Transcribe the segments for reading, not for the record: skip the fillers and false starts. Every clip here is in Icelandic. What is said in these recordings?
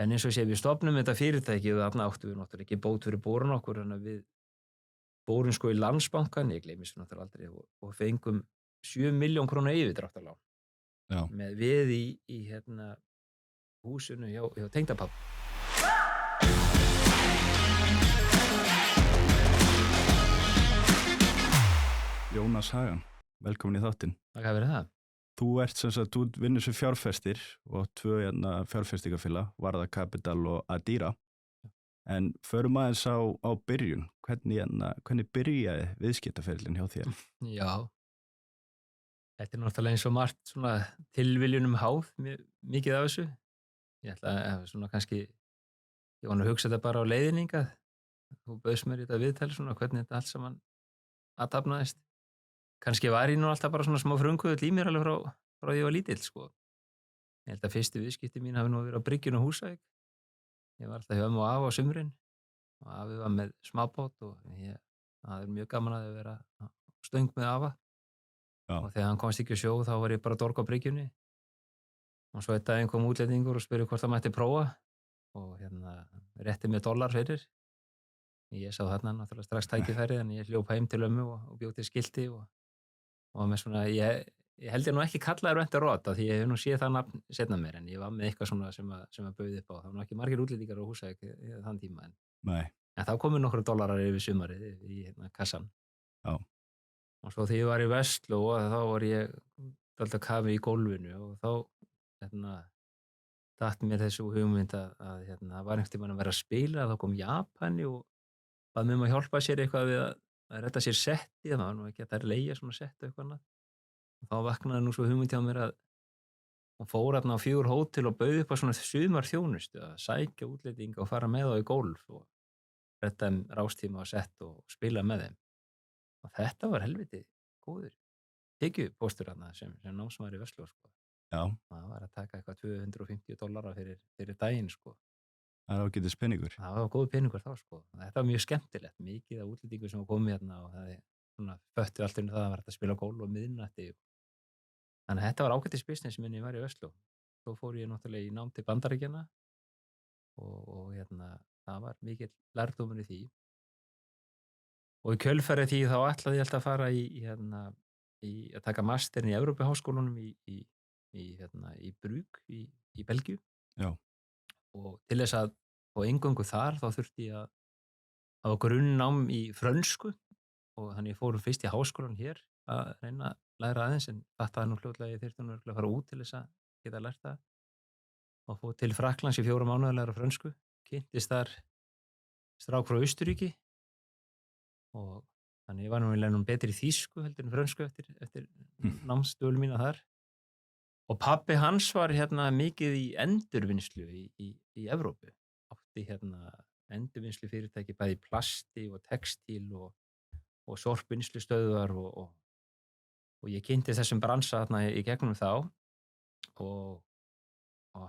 En eins og sé, við stofnum þetta fyrirtæki og þarna áttum við náttúrulega ekki bót fyrir borun okkur, þannig að við fórum sko í Landsbankann, ég gleymi þessu náttúrulega aldrei, og fengum 7 milljón króna yfirdráttarlán Já. með veði í hérna húsinu hjá tengdapabba. Jónas Hagan, velkomin í þáttinn. Takk fyrir það. Þú ert sem sagt, þú vinnur sem fjárfestir og 2 fjárfestingafélag, Varða Capital og Adira. En förum aðeins á byrjun. Hvernig byrjaði viðskiptaferillinn hjá þér? Já. Þetta náttúrulega eins og margt svona tilviljunum háð, mikið af þessu. Ég ætla að svona kannski, ég var nú að hugsa þetta bara á leiðinni hingað. Þú bauðst mér í þetta viðtal svona, hvernig þetta allt saman athafnaðist. Kannski var ég nú alltaf bara svona smá frumkvöðull í mér alveg frá því ég var lítill, sko. Ég held að fyrstu viðskipti mín hafi nú verið á bryggjunni á Húsavík. Ég var alltaf hjá ömmu og afa á sumrin og afi var með smábát og það er mjög gaman að vera á stöng með afa. Já. Og þegar hann komst ekki á sjó þá var ég bara að dorga á bryggjunni. Og svo einn daginn kom útlendingur og spurði hvort það mætti prófa og rétti mér dollar fyrir. Ég sá þarna náttúrulega strax tækifærið en ég hljóp heim til ömmu og bjó til skilti og með svona, ég held ég nú ekki kallaður Venturot því ég hef nú séð það nafn seinna mér en ég var með eitthvað svona sem að bauð upp á. Það var nú ekki margir útlendingar á Húsavík þann tíma en þá komu nokkru dollarar yfir sumarið í kassan. Já. Og svo þegar ég var í Versló þá var ég alltaf kafi í gólfinu og þá datt mér þessu hugmynd að það var einhvern tímann að vera að spila, þá kom Japani og bað mig að hjálpa sér eitthvað við að redda sér setti, það var nú ekki að leigja svona setti eitthvað annað. Og þá vaknaði nú svo hugmynd hjá mér að hún fór þarna á 4 hótel og bauð upp á svona sumarþjónustu að sækja útlendinga og fara með þá í golf og redda þeim rástíma og sett og spila með þeim. Og þetta var helviti góður tekjupóstur þarna sem námsmaður í Versló, sko. Já. Það var að taka eitthvað $250 fyrir daginn, sko. Það er ágætis peningur. Það var góður peningur þá, sko. Þetta var mjög skemmtilegt, mikið af útlendingum sem var komið hérna og það svona föttu allt það að vera að spila golf á miðnætti. Þannig að þetta var ágætis business minn ég var í Versló. Svo fór ég náttúrulega í nám til Bandaríkjanna og það var mikill lærdómur í því. Og í kjölfarið því þá ætlaði ég alltaf að fara í að taka masterinn í Evrópuháskólanum í Brugg í Belgíu. Já. Og til þess að fá inngöngu þar þá þurfti ég að hafa grunnnám í frönsku og þannig ég fór fyrst í háskólan hér að reyna að læra aðeins en þetta nú fljótlega ég þyrfti nú að fara út til þess að geta lært það. Og fór til Frakklands í 4 mánuði að læra frönsku, kynntist þar strák frá Austurríki og þannig ég var nú eiginlega betri í þýsku heldur en frönsku eftir námsdvöl mína þar. Og pabbi hans var mikið í endurvinnslu í Evrópu. Átti endurvinnslu fyrirtæki bæði í plasti og textíl og sorpvinnslustöðvar og ég kynnti þessum bransa í gegnum þá og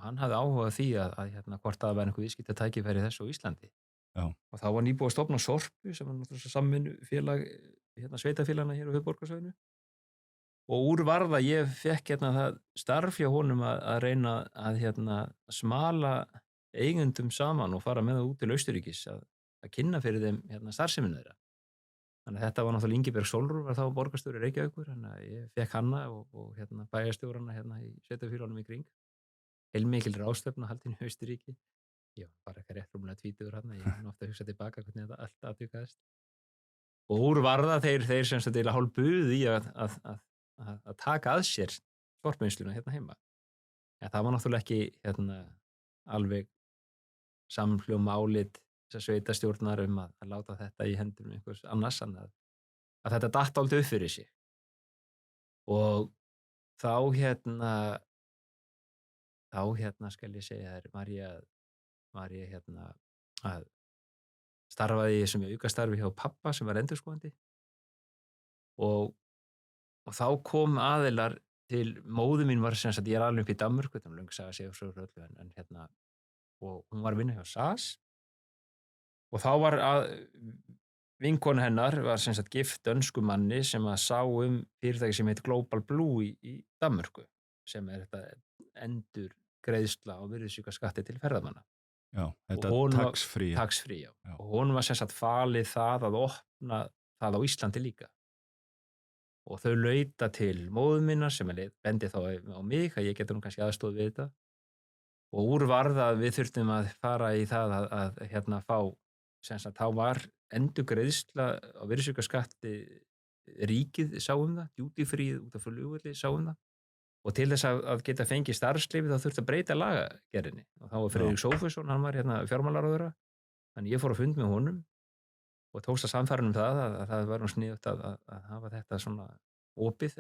hann hafði áhuga á því að hvort það var einhver viðskiptatækifæri þessu á Íslandi. Já. Og þá var nýbúið að stofna Sorpu sem var náttúrulega samvinnufélag sveitarfélagana hér á höfuðborgarsvæðinu. Og úr Varða ég fekk það starf hjá honum að reyna að smala eigendum saman og fara með það út til Austurríkis að kynna fyrir þeim starfsemina þeirra. Þannig að þetta var náttúrulega Ingibjörg Sólrún var þá borgarstjóri Reykjavíkur, þannig að ég fekk hana og bæjarstjórana í sveitarfélögunum í kring. Heilmikil ráðstefna haldin í Austurríki. Ég var bara eitthvað rétt rúmlega 20 þarna, ég hef ofta hugsað tilbaka hvernig þetta allt atvikaðist. Og úr Varða þeir sem sagt eiginlega hálf buðu í að taka að sér sorpvinnsluna heima. En það var náttúrulega ekki alveg samhljóma álit þessar sveitarstjórnar að láta þetta í hendum einhvers annars að þetta datt aldrei upp fyrir sig. Og þá skal ég segja þér var ég að starfaði ég sem aukastarfi hjá pabba sem var endurskoðandi og þá kom aðilar til móður mín var sem sagt ég alveg upp í Danmörku, þetta löng saga segja svo öllu en og hún var að vinna hjá SAS og þá var vinkona hennar var sem sagt gift dönsku manni sem að sá fyrirtæki sem heitir Global Blue í Danmörku sem þetta endurgreiðsla á virðisaukaskatti til ferðamanna. Já, og þetta honum var tax-free. tax-free, já. Já. Og honum var sem sagt falið það að opna það á Íslandi líka. Og þau lauta til móður minnar sem bendi þá á mig, að ég geti nú kannski aðstoð við þetta. Og úr varð að við þurftum að fara í það að fá, sem sagt, þá var endurgreiðsla á virðisaukaskatti, ríkið sá um það, duty free út af flugvelli sá um það. Og til þess að geta fengið starfsleyfi þá þurfti að breyta lagagerðinni. Og þá var Friðrik Sófusson, hann var fjármálaráðherra, þannig ég fór á fund með honum og tókst að sannfæra um það að það var nú sniðugt að hafa þetta svona opið,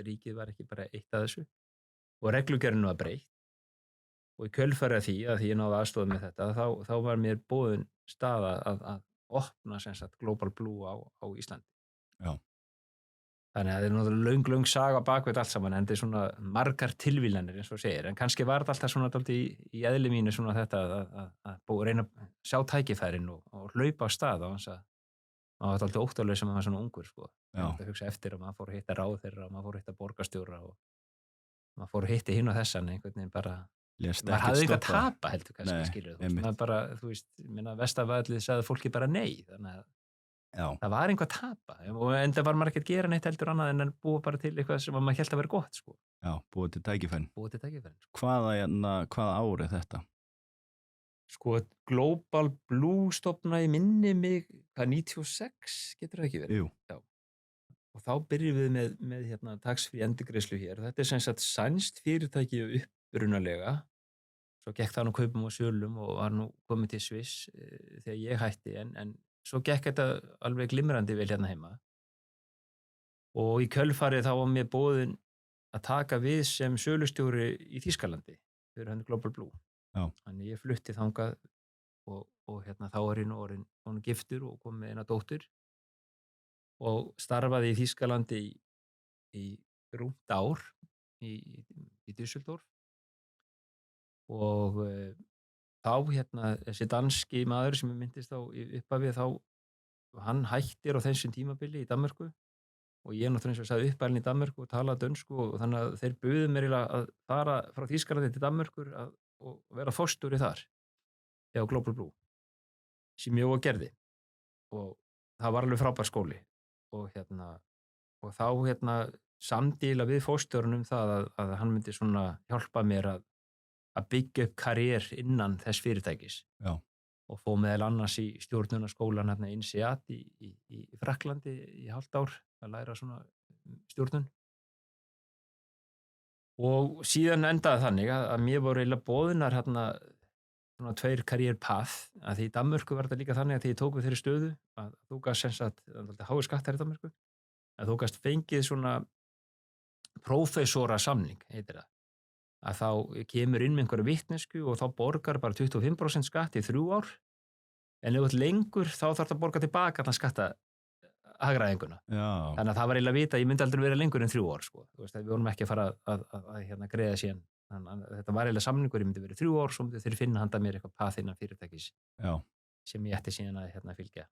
ríkið var ekki bara eitt af þessu. Og reglugerðin var breytt. Og í kjölfarið af því að ég náði aðstoð með þetta, þá var mér boðin staða að opna sem sagt Global Blue á Íslandi. Já. Þannig að það náttúrulega löng saga bak við allt saman, en þetta svona margar tilvílanir eins og segir, en kannski var þetta alltaf svona dálítið í eðli mínu svona þetta að reyna að sjá tækifærin og hlaupa á stað á hans að maður var dálítið óttalega sem maður var svona ungur, sko. Það hugsa eftir að maður fór að hitta ráðherra og maður fór að hitta borgarstjóra og maður fór að hitta hinn og þessan einhvern veginn bara. Maður hafði eitthvað að tapa heldur kannski, skilur þú. Maður bara, þú veist, Vestavallið sagði fólki bara nei, þannig að það var einhvað að tapa. Og enda var maður ekki að gera neitt heldur annað en að búa bara til eitthvað sem maður hélt að vera gott, sko. Já, búa til tækifærin. Búa til tækifærin. Hvaða ár þetta? Sko, Global Blue stofnaði minni mig, 96, getur það ekki verið? Jú. Já. Og þá byrjum við með tax-free endurgreiðslu hér. Þetta sem sagt sænskt fyrirtæki upprunalega. Svo gekk það nú kaupum og sölum og var nú komið til Sviss þegar ég hætti, en svo gekk þetta alveg glimrandi vel hérna heima. Og í kjölfarið þá var mér boðin að taka við sem sölustjóri í Þýskalandi fyrir hann Global Blue. Já. Þannig ég flutti þangað og þá er ég nú orðinn giftur og kom með eina dóttur og starfaði í Þýskalandi í rúmt ár í Düsseldorf. Og þá þessi danski maður sem ég myndist á í upphafið, þá hann hættir á þessum tímabili í Danmörku og ég náttúrulega eins og sagði uppalinn í Danmörku og talaði dönsku og þannig að þeir buðu mér að fara frá Þýskalandi til Danmörkur og vera forstjóri þar hjá Global Blue sem ég gerði og það var alveg frábær skóli og þá samdíla við forstjórunum það að hann myndi svona hjálpa mér að byggja upp karriér innan þess fyrirtækis. Já. Og fór meðal annars í stjórnunarskólan INSEAD í Frakklandi í hálft ár að læra svona stjórnun. Og síðan endaði þannig að mér voru eiginlega boðnar svona 2 karriérpath, að því í Danmörku var þetta líka þannig að því ég tók við þeirri stöðu að þú gast sem sagt, háir skattar í Danmörku, að þú gast fengið svona prófessora samning, heitir það. Að þá kemur inn með einhverju vitneskju og þá borgar bara 25% skatt í 3 ár, en ef þú ert lengur þá þarf það að borga tilbaka allan skattahagræðinguna. Já. Þannig að það var eiginlega að vita að ég myndi aldrei vera lengur en 3 ár, sko. Þú veist, við vorum ekki að fara að greiða síðan. Þannig að þetta var eiginlega samningur, ég myndi vera 3 ár, svo myndi þeir finna handa mér eitthvað path innan fyrirtækis. Já. Sem ég ætti síðan að fylgja.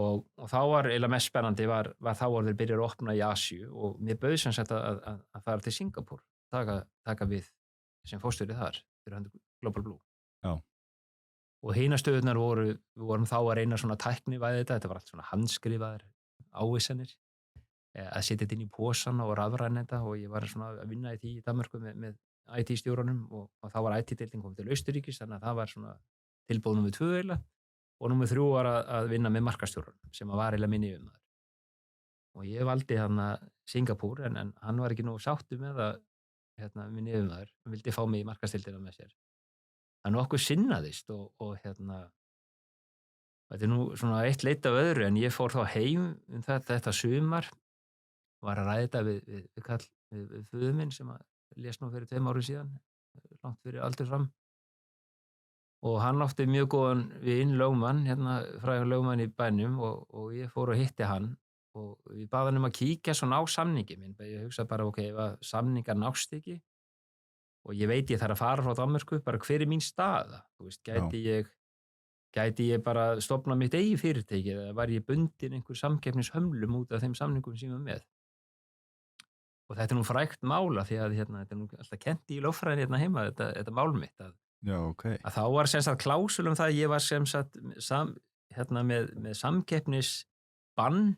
Og þá var eiginlega mest spennandi var þá voru þeir byrjar að opna í Asíu og mér bauð sem sagt að fara til Singapúr. Taka við sem fórstjóri þar fyrir hann Global Blue. Já. Og hina stöðunar við vorum þá að reyna svona tæknivæði þetta var allt svona handskrifaðar ávísanir að setja þetta inn í posana og rafræna þetta og ég var svona að vinna í því í Danmörku með IT-stjórunum og þá var IT-deildin komið til Austurríkis þannig að það var svona tilboð númer 2 eiginlega og númer 3 var að vinna með markastjórunum sem var eiginlega minni yfirmaður. Og ég valdi Singapúr en hann var ekki nógu sáttur með að minn yfirmaður, hann vildi fá mig í markaðsdeildina með sér. Þannig okkur sinnaðist og þetta er nú svona eitt leit af öðru en ég fór þá heim þetta sumar, var að ræða þetta við föður minn sem lést nú fyrir 2 árum síðan, langt fyrir aldur fram. Og hann átti mjög góðan vin lögmann, frægan lögmann í bænum og ég fór og hitti hann og ég bað hann að kíkja svona á samningi minn. Ég hugsaði bara, ef að samningar nást ekki og ég veit ég þarf að fara frá Danmörku, bara hver er mín staða? Þú veist, gæti ég bara stofna mitt eigið fyrirtæki eða var ég bundin einhver samkeppnishömlum út af þeim samningum sem ég var með? Og þetta er nú frægt mála því að þetta er nú alltaf kennt í lögfræðinni heima, þetta mál mitt, Já, ok. Að þá var sem sagt klásul það að ég var sem sagt með samkeppnisbann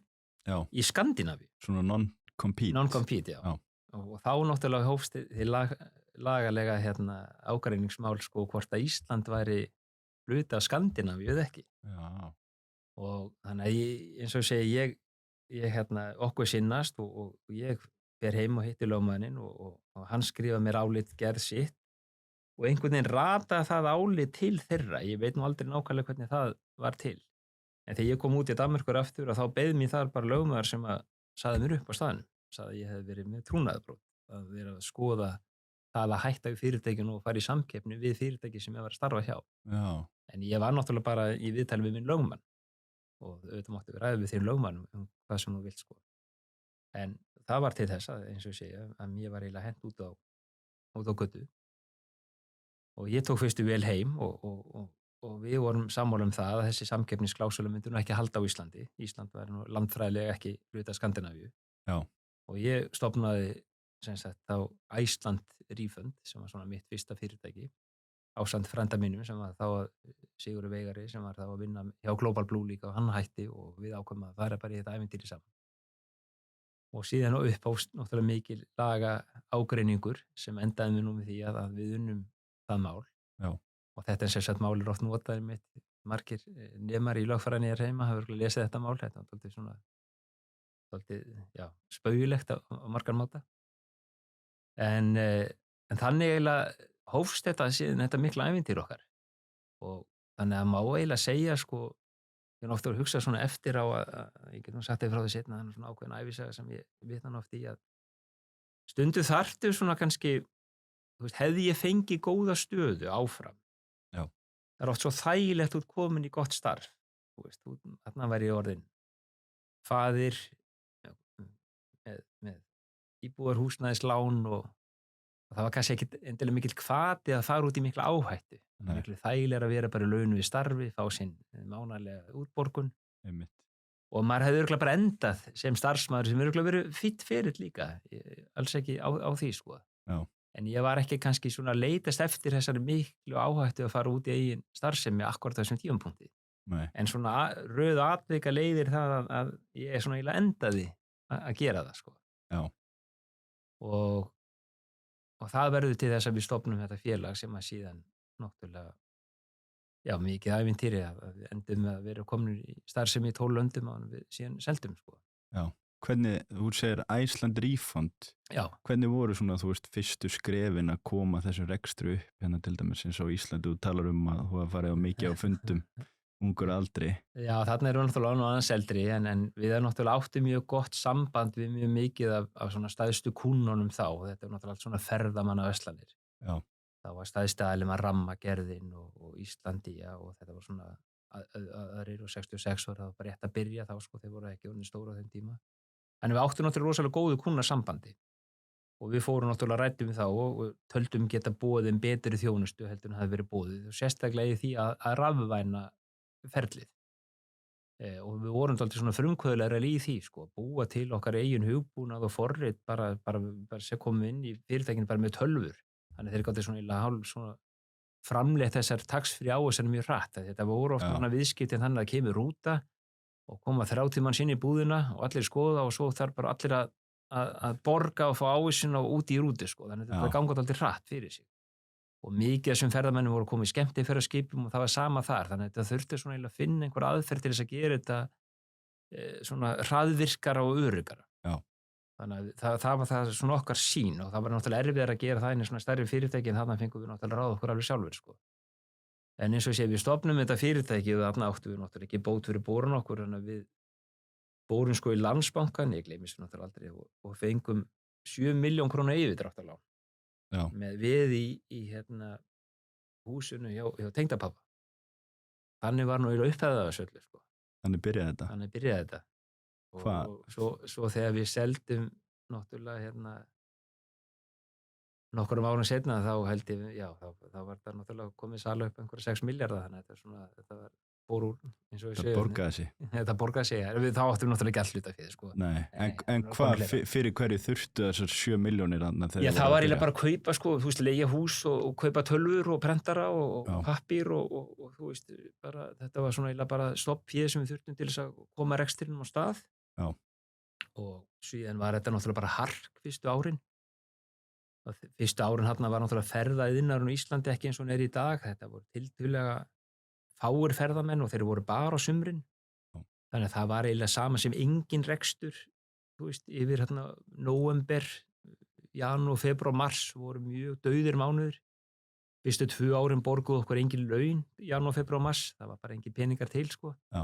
Já, í Skandinavíu, svona non-compete. non-compete, já. Já. Og þá náttúrulega hófst því lagalega ágreiningsmál sko hvort að Ísland væri hluti af Skandinavíu eða ekki. Já, Og þannig að eins og ég segi, okkur sinnast og ég fer heim og hitti lögmanninn og hann skrifa mér álit gerð sitt og einhvern veginn rata það álit til þeirra. Ég veit nú aldrei nákvæmlega hvernig það var til. En þegar ég kom út í Danmörkur aftur og þá beið mér þar bara lögmaður sem að sagði mér upp á staðnum. Sagði að ég hefði verið með trúnaðarbrot. Að vera að skoða það að hætta við fyrirtækinu og fara í samkeppni við fyrirtæki sem ég var að starfa hjá. já, En ég var náttúrulega bara í viðtali við minn lögmann og auðvitað máttu við ræða við þín lögmann hvað sem þú vilt sko. En það var til þess að, eins og ég segja, að mér var eiginlega hent út á götu og ég tók fyrstu vel heim og við vorum sammála það að þessi samkeppnisklásula myndi nú ekki halda á Íslandi. Ísland var nú landfræðilega ekki hluti af Skandinavíu. já, Og ég stofnaði sem sagt þá Iceland Refund sem var svona mitt fyrsta fyrirtæki ásamt frænda mínum sem var þá Sigurður Veigari sem var þá að vinna hjá Global Blue líka og hann hætti og við ákveðum að fara bara í þetta ævintýri saman. Og síðan uppást náttúrulega mikil laga ágreiningur sem endaði með nú með því að við unnum það mál. já, Og þetta sem sagt mál oft notaði mitt margir nemar í lögfræðinni heima hafa örugglega lesið þetta mál. Þetta var dálítið spaugilegt á margan máta. En þannig eiginlega hófst þetta mikla ævintýri okkar. Og þannig að má eiginlega segja sko, ég er ofta að hugsa svona eftir á að ég get nú sagt þér frá því seinna, þannig svona ákveðin ævisaga sem ég vitna nú oft í að stundu þarftu svona kannski, þú veist, hefði ég fengið góða stöðu áfram. Já. Það er oft svo þægilegt út komin í gott starf. Þú veist, þarna væri ég orðinn faðir með íbúðarhúsnæðislán og það var kannski ekki endilega mikill hvati að fara út í mikla áhættu. Það er miklu þægilega að vera bara í launu við starfi, fá sinn mánaðarlega útborgun einmitt. og maður hefði örugglega bara endað sem starfsmaður sem örugglega verið fínn ferill líka, alls ekki á því sko. Já. En ég var ekki kannski svona að leitast eftir þessari miklu áhættu að fara út í eigin starfsemi akkúrat á þessum tímapunkti. Nei, En svona röð atvika leiðir það að ég svona eiginlega endaði að gera það sko. já, Og það verður til þess að við stofnum þetta félag sem að síðan náttúrulega mikið ævintýri að við endum með að vera komin í starfsemi í 12 löndum og við síðan seldum sko. já. Hvernig, þú segir Iceland Refund, Já, hvernig voru svona, þú veist, fyrstu skrefin að koma þessu rekstru upp hérna til dæmis eins og Íslandi, þú talar að þú hafa farið á mikið á fundum, ungur aldri. já, þarna erum við náttúrulega nú aðeins eldri en við erum náttúrulega áttu mjög gott samband við mjög mikið af svona stæðstu kúnnunum þá. Þetta er náttúrulega allt svona ferðamanna verslanir. Já, Það var stæðsti aðilinn að Ramma gerðin og Íslandía og þetta var svona aðrir og 66 ára, það var bara rétt að byrja þá sko, þeir voru ekki orðnir stóra á þeim tíma. En við áttum náttúrulega rosalega góðu kúnnasambandi og við fórum náttúrulega ræddum við þá og töldum geta boðið betri þjónustu heldur en það hafi verið boðið og sérstaklega í því að rafvæna ferlið. Og við vorum dálítið svona frumkvöðulegar í því sko, búa til okkar eigin hugbúnað og forrit bara sem komum inn í fyrirtækinu bara með tölvur. Þannig þeir gátu svona framleitt þessar tax-free áherslur mjög hratt. Þetta voru oft svona viðskipti þannig að það kemur rúta og koma 30 manns inn í búðina og allir skoða og svo þarf bara allir að borga og fá áhersluna og út í rúti sko. Þannig þetta gangi alltaf hratt fyrir sig. Og mikið sem ferðamennum voru komið skemmtiferðaskipum og það var sama þar. Þannig að þetta þurfti svona að finna einhver aðferð til þess að gera þetta svona hraðvirkara og öruggara. Já. Þannig að það var það svona okkar sýn og það var náttúrulega erfiðar að gera það inn í svona stærri fyrirtæki en þarna fengum við náttúrulega ráð okkur alveg sjálfur sko. En eins og sé við stofnum þetta fyrirtæki og þarna áttum við náttúrulega ekki bót fyrir borun okkur en við borum sko í Landsbankann, ég gleymi þessu náttúrulega aldrei og fengum 7 milljón króna yfirdráttarlán. Já. Með við í húsinu hjá tengdapabba. Þannig var nú eiginlega upphæðað þessu öllu sko. Þannig byrjaði þetta. Og svo þegar við seldum náttúrulega nokkrum árum seinna þá held ég, þá var það náttúrulega komið sala upp einhverja 6 milljarða þannig að þetta var fór úr, eins og við Það segjum, borgaði sig. þetta borgaði sig, þá áttum við náttúrulega ekki all hlutaféð, sko. Nei, en það var hvað, komið fleira. fyrir hverju þurftu þessar 7 milljónir þarna þegar Já, þið það voruð var að eiginlega byrja? bara að kaupa, sko, þú veist, leigja hús og kaupa tölvur og prentara og Já. pappír og þú veist, bara, þetta var svona eiginlega bara stofnféð sem við þurftum til þess að koma rekstrinum á stað. Já. Og síðan var þetta náttúrulega bara hark fyrstu árin. Og fyrstu árin þarna var náttúrulega ferðaiðnaðurinn á Íslandi ekki eins og hann í dag. Þetta voru tiltölulega fáir ferðamenn og þeir voru bara á sumrin. Já. Þannig að það var eiginlega sama sem engin rekstur, þú veist, yfir hérna nóvember, janúar, febrúar, mars voru mjög dauðir mánuðir. Fyrstu 2 árin borguðu okkur engin laun, janúar, febrúar, mars, það var bara engin peningar til, sko. Já.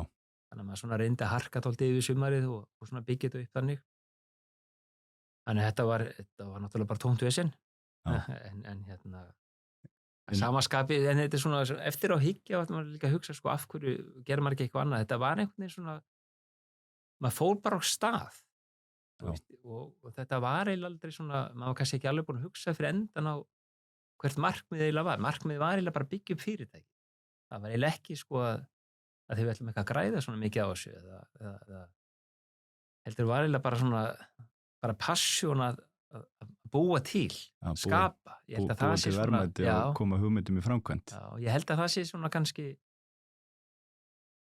Þannig að maður svona reyndi að harka dálítið yfir sumarið og svona byggja þetta upp þannig. Þannig að þetta var náttúrulega bara tómt vesen. En hérna, samaskapi, en þetta er svona eftir á hyggja og maður líka að hugsa, sko, af hverju gerir maður ekki eitthvað annað. Þetta var einhvern veginn svona, maður fór bara á stað. Veist, og þetta var eiginlega aldrei svona, maður var kannski ekki alveg búin að hugsa fyrir endan á hvert markmið eiginlega var. Markmið var eiginlega bara að byggja upp fyrirtæki. Það var eiginlega ekki, sko, að þeir ætlum eitthvað að græða svona mikið á þessu eða heldur var eiginlega bara svona bara passjón að búa til, skapa. Ég held að það sé til svona, verðmæti og koma hugmyndum í framkvæmt. Já, ég held að það sé svona kannski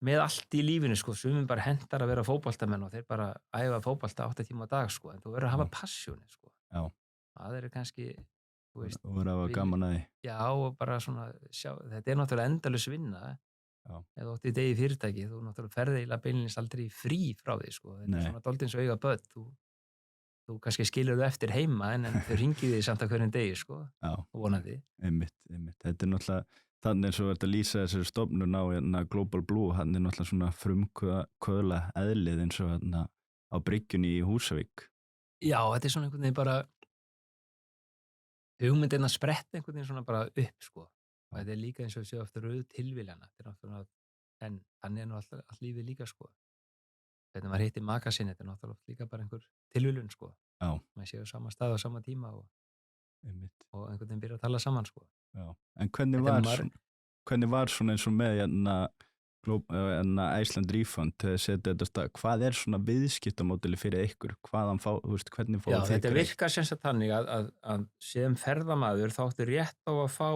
með allt í lífinu, sko, sumum bara hentar að vera fótboltamenn og þeir bara æfa fótbolta 8 tíma á dag, sko, en þú verður að hafa passjóni, sko. Já. Það er kannski, þú veist, og verður að hafa gaman að því. Já, og bara svona þetta er náttúrulega endalaus vinna. Já. Ef þú átt í degi fyrirtæki, þú náttúrulega ferði eiginlega beinlínis aldrei frí frá því, sko. Þetta er svona dálítið eins og auga börn. Þú kannski skilur þau eftir heima en þau ringið þig samt að hverjum degi, sko. Já. Og vonandi. Einmitt. Þetta er náttúrulega, þannig eins og þetta lýsa þessari stofnun á Global Blue, hann er náttúrulega svona frumkvöðla eðlið eins og hérna á bryggjunni í Húsavík. Já, þetta er svona einhvern veginn bara hugmyndin að spretta einhvern veginn svona bara upp, sko. Og þetta er líka eins og séu aftur rauð tilviljana. En þannig er nú allt lífið líka, sko. Þetta maður hittir maka sinni, þetta er náttúrulega líka bara einhver tilviljun, sko. Já. Maður séu sama stað á sama tíma og einhvern veginn byrja að tala saman, sko. Já. En hvernig var svona eins og með Iceland Refund til að setja þetta stað? Hvað er svona viðskiptamódeli fyrir ykkur? Hvernig fóðu þig? Já, þetta virkar sem sagt þannig að sem ferðamaður þá áttu rétt á að fá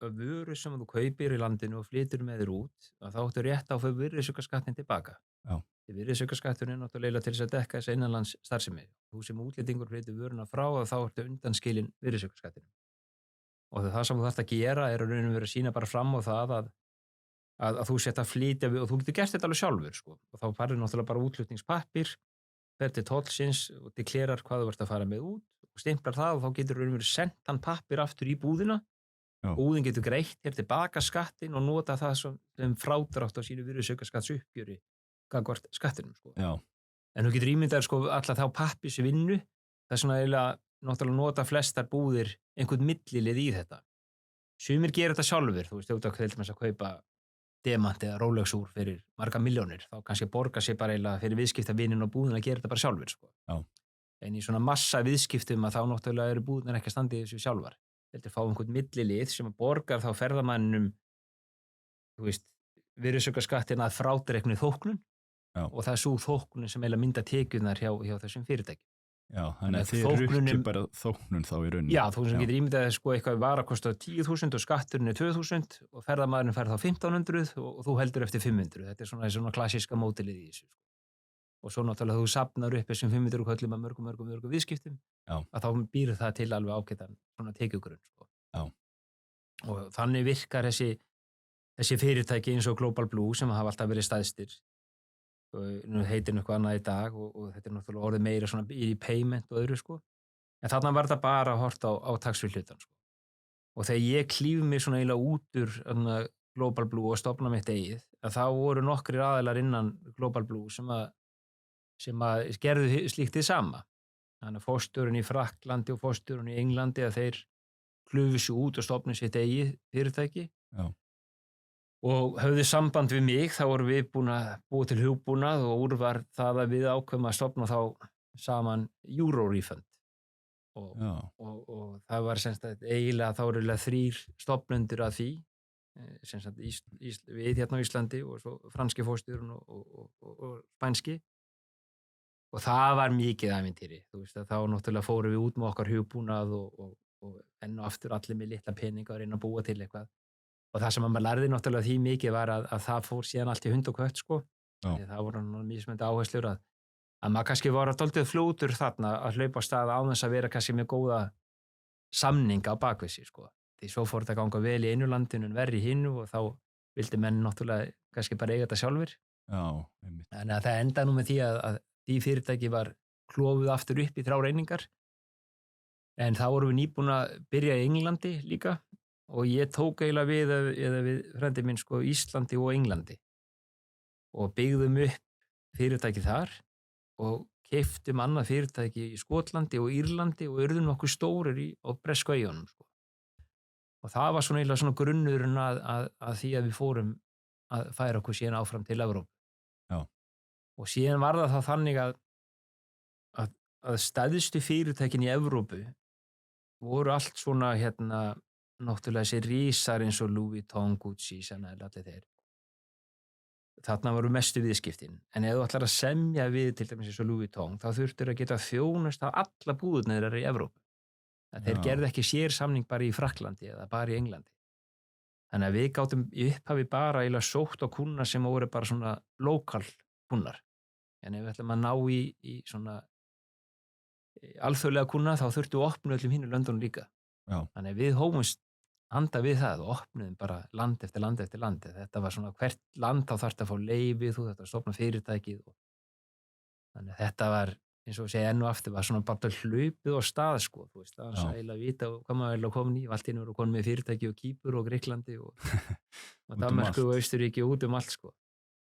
vöru sem þú kaupir í landinu og flytur með þér út, að þá áttu rétt á að fá virðisaukaskattinn tilbaka. Já. Virðisaukaskatturinn er náttúrulega til þess að dekka þessa innanlands starfsemi. Þú sem útlendingur flytur vöruna frá og þá ertu undanskilinn virðisaukaskattinum. Og það sem þú þarft að gera er að raunum verið að sýna bara fram á það að þú sett að flytja og þú getur gert þetta alveg sjálfur, sko. Og þá farir náttúrulega bara útflutningspappír, fer til tollsins og deklerar hvað þú ert að fara með út og stimplar það og þá getur raunum verið sendt hann pappír aftur í búðina. Já. Búðin getur greitt hér tilbaka skattinn og nota það sem frádrátt á sínu virðisaukaskattsuppgjöri gagnvart skattinum, sko. Já. En þú getur ímyndað, sko, alla þá pappírsvinnu, það er svona eiginlega náttúrulega nota flestar búðir einhvern millilið í þetta. Sumir gera þetta sjálfur, þú veist, ef þú ætlum að kaupa demant eða Rolex úr fyrir marga milljónir, þá kannski borga sér bara eiginlega fyrir viðskiptavinin og búðin að gera þetta bara sjálfur, sko. Já. En í svona massa viðskiptum að þá náttúrulega eru búðinar ekki að standa í þessu sjálfar. Þetta fá einhvern millilið sem borgar þá ferðamannum, þú veist, virðisaukaskattinn að frádregnið þóknun. Já. Og það er svo þóknun sem eiginlega mynda tekjurnar hjá þessum fyrirtæki. Já, þannig að þið rukki bara þóknun þá í rauninni. Já, þú sem getur ímyndað, sko, eitthvað var að kosta 10.000 og skatturinn er 2.000 og ferðamaðurinn fær þá 1.500 og þú heldur eftir 500. Þetta er svona klassíska mótilið í þessu, sko. Og svo náttúrulega þú safnar upp þessum 500 köllum að mörgum viðskiptum. Já. Að þá býr það til alveg ágætan svona tekjugrunn, sko. Já. Og þannig virkar þessi fyrirtæki eins og Global Blue sem hafa alltaf verið stæðstir. Nú heitir eitthvað annað í dag og þetta er náttúrulega orðið meira svona í payment og öðru, sko. En þarna var þetta bara að horta á tax-free hlutan, sko. Og þegar ég klífi mig svona eiginlega út úr Global Blue og stofna mitt eigið, að þá voru nokkrir aðilar innan Global Blue sem að gerðu slíkt þið sama. Þannig að forstjórinn í Frakklandi og forstjórinn í Englandi að þeir klufu sig út og stofnu sitt eigið fyrirtæki. Já. Og höfðu samband við mig, þá vorum við búin að búa til hugbúnað og úr var það að við ákveðum að stofna þá saman Euro Refund. Og það var semst að eiginlega þá eru 3 stofnendur að því sem sagt við hérna á Íslandi og svo franski fórstjórinn og spænski. Og það var mikið ævintýri, þú veist að þá náttúrulega fórum við út með okkar hugbúnað og enn og aftur allir með litla peninga að reyna að búa til eitthvað. Og það sem maður lærði náttúrulega því mikið var að það fór síðan allt í hund og kött, sko. Já. Því það voru mismunandi áherslur að maður kannski var dálítið fljótur þarna að hlaupa af stað án þess að vera kannski með góða samninga á bakvið sig, sko. Því svo fór þetta að ganga vel í einu landinu en verri í hinu og þá vildi menn náttúrulega kannski bara eiga þetta sjálfir. Já, einmitt. Þannig að það endaði nú með því að því fyrirtæki var klofið aftur upp í 3 einingar. En þá vorum við nýbúin að byrja í Englandi líka og ég tók eiginlega við frendi minn, sko, Íslandi og Englandi og byggðum upp fyrirtæki þar og keyptum annað fyrirtæki í Skotlandi og Írlandi og urðum nokkuð stórir á bresku eyjunum, sko. Og það var svona eiginlega svona grunnurinn að því að við fórum að færa okkur síðan áfram til Evrópu. Já. Og síðan var það þannig að stærstu fyrirtækin í Evrópu voru allt svona náttúrulega þessi rísar eins og Louis Vuitton, Gucci, Chanel, allir þeir. Þarna voru mestu viðskiptin. En ef þú ætlar að semja við til dæmis eins og Louis Vuitton, þá þurftur að geta þjónust á alla búðirnar þeirra í Evrópu. Þeir gerðu ekki sérsamning bara í Frakklandi eða bara í Englandi. Þannig að við gátum í upphafi bara eiginlega sótt á kúnna sem voru bara svona lokal kúnnar. En ef við ætlum að ná í svona alþjóðlega kúnna þá þurftu að opna öllum hinu löndunum líka. Já. Þannig að við hófumst handa við það og opnuðum bara land eftir land eftir land. Þetta var svona hvert land þá þarftu að fá leyfi, þú þarftu að stofna fyrirtækið. Þannig að þetta var, eins og segja enn og aftur, var svona bara hlaupið á stað, sko. Þú veist, það var eiginlega að vita hvað maður eiginlega komin í. Allt í einu voru komin með fyrirtæki og Kýpur og Grikklandi og Danmörku og Austurríki og út allt, sko.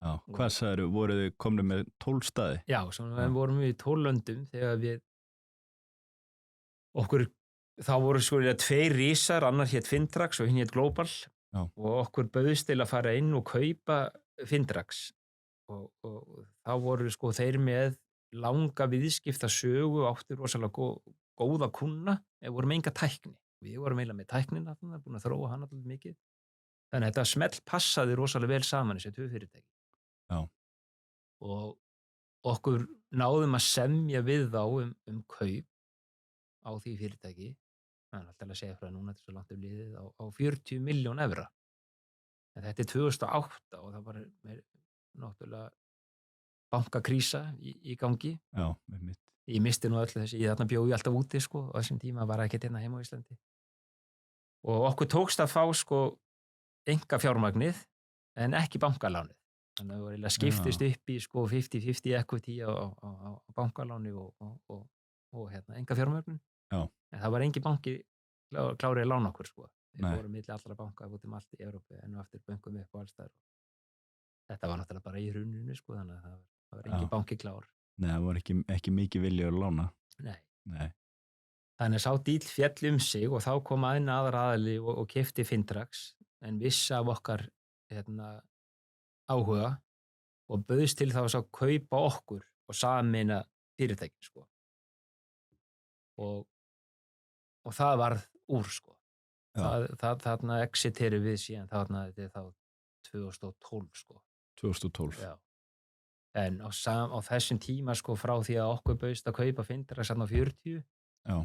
Já, hvað sagðirðu, voruð þið komnir með 12 staði? Já, svona vorum við í 12 löndum þegar þá voru sko 2 rísar, annar hét Fintrax og hinn hét Global. Já. Og okkur bauðst til að fara inn og kaupa Fintrax og þá voru sko þeir með langa viðskiptasögu, áttu rosalega góða kúnna, vorum enga tækni. Við vorum eiginlega með tæknina þarna, búin að þróa hana alltaf mikið. Þannig að þetta smellpassaði rosalega vel saman þessi 2 fyrirtæki. Já. Og okkur náðum að semja við þá um kaup á því fyrirtæki, það er alltaf að segja frá núna þetta er svo langt liðið, á 40 milljón evra. En þetta er 2008 og það var náttúrulega bankakrísa í gangi. Já, með mitt. Ég misti nú öllu þessi, þarna bjó ég alltaf úti, sko, og þessum tíma var ekkert hérna heima á Íslandi. Og okkur tókst að fá, sko, enga fjármagnið en ekki bankalánið. Þannig að það var eiginlega skiptist upp í, sko, 50-50 equity á bankaláni og enga fjármögnun. Já. En það var engin banki klárið að lána okkur, sko. Við Nei. fórum milli allra banka út allt í Evrópu en aftur bönkum upp og alls þar. Þetta var náttúrulega bara í hruninu, sko, þannig að það var engin banki klár. Nei, það var ekki mikið vilja að lána. Nei. Þannig að sá díll féll sig og þá kom aðra aðali og keypti Fintrax en vissi af okkar áhuga og bauðst til þá að kaupa okkur og sameina fyrirtækin, sko. Og það varð úr, sko. Þarna exiteru við síðan þetta er þá 2012, sko. 2012. Já. En á þessum tíma, sko, frá því að okkur bauðst að kaupa Fintrax á 40, Já.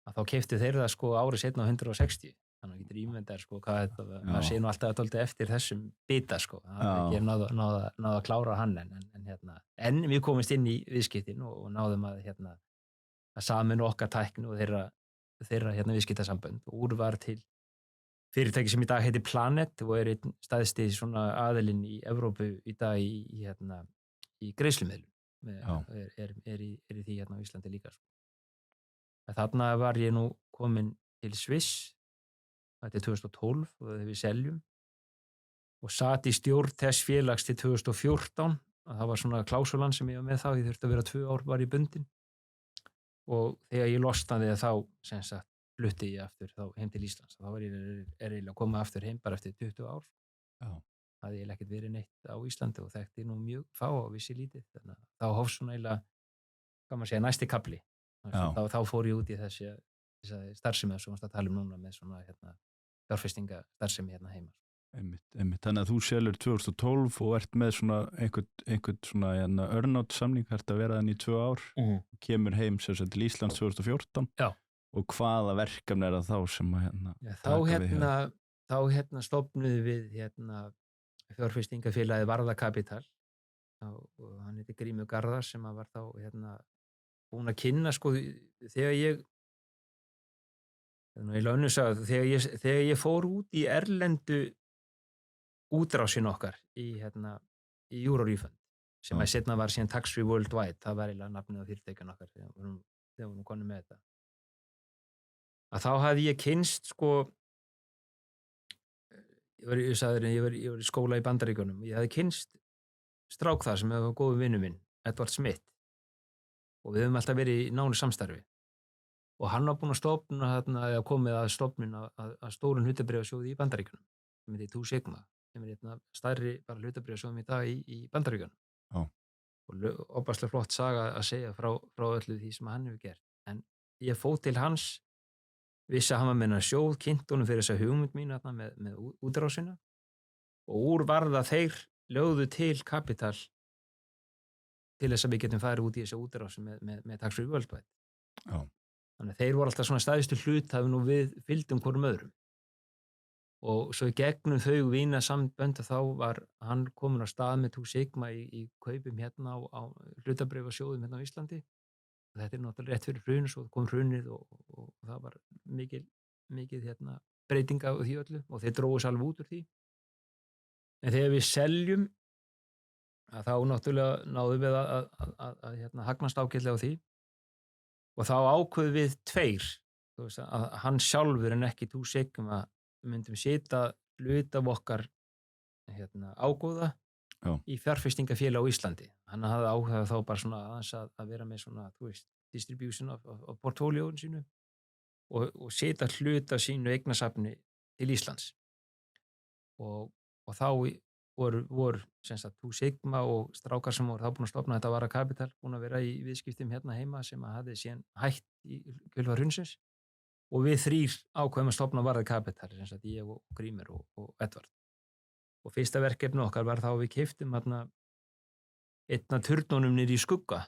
að þá keyptu þeir það, sko, árið seinna á 160. Þannig að getur ímyndar, sko, hvað þetta, maður sé nú alltaf dálítið eftir þessum bita, sko. Það er ekki náð að klára hann en við komumst inn í viðskiptin og náðum að sameina okkar tækni og þeirra viðskiptasambönd og úr var til fyrirtæki sem í dag heitir Planet og einn stærsti svona aðilinn í Evrópu í dag í greiðslumiðlun. Er í því á Íslandi líka, sko. Þarna var ég nú komin til Sviss, þetta er 2012 og þegar við seljum og sat í stjórn þess félags til 2014 og það var svona klásulan sem ég var með þá, ég þurfti að vera 2 ár bara í bundin og þegar ég losnaði þá sem sagt flutti ég aftur þá heim til Íslands og þá var ég eiginlega að koma aftur heim bara eftir 20 ár. Já. Það ég ekkert verið neitt á Íslandi og þekkti nú mjög fá og vissi lítið, þannig að þá hófst svona eiginlega, hvað maður segja, næsti kafli. Þá fór ég út í þessa starfsemi sem við að tala núna með svona fjárfestinga starfsemi heima. Einmitt. Þannig að þú selur 2012 og ert með svona einhvern svona earnout samning, ert að vera þannig í 2 ár, kemur heim sem sagt til Íslands 2014. Já. Og hvaða verkefni það þá sem að Já, taka við hjá? þá stofnuðum við fjárfestingafélagið Varða Kapital og hann heiti Grímur Garðar sem að var þá búinn að kynna sko þegar ég þegar ég fór út í erlendu útrásin okkar í Eurorefund sem að seinna var síðan Tax Free Worldwide, það var eiginlega nafnið á fyrirtækjunum okkar þegar við vorum konum með þetta. Að þá hafði ég kynnst sko ég var í skóla í Bandaríkjunum, ég hafði kynnst strák þar sem var góður vinur minn, Edward Smith, og við höfum alltaf verið í nánu samstarfi og hann var búinn að stofna eða komið að stofnun að stórun hlutabréfasjóði í Bandaríkjunum sem heitir Two Sigma, sem stærri bara hlutabréfasjóðum í dag í Bandaríkjunum. Já. Og opaslega flott saga að segja frá öllu því sem hann hefur gert. En ég fór til hans, vissi að hann var með hennar sjóð, kynnt honum fyrir þessa hugmynd mín með útrásina og úr varða þeir lögðu til kapital til þess að við getum farið út í þessu útrási með Tax Free Worldwide. Já. Þannig að þeir voru alltaf svona stæðstu hluthafi og við fylgdum hvorum öðrum. Og svo í gegnum þau vinasambönd þá var hann kominn á stað með Two Sigma í kaupum á hlutabréfasjóðum á Íslandi. Og þetta náttúrulega rétt fyrir hrun, svo kom hrunið og það var mikið breytinga á því öllu og þeir drógu sér alveg út úr því. En þegar við seljum að þá náttúrulega náðum við að hagnast ágætlega á því og þá ákveðum við tveir, þú veist, að hann sjálfur en ekki Two Sigma myndum setja hlut af okkar ágóða í fjárfestingafélag á Íslandi. Hann hafði áhuga þá bara svona aðeins að vera með svona, þú veist, distribution af portfóljóun sínu og setja hlut af sínu eignasafni til Íslands. Og þá voru sem sagt Two Sigma og strákar sem voru þá búin að stofna þetta Varða Kapital, búin að vera í viðskiptum heima sem að hafði síðan hætt í kjölfar hrunsins. Og við þrír ákveðum að stofna Varða Kapital, sem sagt ég og Grímur og Edvard. Og fyrsta verkefni okkar var þá að við keyptum einn af turnunum niður í Skugga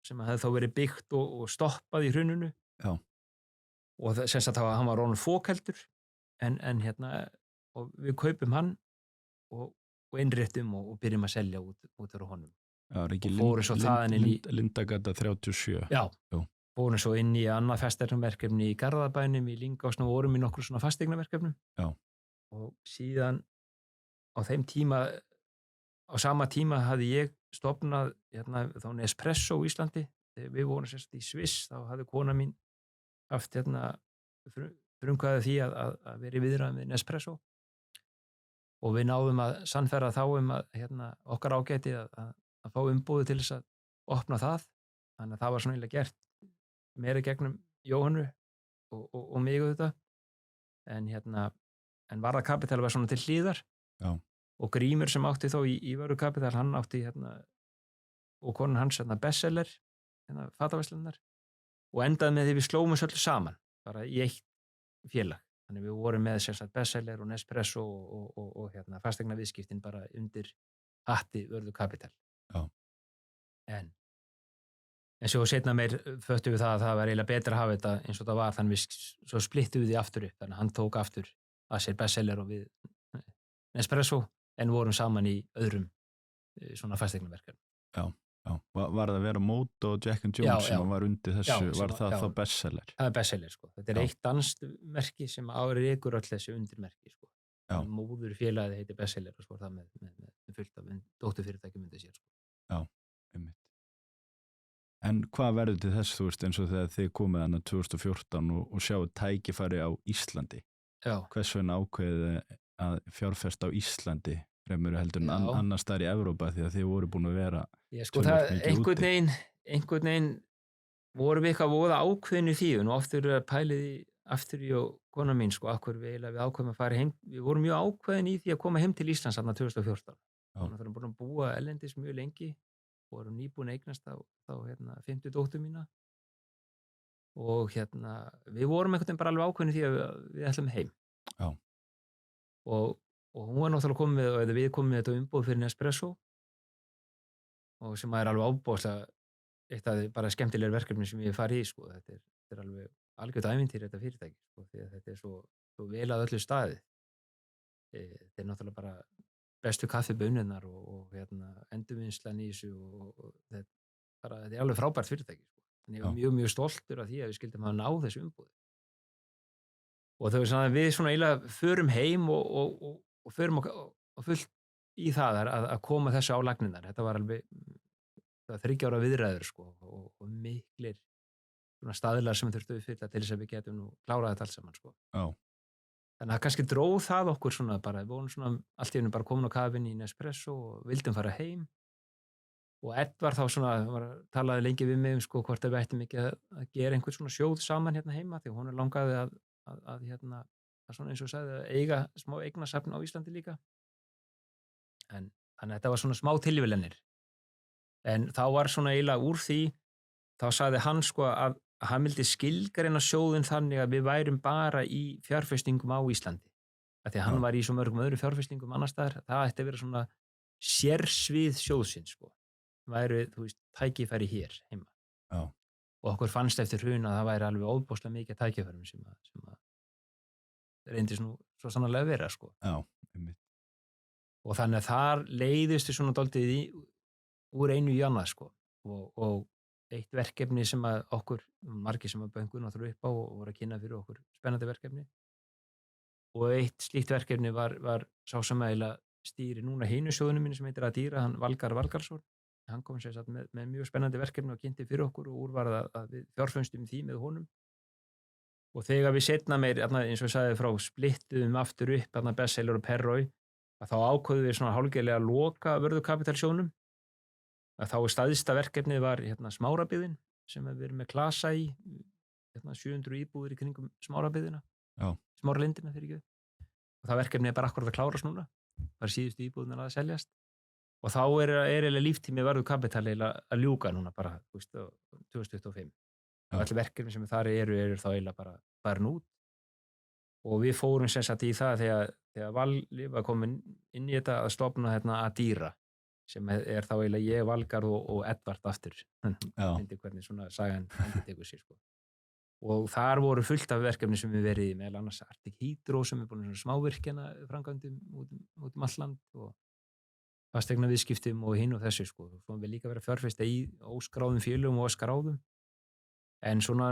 sem hefði þá verið byggt og stoppað í hruninu. Já. Og sem sagt hann var orðinn fokheldur en og við kaupum hann og innréttum og byrjum að selja út frá honum. Já, er ekki og fóru svo þaðan inn í Lindagata 37. Já. Jú. Fórum svo inn í annað fasteignaverkefni í Garðabænum, í Lyngásnum og vorum í nokkru svona fasteignaverkefnum. Já. Og síðan á þeim tíma, á sama tíma hafði ég stofnað þá Nespresso í Íslandi. Þegar við vorum sérst í Sviss, þá hafði kona mín haft frumkvæði því að vera í viðræðum við Nespresso. Og við náðum að sannfæra þá að okkar ágæti að fá umboði til þess að opna það. Þannig að það var svona eiginlega gert meira gegnum Jóhannu og mig auðvitað. En Varða Kapital var svona til hliðar. Já. Og Grímur sem átti þá í Varða Kapital, hann átti og konan hans bestseller, fataverslunar, og endaði með því við slóum þessu öllu saman, bara í eitt félag. Þannig við vorum með sérstaklega bestseller og Nespresso og fasteigna viðskiptin bara undir hatti Varða Kapital. Já. En svo seinna meir föttum við það að það var eiginlega betra að hafa þetta eins og það var, þannig við svo splittum við því aftur upp, þannig að hann tók aftur að sér bestseller og við Nespresso, en vorum saman í öðrum svona fasteignaverkefnum. Já. Var það að vera Mót og Jack and Jones sem var undir þessu, var það þá bestseller? Það er bestseller, sko. Þetta er eitt danskt merki sem rekur öll þessi undirmerki, sko. Móður félagið heitir bestseller og svo það með fullt af dótturfyrirtækjum undir sér, sko. Já, einmitt. En hvað verður til þess, þú veist, eins og þegar þið komið hana 2014 og sjáu tækifæri á Íslandi? Já. Hvers vegna ákveðið að fjárfesta á Íslandi fremur heldur en annars staðar í Evrópa, því að þið voru búin að vera einhvern veginn vorum við eitthvað voða ákveðinu því og oftur pælið aftur í og kona mín, sko, akkur við ákveðum að fara heim, við vorum mjög ákveðin í því að koma heim til Íslands þarna 2014. Þannig að við vorum búin að búa erlendis mjög lengi og vorum nýbúin að eignast þá 50 dóttur mína og við vorum einhvern veginn bara alveg ákveðin í því að við ætlum heim. Já. Og og hún var náttúrulega komið eða við komum með þetta umboð fyrir Nespresso og sem er alveg ábúðslega eitt af því bara skemmtilegur verkefni sem ég hef farið í sko. Þetta er alveg algjört ævintýri þetta fyrirtæki sko, því að þetta er svo vel að öllu staðið. Þetta er náttúrulega bara bestu kaffibönnunar og endurvinnslan í þessu og þetta er alveg frábært fyrirtæki sko. En ég var mjög stoltur af því að við skildum að ná þessu umboði. Og þau svona við svona eiginlega förum heim og förum á fullt í það að koma þessu á lagnirnar. Þetta var alveg 3 ára viðræður sko og miklir svona staðlar sem þurftu uppfylla til þess að við getum nú klárað þetta allt saman sko. Já. Þannig að kannski dróð það okkur svona bara, við vorum svona allt í einu bara komin á kafinn í Nespresso og vildum fara heim og Edvard þá svona talaði lengi við mig sko hvort við ættum ekki að gera einhvern svona sjóð saman hérna heima því hún langaði að svona eins og sagði að eiga smá eignasafn á Íslandi líka. Þannig að þetta var svona smá tilviljanir. En þá var svona eiginlega úr því, þá sagði hann sko að hann vildi skilgreina sjóðinn þannig að við værum bara í fjárfestingum á Íslandi. Af því að hann var í svo mörgum öðrum fjárfestingum annars staðar, það ætti að vera svona sérsvið sjóðsins sko. Væru, þú veist, tækifæri hér heima. Já. Og okkur fannst eftir hrun að það væri alveg óbúslega mikið tækifærum sem að reyndist nú svo sannarlega að vera sko. Já, einmitt. Og þannig að þar leiðist við svona dálítið úr einu í annað sko. Og eitt verkefni sem að okkur, margir sem að böngu náttúrulega upp á og voru að kynna fyrir okkur spennandi verkefni. Og eitt slíkt verkefni var sá sem eiginlega stýri núna hinu sjóðunum minni sem heitir Adira, hann Valgarð Valgarðsson. Hann kom sér satt með mjög spennandi verkefni og kynnti fyrir okkur og úrvarða að við fjárfönstum því með honum. Og þegar við setna meir, eins og ég sagði frá, splittuðum aftur upp, Bestseller og Perroy, að þá ákveðum við svona hálfgerðlega að loka vörðukapitalsjóðnum. Að þá stærsta verkefnið var Smárabyggðin, sem við erum með klasa í, 700 íbúðir í kringum Smárabyggðina, Smáralindina fyrir ekki. Og það verkefni er bara akkurat að klárast núna, það er síðustu íbúðunar að seljast. Og þá er eiginlega líftími vörðukapitali að ljúka núna bara, 2025. Og allir verkefni sem þar eru þá eiginlega bara farin út. Og við fórum sem sagt í það þegar Valli var komin inn í þetta að stofna Adira, sem er þá eiginlega ég, Valgarð og Edvard aftur. Fyndi hvernig svona sagan endurtekur sig sko. Og þar voru fullt af verkefni sem við verið í, meðal annars Arctic Hydro sem búin svona smávirkjana framkvæmdum út alland og fasteigna viðskiptum og hinn og þessu sko. Svo við líka verið að fjárfesta í óskráðum félögum og skráðum. En svona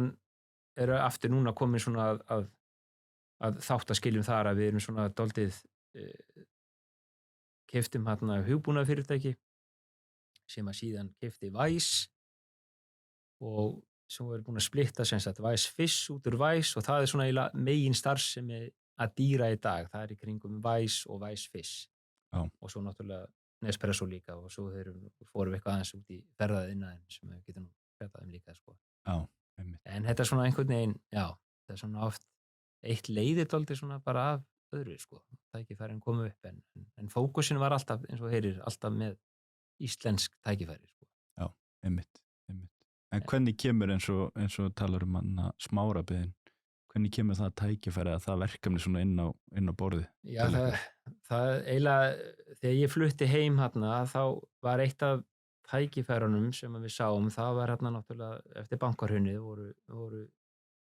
eru aftur núna komin svona að þáttaskiljum þar að við erum svona dálítið keyptum hugbúnaðarfyrirtæki sem að síðan keypti Vice og sem við erum búin að splitta sem sagt Vice Fish út úr Vice og það er svona eiginlega megin starfsemi Adira í dag. Það er í kringum Vice og Vice Fish. Já. Og svo náttúrulega Nespresso líka og svo fórum við eitthvað aðeins út í ferðaðinnaðinn sem við getum fréttað líka sko. Já, einmitt. En þetta er svona einhvern veginn, já, þetta er svona oft eitt leiðir dálítið svona bara af öðru sko. Tækifærin komu upp en fókusin var alltaf, eins og heyrir, alltaf með íslensk tækifæri sko. Já, einmitt. En hvernig kemur eins og talar Smárabyggðin, hvernig kemur það tækifæri að það verkefni svona inn á borði? Já, það eiginlega, þegar ég flutti heim þá var eitt af tækifærunum sem við sáum, það var náttúrulega eftir bankahrunið voru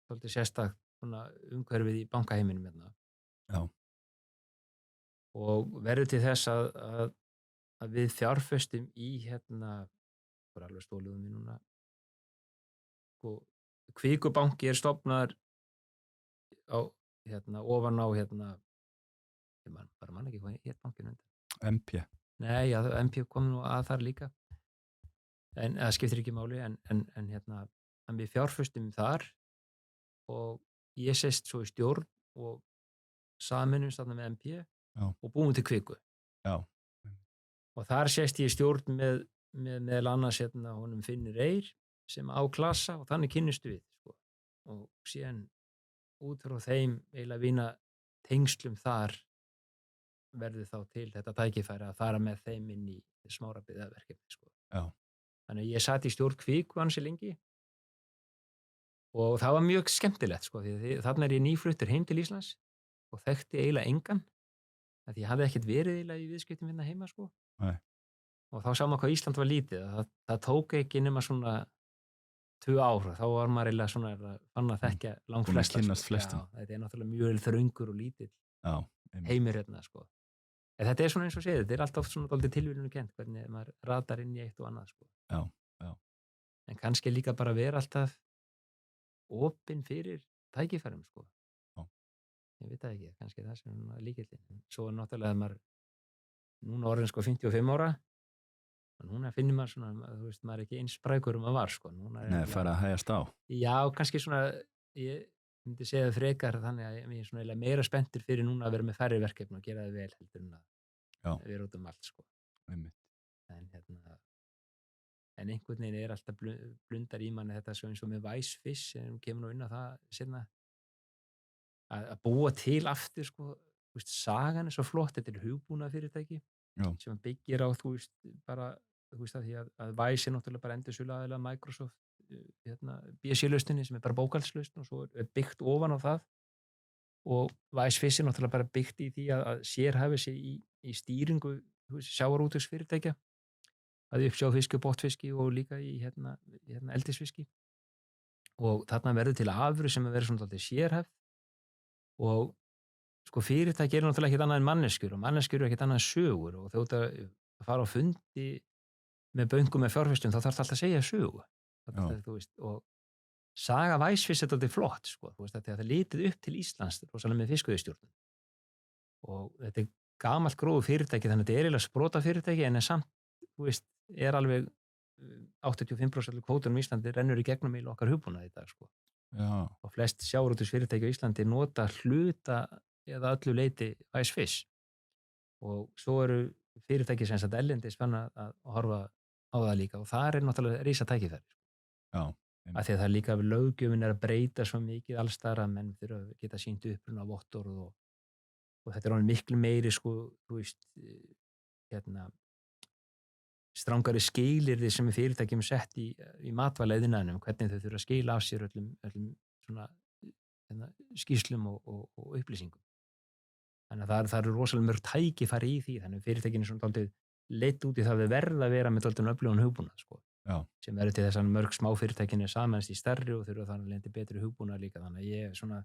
svolítið sérstakt umhverfið í bankaheiminum Já. Og verður til þess að við fjárfestum í bara alveg stóluðum við núna Kvikubanki er stofnaður á ofan á ég man ekki hvað hét bankinn undan. MP. Nei, já, MP kom nú að þar líka. En það skiptir ekki máli en við fjárfestum þar og ég sést svo í stjórn og sameinumst þarna með MP og búum til Kviku. Já. Og þar sést ég í stjórn með meðal annars honum Finnur Eyr sem á klasa og þannig kynnistu við sko. Og síðan út frá þeim eiginlega vína tengslum þar verður þá til þetta tækifæri að fara með þeim inn í Smárabyggðarverkefni sko. Já. Þannig að ég sat í stjórn Kviku ansi lengi og það var mjög skemmtilegt sko, því þarna er ég nýfluttur heim til Íslands og þekkti eiginlega engan að ég hafði ekkert verið eiginlega í viðskiptum hérna heima sko. Nei. Og þá sá maður hvað Ísland var lítið, það tók ekki nema svona 2 ár, þá var maður eiginlega svona fann að þekkja langflesta. Búin að kynnast flestum. Já, þetta náttúrulega mjög þröngur og lítill Já, heimur hérna sko. En þetta svona eins og segið, þetta alltaf svona dálítið tilviljunarkennt hvernig maður ratar inn í eitt og annað sko. Já. En kannski líka bara vera alltaf opinn fyrir tækifærum sko. Já. Ég veit það ekki, kannski það sem líkillinn. Svo náttúrulega maður núna orðin sko 55 ára og núna finnir maður svona, þú veist, maður ekki eins sprækur maður var sko. Nei, fara að hægjast á. Já, kannski svona, ég myndi segja það frekar þannig að ég er svona meira spenntur fyrir núna að vera með færri verkefni og gera það vel heldur en að vera út allt sko. En einhvern veginn er alltaf blundar í manni þetta svo eins og með Vice Fish sem kemur nú inn á það seinna að búa til aftur sko, þú veist, sagan er svo flott, þetta er hugbúnað fyrirtæki sem byggir á, þú veist, bara þú veist að því að Vice er náttúrulega bara endursöluaðilega Microsoft BSC-lausninni sem er bara bókhaldslausn og svo er byggt ofan á það og Vice Fish er náttúrulega bara byggt í því að sérhæfa sig í stýringu sjávarútvegsfyrirtækja að uppsjá fiski og botfiski og líka í eldisfiski og þarna verður til afurð sem verður svona dálítið sérhæft og sko fyrirtæki er náttúrulega ekkert annað en manneskjur og manneskjur er ekkert annað en sögur og þú ert að fara á fundi með böngum með fjárfestum þá þarf alltaf að segja sögu þú veist, og saga Vice Fish er dálítið flott sko, þú veist, það er litið upp til Íslands rosalega með fiskveiðistjórnun og þetta er gamalt grófu fyrirtæki þannig að þetta er eiginlega sprota fyrirtæki en samt, þú veist, er alveg 85% kvótunum í Íslandi rennur í gegnum í okkar hugbúnað í dag sko. Og flest sjávarútvegsfyrirtæki á Íslandi nota hluta eða öllu leyti Vice Fish og svo eru fyrirtæki sem sagt erlendis spenna að horfa á það líka og það er náttúrulega risa tækifæri af því að það er líka löggjöfin er að breyta svo mikið allstaðar að menn þurfa að geta sýnt uppruna vottorð og þetta er alveg miklu meiri sko, þú veist, strangari skilyrði sem fyrirtækjum sett í matvælaðinaðinum, hvernig þau þurfa að skila af sér öllum svona skýrslum og upplýsingum. Þannig að það eru rosalega mörg tækifæri í því, þannig að fyrirtækin er svona dálítið leitt út í það við verða að vera með dálítið öflugan hugbúnað, sko. Sem verður til þess að mörg smá fyrirtækin er samanst í stærri og þurfa þannig að lendi betri hugbúnað líka, þannig að ég er svona,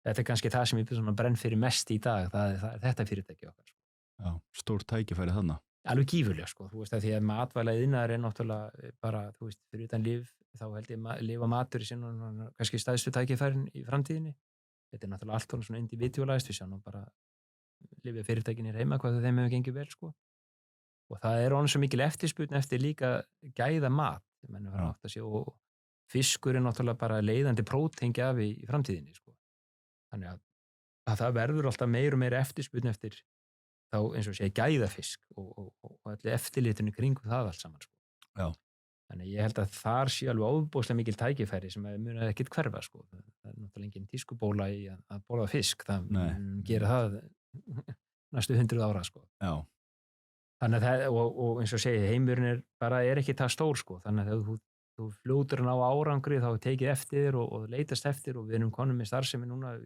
þetta er kannski það sem ég svona brenn fyrir mest í dag, það er þetta fyrirtæki okkar, sko. Já, stór tækifæri þarna. Alveg gífurlega sko, þú veist að því að matvælaðinaður er náttúrulega bara, þú veist, fyrir utan líf þá held ég lifa matur í sinn og kannski stæðstu tækifærin í framtíðinni þetta er náttúrulega allt svona individualized við sjáum bara lifið fyrirtækinir heima hvað þeim hefur gengið vel sko og það er orðið svo mikil eftirspurn eftir líka gæða mat og fiskur er náttúrulega bara leiðandi próteingjafi í framtíðinni sko þannig að það verður alltaf meir og meir eftirspurn eftir þá eins og segja gæðafisk og allir eftirlitunni kringum það allt saman sko. Þannig ég held að þar sé alveg ofboðslega mikil tækifæri sem mun ekkert hverfa sko. Það er náttúrulega engin tískubóla í að borða fisk, það gera það næstu 100 ára sko. Þannig að það, og eins og segja heimurinn er ekki það stór sko, þannig að þú fljótur hann á árangri þá tekið eftir og leitast eftir og við erum konum með starfsemi núna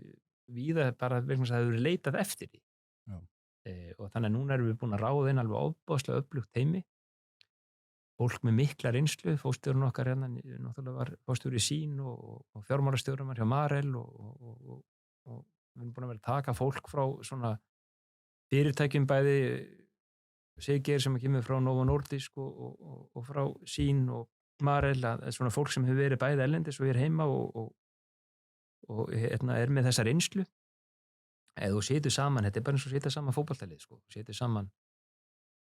víða bara vegna að það hefur leitað eftir því. Og þannig að núna erum við búin að ráða inn alveg ofboðslega öflugt heimi fólk með mikla reynslu fórstjórinn okkar hérna náttúrulega var fórstjóri sín og fjármálastjórum hjá Marel og við erum búin að vera að taka fólk frá svona fyrirtækjum bæði Siggeir sem kemur frá Novo Nordisk og frá sín og Marel svona fólk sem hefur verið bæði erlendis og er heima og er með þessa reynslu eða þú setur saman, þetta er bara eins og setja saman fótboltalið sko, setur saman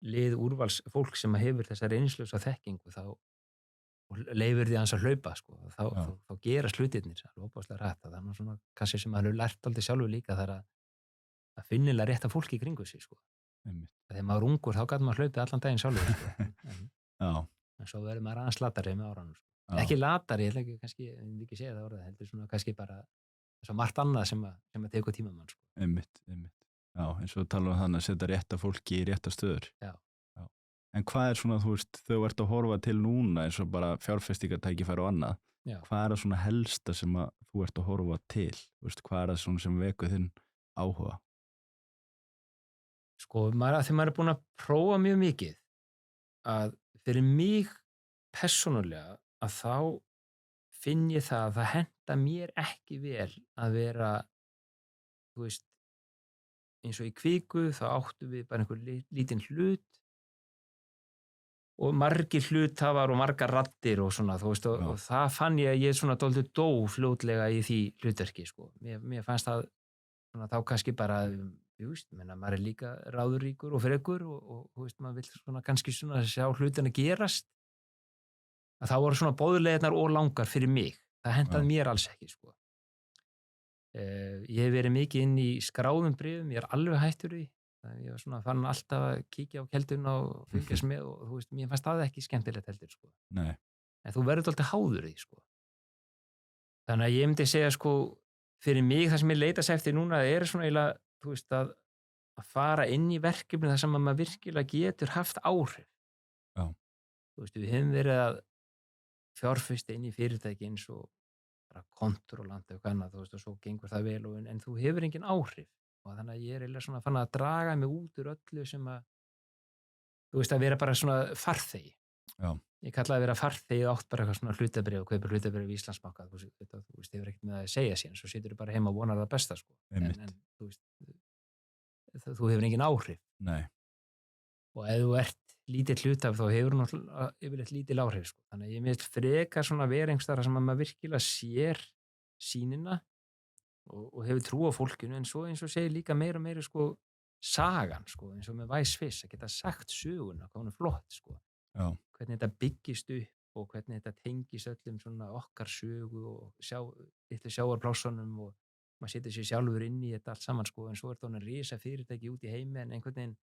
lið úrvals fólk sem hefur þessa reynslösa þekkingu þá og leifir því aðeins að hlaupa sko, þá gera slutirnir alveg óbáslega rætt, það er svona kannski sem maður hefur lært aldrei sjálfur líka þar að finnilega rétta fólki í kringu sig sko. Þegar maður er ungur þá gæti maður hlaupið allan daginn sjálfur sko. En svo verður maður aðeins latari með áranum sko. Ekki latari, ég vil ekki segja það orðið, heldur svona kannski bara svo margt annað sem að tekur tíma mann sko. Einmitt. Já, eins og tala þannig að setja rétta fólki í rétta stöður. Já. En hvað er svona, þú veist, þau ert að horfa til núna eins og bara fjárfestingartækifæri og annað. Já. Hvað er það svona helsta sem að þú ert að horfa til? Þú veist, hvað er það svona sem vekur þinn áhuga? Sko, þegar maður búinn að prófa mjög mikið, að fyrir mig persónulega, að þá finn ég það að það henta mér ekki vel að vera, þú veist, eins og í Kviku, þá áttum við bara einhver lítinn hlut og margir hluthafar og margar raddir og svona, þú veist, Já. og það fann ég að ég svona dálítið dó fljótlega í því hlutverki, sko. Mér fannst það svona þá kannski bara, þú veist, menna, maður er líka ráðuríkur og frekur og þú veist, maður vill svona kannski svona sjá hlutina gerast, að það voru svona boðleiðirnar og langar fyrir mig. Það hentaði mér alls ekki, sko. Ég hef verið mikið inn í skráðum bréfum, ég er alveg hættur því. Ég var svona fann alltaf að kíkja á kelduna og fylgjast með og þú veist, mér fannst það ekki skemmtilegt heldur, sko. Nei. En þú verður dálítið háður því, sko. Þannig að ég myndi segja, sko, fyrir mig það sem ég leitast eftir núna er svona eiginlega, þú veist, að fara inn í verkefni þar sem að maður virkilega getur haft áhrif. Já. Þú veist, við hefum verið að fjárfesta inn í fyrirtæki eins og bara kontrólant eða eitthvað annað, þú veist, og svo gengur það vel en þú hefur engin áhrif. Og þannig að ég er eiginlega svona fann að draga mig út úr öllu sem að, þú veist, að vera bara svona farþegi. Já. Ég kallaði að vera farþegi átt bara eitthvað svona hlutabréf og kaupir hlutabréf í Íslandsbanka, þú veist, hefur ekkert með að segja síðan, svo situr þú bara heima og vonar það besta, sko. En þú veist, þú hefur engin áhrif. Nei. Og ef þú ert lítill hlutaf þá hefur þú náttúrulega yfirleitt lítil áhrif, sko. Þannig að ég minnst frekar svona vera einhverstaðar sem að maður virkilega sér sýnina og hefur trú á fólkinu, en svo eins og segir líka meira og meira, sko, sagan, sko, eins og með Vice Fish, að geta sagt söguna, hvað hún er flott, sko. Já. Hvernig þetta byggist upp og hvernig þetta tengist öllum svona okkar sögu og litlu sjávarplássunum og maður setur sér sjálfur inn í þetta allt saman, sko, en svo er það risa fyrirtæki út í heimi en einhvern veginn,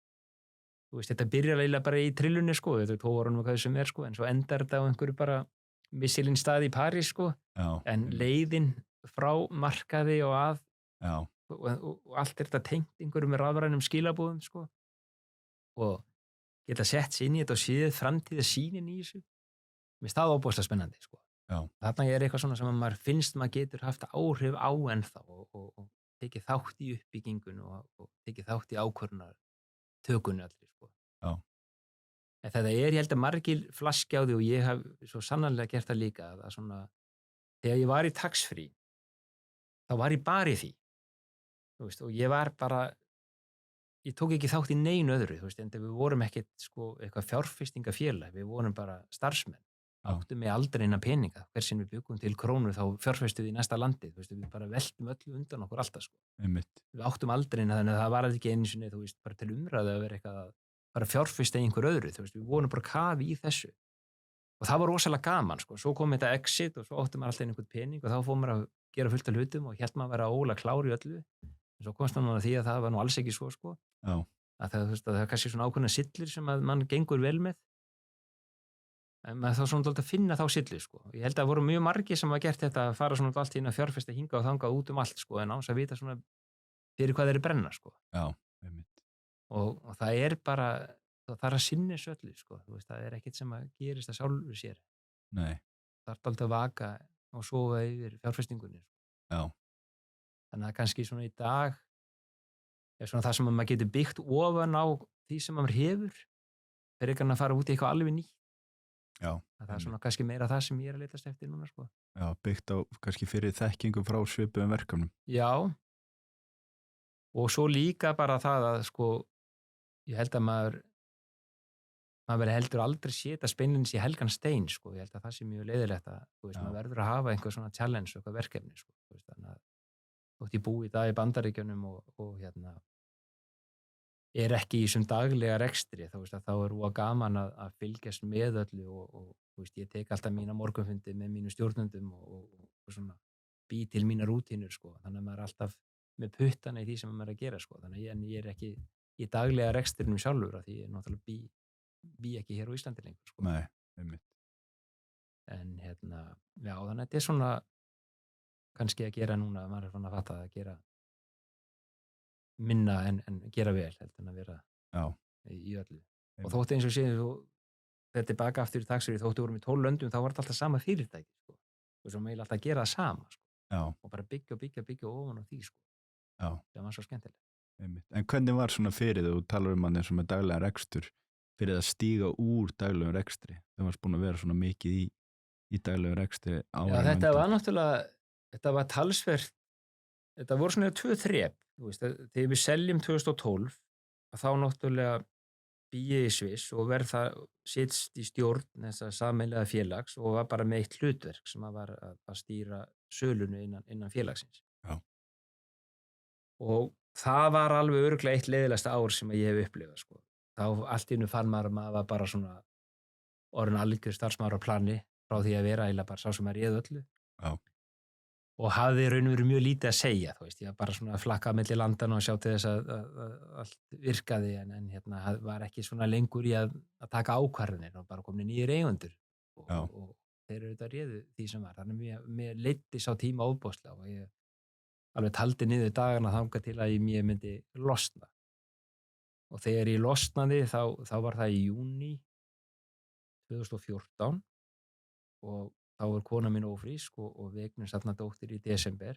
þú veist, þetta byrjar eiginlega bara í trillunni, sko, þetta er 2 ára hvað sem er, sko, en svo endar þetta á einhverju bara Michelin stað í París, sko. Já. En leiðin frá markaði og að Já. og allt er þetta tengt einhverjum með rafrænum skilabúðum, sko, og geta sett sér inn í þetta og séð framtíða sýnin í þessu. Mér finnst það ofboðslega spennandi, sko. Já. Þarna er eitthvað svona sem að maður finnst maður getur haft áhrif á ennþá og tekið þátt í uppbyggingun og tekið þátt í ákvörðunar tökunni allir, sko. Já. En þetta ég held að margir flaskja á því og ég hef svo sannarlega gert það líka að svona, þegar ég var í tax-free þá var ég bara í því, þú veist, og ég var bara, ég tók ekki þátt í neinu öðru, þú veist, en við vorum ekkert, sko, eitthvað fjárfestingafélag, við vorum bara starfsmenn, áttum með aldrei innan peninga, hversin við byggum til krónu þá fjárfestuðum við í næsta landi, þú veist, við bara veltum öllu undan okkur alltaf, sko. Einmitt. Við áttum aldrei innan, þannig að það var ekki einu sinni, þú veist, bara til umræðu að vera eitthvað að bara fjárfesta í einhver öðru, þú veist, við vorum bara kafi í þessu. Og það var rosalega gaman, sko, svo kom þetta exit og svo áttum maður alltaf einhvern pening og þá fór maður að gera fullt af hlutum og hélt maður að vera óla klár í öllu. En svo komst maður að því að það var nú alls ekki svo, sko. Já. Að það, þú veist, að það er kannski svona ákveðna sillir sem að mann gengur vel með. En maður þá svona dálítið að finna þá sillir, sko. Ég held að það voru mjög margir sem hafa gert þetta að fara svona allt í að fjárfesta hinga og þanga út allt, sko, en áns að vita svona fyrir hvað þeir brenna, sko. Já, einmitt. Og það er bara, það þarf að sinni þessu öllu, sko. Þú veist, það er ekkert sem að gerist að sjálfur sér. Nei. Það er dálítið að vaka og sofa yfir fjárfestingunni. Já. Þannig að kannski svona í dag er svona það sem maður getur byggt ofan á því sem maður hefur fyrir ekki að fara út í eitthvað alveg nýtt. Já. Það er svona kannski meira það sem ég er að leitast eftir núna, sko. Já, byggt á kannski fyrir þekkingu frá svipuðum verkefnum. Já. Og svo líka bara það að, sko, ég held að maður heldur aldrei setja beinlínis í helgan stein, sko. Ég held að það sé mjög leiðilegt að, þú veist, maður verður að hafa einhver svona challenge og eitthvað verkefni, sko. Þú veist, þannig að þótt ég búi í dag í Bandaríkjunum og hérna er ekki í þessum daglega rekstri, þá veist að þá er úa gaman að fylgjast með öllu og þú veist, ég tek alltaf mína morgunfundi með mínu stjórnendum og svona bý til mína rútínur, sko. Þannig að maður er alltaf með puttana í því sem maður er að gera, sko. Þannig að ég er ekki í daglega rekstrinum sjálfur af því ég náttúrulega bý ekki hér á Íslandi lengur, sko. Nei, einmitt. En hérna, já, þannig að þetta er svona kannski að gera núna, maður er svona að fatta að gera minna en gera vel, heldur en að vera í öllu. Og þótti eins og séð, þetta er tilbaka aftur í tax-free, þótti vorum í 12 löndum, þá var þetta alltaf sama fyrirtæki, sko. Og svo meðal alltaf að gera það sama, sko. Já. Og bara byggja ofan á því, sko. Já. Það var svo skemmtilegt. einmitt. En hvernig var svona fyrir þú talar hann eins og með daglega rekstur, fyrir að stíga úr daglegum rekstri? Þú varst búin að vera svona mikið í daglegum rekstri Já, árum þetta var undan. náttúrulega, þetta var talsvert, þetta voru svona 2 þrep, þú veist, þegar við seljum 2012, að þá náttúrulega bý ég í Sviss og verð það sitst í stjórn þessa sameiginlega félags og var bara með eitt hlutverk sem að var að stýra sölunu innan félagsins. Já. Og það var alveg örugglega eitt leiðilegasta ár sem að ég hef upplifað, sko. Þá allt í einu fann maður að maður var bara svona orðinn algjör starfsmaður á plani frá því að vera eiginlega bara sá sem að réð öllu. Já. Og hafði í raun og veru mjög lítið að segja, þú veist, ég var bara svona að flakka milli landana og sjá til þess að allt virkaði en hérna var ekki svona lengur í að taka ákvarðanir og bara komin nýjir eigendur Já. og þeir eru þetta réðu því sem var. Þannig að mér leiddi sá tíma óbóðslega og ég alveg taldi niður dagana þangað til að ég myndi losna. Og þegar ég losnaði þá var það í júní 2014 og þá var kona mín ófrísk og við eignumst þarna dóttur í desember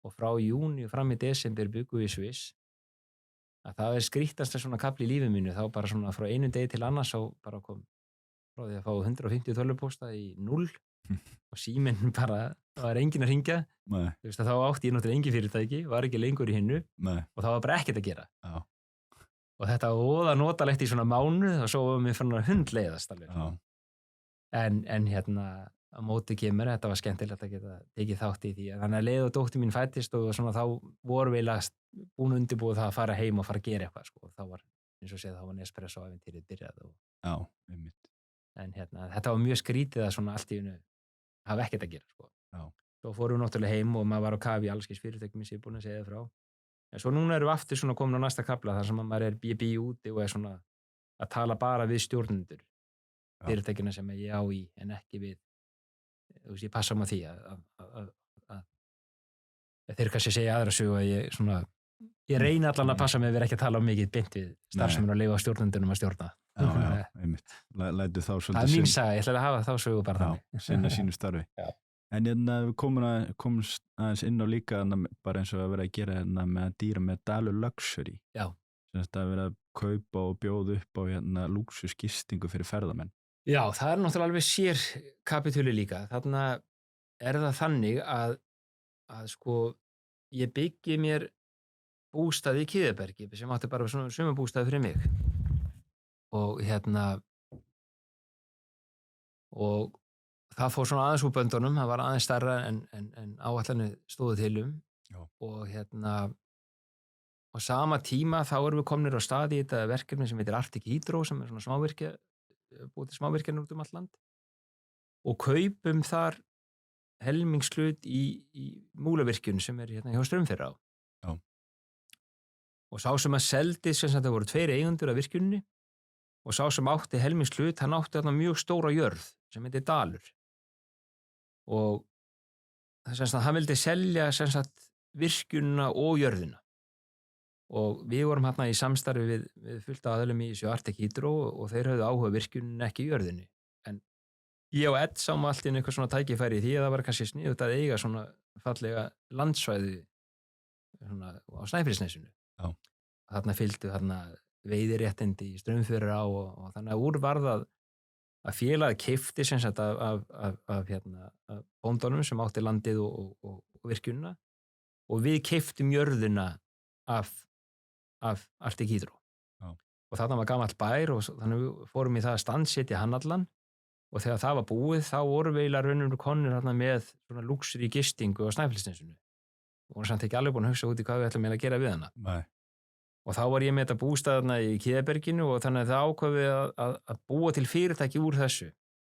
og frá júní og fram í desember byggum við í Sviss. Að það skrýttasta svona kafli í lífi mínu, þá bara svona frá einum degi til annars þá bara kom frá því að fá 150 tölvupósta í 0 og síminn bara, það var enginn að hringja. Nei, Þú veist að þá átti ég náttúrulega engin fyrirtæki, var ekki lengur í hinnu nei, og það var bara ekkert að gera. já, Og þetta var voða notalegt í svona mánuð og svo var mér fann að hundleiðast alveg. já, En hérna á móti kemur, þetta var skemmtilegt að geta tekið þátt í því. Þannig að leið og dóttir mín fæddist og svona þá vorum við eiginlega búin að undirbúa það að fara heim og fara að gera eitthvað, sko. Þá var, eins og segið, þá var Nespresso-ævintýrið byrjað já, einmitt. en hérna, þetta var mjög skrítið að svona allt í einu hafa ekkert að gera, sko. Já. Svo fórum við náttúrulega heim og maður var á kafi í allskis fyrirtækjum sem ég er búin að segja frá. En svo núna erum við aftur svona komin á næsta kafla þar sem að maður er bí úti og er svona að tala bara við stjórnendur fyrirtækjuna sem ég á í en ekki við, þú veist, ég passa á því að þeir kannski segja aðra sögu að ég svona, ég reyni allan að passa mig að vera ekki að tala mikið beint við starfsmenn og leyfa stjórnendunum að stjórna. Já, einmitt. Lætu þá Það svolítið er mín saga, ég ætla að hafa þá sögu bara já, þannig. sinna sínu starfi. Já. En hérna við komumst aðeins inn á líka bara eins og að vera að gera hérna með að dýra með Dalur Luxury. Já. Sem þetta að vera að kaupa og bjóða upp á hérna lúxusgistingu fyrir ferðamenn. Já, það er náttúrulega alveg sér kapitúli líka. Þarna er það þannig að sko, ég byggi mér bústað í Kiðabergi sem átti bara svona sumarbústað fyrir mig. Og hérna, og það fór svona aðeins úr böndunum, það var aðeins stærra en áætlanir stóðu til Já. og hérna, á sama tíma þá erum við komnir á stað í þetta verkefni sem heitir Arctic Hydro sem er svona smávirkja, búið til smávirkjanir út allt land og kaupum þar helmingshlut í Múlavirkjun sem er hérna hjá Straumfjarðará. Já. Og sá sem að seldi, sem sagt það voru 2 eigendur af virkjunni og sá sem átti helmingshlut, hann átti þarna mjög stóra jörð sem heitir Dalur. Og það sem sagt, hann vildi selja sem sagt virkjunna og jörðina. Og við vorum hérna í samstarfi við fullt aðilum í þessu Arctic Hydro og þeir höfðu áhuga virkjunni ekki jörðinni. En ég og Ed sáum allt inn eitthvað svona tækifæri því að það var kannski sniðugt að eiga svona fallega landsvæði svona á Snæfellsnesinu. Já. Þarna fylgdu þarna veiðiréttindi í Straumfjarðará og þannig að úr varð að félagið keypti sem sagt af bóndunum sem átti landið og virkjunina og við keyptum jörðina af Arctic Hydro. Já. Og þarna var gamall bær og þannig við fórum í það að standsetja hann allan og þegar það var búið þá vorum við eiginlega raunum konur þarna með svona luxurí gistingu á Snæfellsnesinu. Við vorum samt ekki alveg búin að hugsa út í hvað við ætlum að gera við hana. Nei. Og þá var ég með þetta bústað þarna í Kiðaberginu og þannig að það ákvað við að búa til fyrirtæki úr þessu.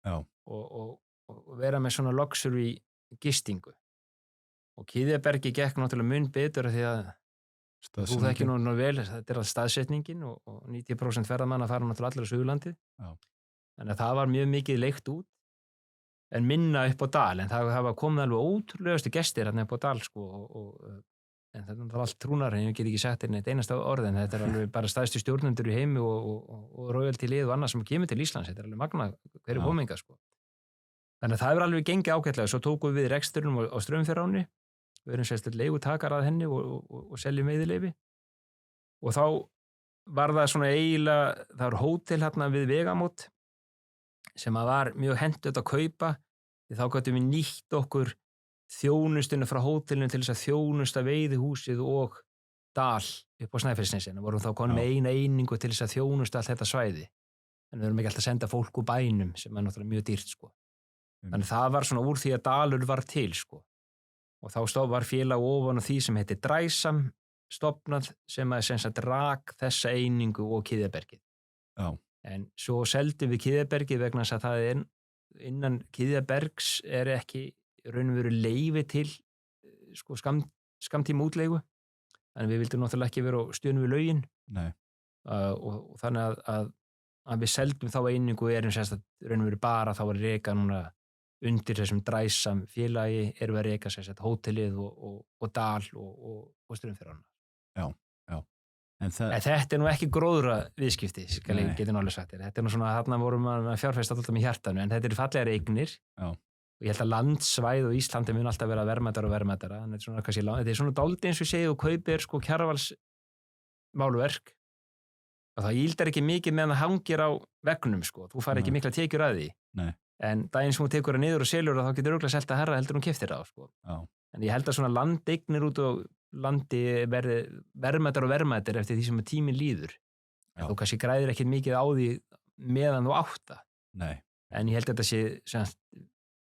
Já. Og vera með svona luxury gistingu. Og Kiðabergi gekk náttúrulega mun betur því að þú þekkir nú vel, þetta er all staðsetningin og 90% ferðamanna fara náttúrulega allir á Suðurlandið. Já. Þannig að það var mjög mikið leigt út en minna upp á Dal en það var komið alveg ótrúlegustu gestir hérna upp á Dal sko en þetta er allt trúnar en ég get ekki sagt neitt einasta orð en þetta er alveg bara stærstu stjórnendur í heimi og royalty lið og annað sem kemur til Íslands, þetta er alveg magna hverju kominga sko. Þannig að það hefur alveg gengið ágætlega, svo tókum við reksturinn á Straumfjarðaránni, við erum sérstætt leigutakar að henni og seljum veiðileyfi og þá var það svona eiginlega, það var hótel hérna við Vegamót sem að var mjög hentugt að kaupa, því þá gátum við nýtt okkur þjónustuna frá hótelinu til þess að þjónusta veiðihúsið og Dal upp á Snæfellsnesinu, vorum þá konum með eina einingu til þess að þjónusta allt þetta svæði, en við erum ekki alltaf að senda fólk úr bænum sem er náttúrulega mjög dýrt sko. Þannig það var svona úr því að Dalur var til sko, og þá var félag ofan á því sem heitir Dræsam stofnað, sem að sem sagt rak þessa einingu og Kiðjabergið. Já. En svo seldum við Kiðjabergið vegna þess að það er innan Kiðjabergs er ekki raun og veru leyfi til sko skammtíma útleigu, en við vildum náttúrulega ekki vera á stjörnu við lögin. Nei. Og þannig að við seldum þá einingu og erum sérst að raun og veru bara þá að reka núna undir þessum Dræsam félagi, erum við að reka sérst hótelið og Dal og Straumfjörðana. Já. En þetta nú ekki gróðra viðskipti, skal ég geti nálega sagt þér. Þetta nú svona, þarna vorum að fjárfesta alltaf með hjartanu, en þetta fallegar eignir. Já. Og ég held að landsvæð og Íslandi mun alltaf vera verðmætara og verðmætara. Þetta er svona dálítið eins og segið og kaupir sko Kjarvals málverk, og það íldar ekki mikið meðan það hangir á veggnum sko. Þú fær ekki mikla tekjur að því. Nei. En daginn sem þú tekur það niður og selur það, þá getur örugglega selt að herra heldur hún keyptir það sko. Já. En ég held að svona landeignir út á landi verði verðmættar og verðmættar eftir því sem tíminn líður. En þú kannski græðir ekkert mikið á því meðan þú átt það. Nei. En ég held að þetta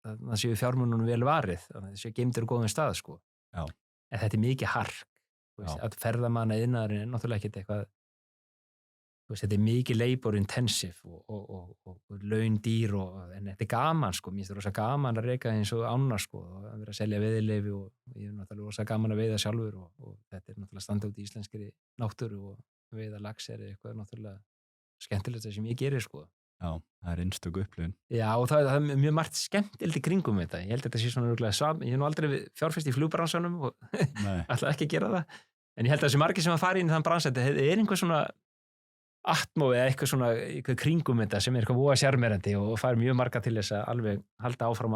það séu fjármununum vel varið, að það séu geymdir á góðum stað sko. Já. En þetta er mikið hark, að ferðamanna iðnaðurinn er náttúrulega ekkert eitthvað, þetta er mikið labor intensive og laun dýr, en þetta er gaman sko, mér finnst það rosa gaman að reka eins og ána sko, og að vera að selja veiðileyfi, og ég er náttúrulega rosa gaman að veiða sjálfur, og þetta er náttúrulega standa út í íslenskri náttúru, og veiða lax er eitthvað náttúrulega skemmtilegt sem ég gerir sko. Já, það er einstök upplifun. Já, og það er mjög margt skemmtilegt í kringum þetta. Ég held að þetta sé svona örugglega ég hef nú aldrei fjárfest í flugbransanum og ætla ekki að gera það, en ég held að þessi margir sem að fara inn í þann bransa, þetta er einhver svona atmó eða eitthvað kringum þetta sem er eitthvað voða sjarmerandi og fær mjög marga til þess að alveg halda áfram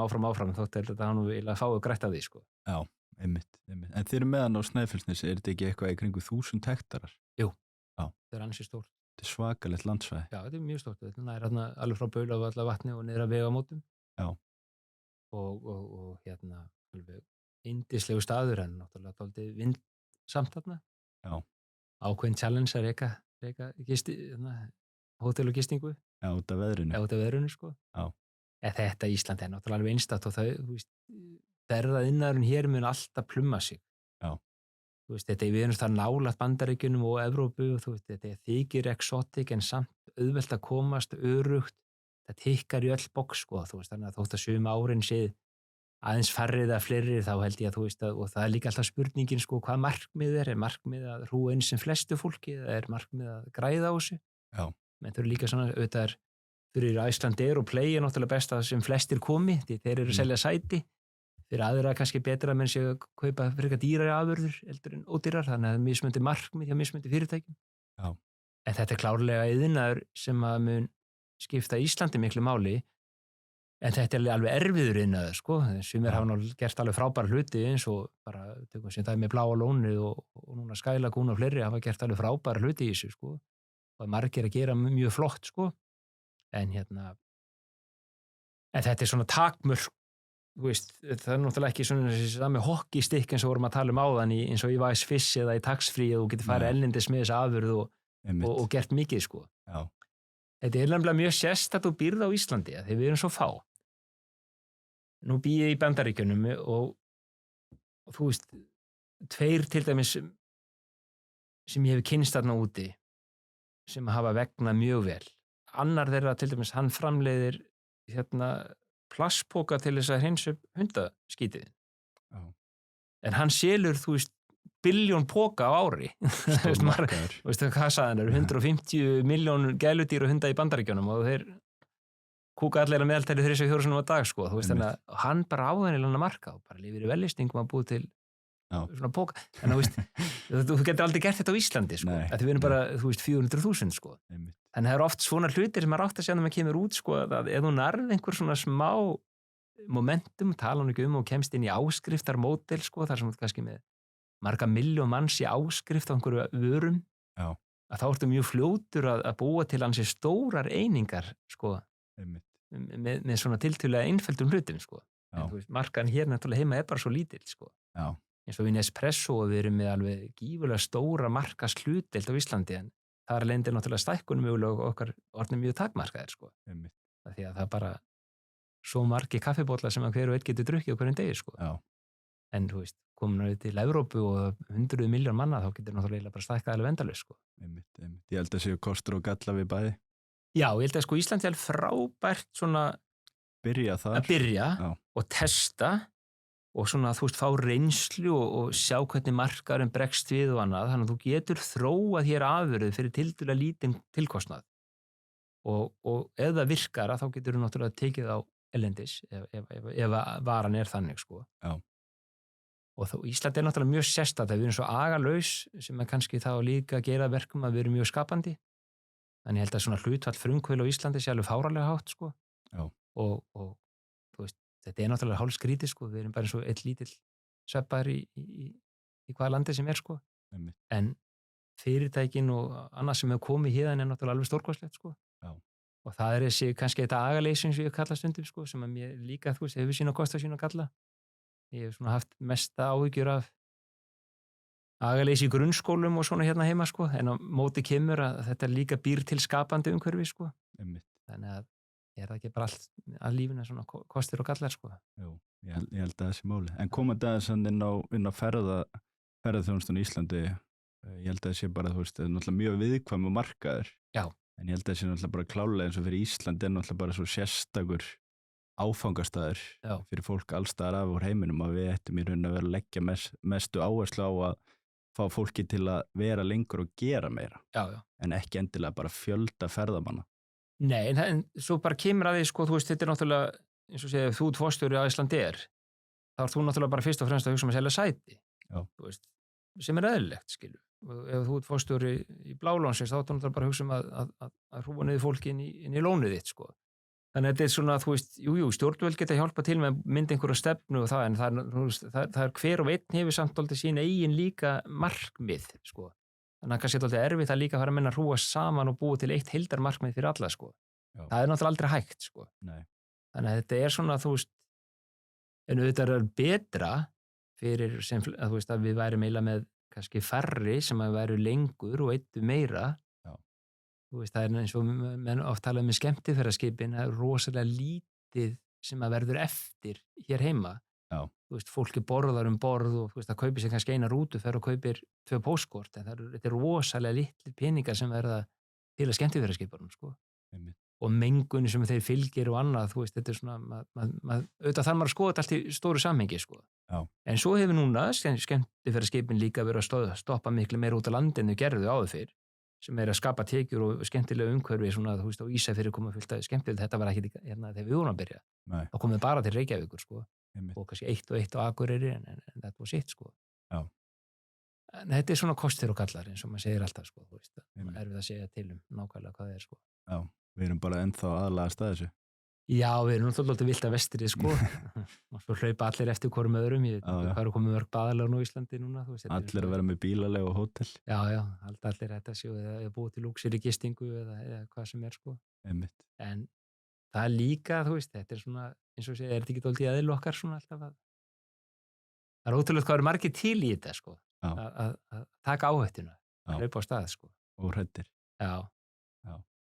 þótt að þetta hann vilja fáið grætt af því sko. Já, einmitt. En þið eru meðan á Snæfellsnesi, er þetta ekki eitthvað í kringu 1000 hektarar? Jú. Já. Þetta er ansi stórt. Þetta er svakalegt landsvæði. Já, þetta er mjög stórt. Þetta er hérna alveg frá Baulavallavatni og niður að Vegamótum. Já. Og hérna alveg yndislegu staður, en náttúrulega dálítið vindsamt þarna. Já. Ákveðin challenge að reka hótel og gistingu. Já, út af veðrinu. Já, út af veðrinu sko. Já. Þetta Ísland er náttúrulega alveg einstakt, og það, ferðaiðnaðurinn hér mun alltaf plumma sig. Já. Þetta er við erum það nálægt Bandaríkjunum og Evrópu, og þetta þykir exotic en samt auðvelt að komast, örugt, það tikkar í öll box sko, þannig að þótt að sum árin séð aðeins færri eða fleiri, þá held ég að og það er líka alltaf spurningin sko, hvað markmið er markmið að hrúa inn sem flestu fólki, eða er markmið að græða á þessu? Já. Men þau eru líka svona, auðvitað er fyrir Icelandair og Play er náttúrulega best að sem flestir komi, því þeir eru að selja sæti, fyrir aðra kannski betra að menn sé að kaupa frekar dýrari afurður heldur en ódýrar, þannig að það er mismunandi markmið hjá mismunandi fyrirtækjum. Já. En þetta er klárlega iðnaður sem að mun skipta Íslandi miklu máli, en þetta er alveg erfiður iðnaður sko, sumir hafa náttúrulega gert alveg frábæra hluti, eins og bara tökum sem það er með Bláa lónið og núna Skylagún og fleiri hafa gert alveg frábæra hluti í þessu sko, og margir að gera mjög flott sko, en þetta er svona takmörk. Það er náttúrulega ekki svona sami hockey-stikk eins og vorum að tala áðan eins og í Vice Fish eða í Tax-Free, og þú getur farið erlendis með þessa afurð og gert mikið sko. Já. Þetta er nefnilega mjög sérstakt og býrð á Íslandi, því við erum svo fá. Nú bý ég í Bandaríkjunum og þú veist, tveir til dæmis sem ég hef kynnst þarna úti sem hafa vegnað mjög vel. Annar þeirra til dæmis, hann framleiðir plastpoka til þess að hreinsa upp hundaskítið. Já. En hann selur, þú veist, 1 billjón poka á ári. Veistu hvað sagði hann? 150 milljón gæludýr og hunda í Bandaríkjunum, og þeir kúka allir að meðaltæli 3-4 sinum á dag sko. Þú veist, þannig að hann bara áðanilega marka og bara lifir í vellistingum að búið til svona poka. En þú getur aldrei gert þetta á Íslandi sko. Þetta við erum bara, þú veist, 400.000 sko. Þannig það er oft svona hlutir sem maður átt að segja þegar maður kemur út sko, að ef þú nærð einhver svona smá momentum, tala hann ekki og kemst inn í áskriftarmódel sko, þar sem þú kannski með marga milljón manns í áskrift á einhverju vörum, Já, að þá ertu mjög fljótur að búa til ansi stórar einingar, sko, einmitt. með svona tiltölulega einföldum hlutum, sko. Já. En þú veist, markaðan hér náttúrulega heima bara svo lítill, sko. Já, Eins og við Nespresso og við erum með alveg gífurlega stóra markaðshlutdeild á Íslandi, en þar lendir náttúrulega stækkun mögulega og okkar orðnir mjög takmarkaðir, sko. einmitt. Af því að það er bara svo margir kaffibólla sem að hver og einn getur drukkið á hverjum degi, sko. Já, En þú veist, komin við til Evrópu og 100 miljón manna, þá getur náttúrulega bara stækkað alveg endalaust, sko. einmitt. Ég held að séu kostur og galla við bæði. Já, ég held að sko Íslandi er frábært svona Byrja þar. að byrja Já. og testa og svona, þú veist, fá reynslu og sjá hvernig markaðurinn bregst við og annað, þannig að þú getur þróað hér afurðið fyrir tildulega lítinn tilkostnað og ef það virkar þá getur þú náttúrulega tekið á erlendis ef varan er þannig, sko. Já. Og Ísland er náttúrulega mjög sérstakt, við erum svo agalaus sem er kannski þá líka að gera verkum að við erum mjög skapandi, þannig ég held að svona hlutfall frumkvöðla á Íslandi sé alveg fáralega hátt, sko. Já. Og þú veist, þetta er náttúrulega hálfskrítið, sko, við erum bara eins og eitt lítill sveppaður í hvaða landi sem er, sko. Einmitt. En fyrirtækin og annað sem hefur komið hérðan er náttúrulega alveg stórkostlegt, sko. Já. Og það er þessi kannski þetta agaleysi sem ég kalla stundum, sko, sem að mér líka, þú veist, hefur sína kosta sína kalla. Ég hef svona haft mesta áhyggjur af agaleysi í grunnskólum og svona hérna heima, sko, en á móti kemur að þetta líka býr til skapandi umhverfi, sko. Einmitt. Þannig að er það ekki bara allt að lífinu svona kostir og gallar, sko. Jú, ég held að það sé máli. En komandi aðeins inn á ferðaþjónustun í Íslandi, ég held að það sé bara, þú veist, það er náttúrulega mjög viðkvæmur markaður. Já. En ég held að það sé náttúrulega bara klálega eins og fyrir Ísland er náttúrulega bara svo sérstakur áfangastæður fyrir fólk allstaðar af úr heiminum að við ættum í raun að vera að leggja mestu áherslu á að fá fólki til að vera lengur og gera meira. Já, já. En ekki endilega bara fjölda ferðamanna. Nei, en svo bara kemur að því, sko, þú veist, þetta er náttúrulega, eins og segja, þú ert forstjóri á Icelandair, þá ert þú náttúrulega bara fyrst og fremst að hugsa um að selja sæti. Já. Þú veist, sem er eðlilegt, skilur. Og ef þú ert forstjóri í Blálónsins, þá ert þú náttúrulega bara að hugsa um að hrúa niður fólki inn í lónið þitt, sko. Þannig að þetta er svona, þú veist, stjórnvöld geta hjálpa til með að mynda einhverja stefnu og það, en það er hver og einn hefur samt aldrei sín eigin líka markmið, sko. Þannig að kannski er þetta erfitt að líka fara að minna að hrúa saman og búa til eitt heildarmarkmið fyrir alla, sko. Já. Það er náttúrulega aldrei hægt, sko. Nei. Þannig að þetta er svona, þú veist, en auðvitað er betra fyrir sem, að, þú veist, að við værum eiginlega með kannski færri sem að væru lengur og eittu meira. Já. Þú veist, það er eins og menn oft talað með skemmtiferðaskipin, það er rosalega lítið sem að verður eftir hér heima. Já. Þú veist, fólki borðar borð og þú veist, það kaupir sér kannski eina rútuferð og kaupir 2 póstkort, en þetta er rosalega litlir peningar sem verða til að skemmtiferðaskipunum, sko. Einmitt. Og mengunni sem þeir fylgir og annað, þú veist, þetta er svona, auðvitað þarf maður að skoða þetta allt í stóru samhengi, sko. Já. En svo hefur núna skemmtiferðaskipin líka verið að stoppa miklu meira út á landinu gerðu áður fyrr, sem er að skapa tekjur og skemmtilega umhverfi, svona, þú veist, á Ísafirði koma fullt af skemmtilega, þetta var ekki hérna þegar við vorum að byrja. Nei. Þá komum við bara til Reykjavíkur, sko. Einmitt. Og kannski eitt á Akureyri, en þetta var sitt, sko. Já. En þetta er svona kostir og gallar, eins og maður segir alltaf, sko, þú veist, Einmitt. erfið að segja til nákvæmlega hvað það er, sko. Já, við erum bara ennþá aðlagast að þessu. Já, við erum náttúrulega vilt að vestrið, sko. Og svo hlaupa allir eftir hvorum öðrum. Ég veit ekki hvað eru komið mörg baðalega nú í Íslandi núna. Þú veist, allir að vera með bílaleg og hótel. Já, allir þetta séu, eða búið til lúxir í gistingu eða hvað sem er, sko. Einmitt. En það er líka, þú veist, þetta er svona, eins og segja, er þetta ekki dálítið eðli okkar svona alltaf að það er ótrúlegt hvað eru margir til í þetta, sko. Að taka áhættuna, að hlaupa á stað, sko. Og hræddir. Já.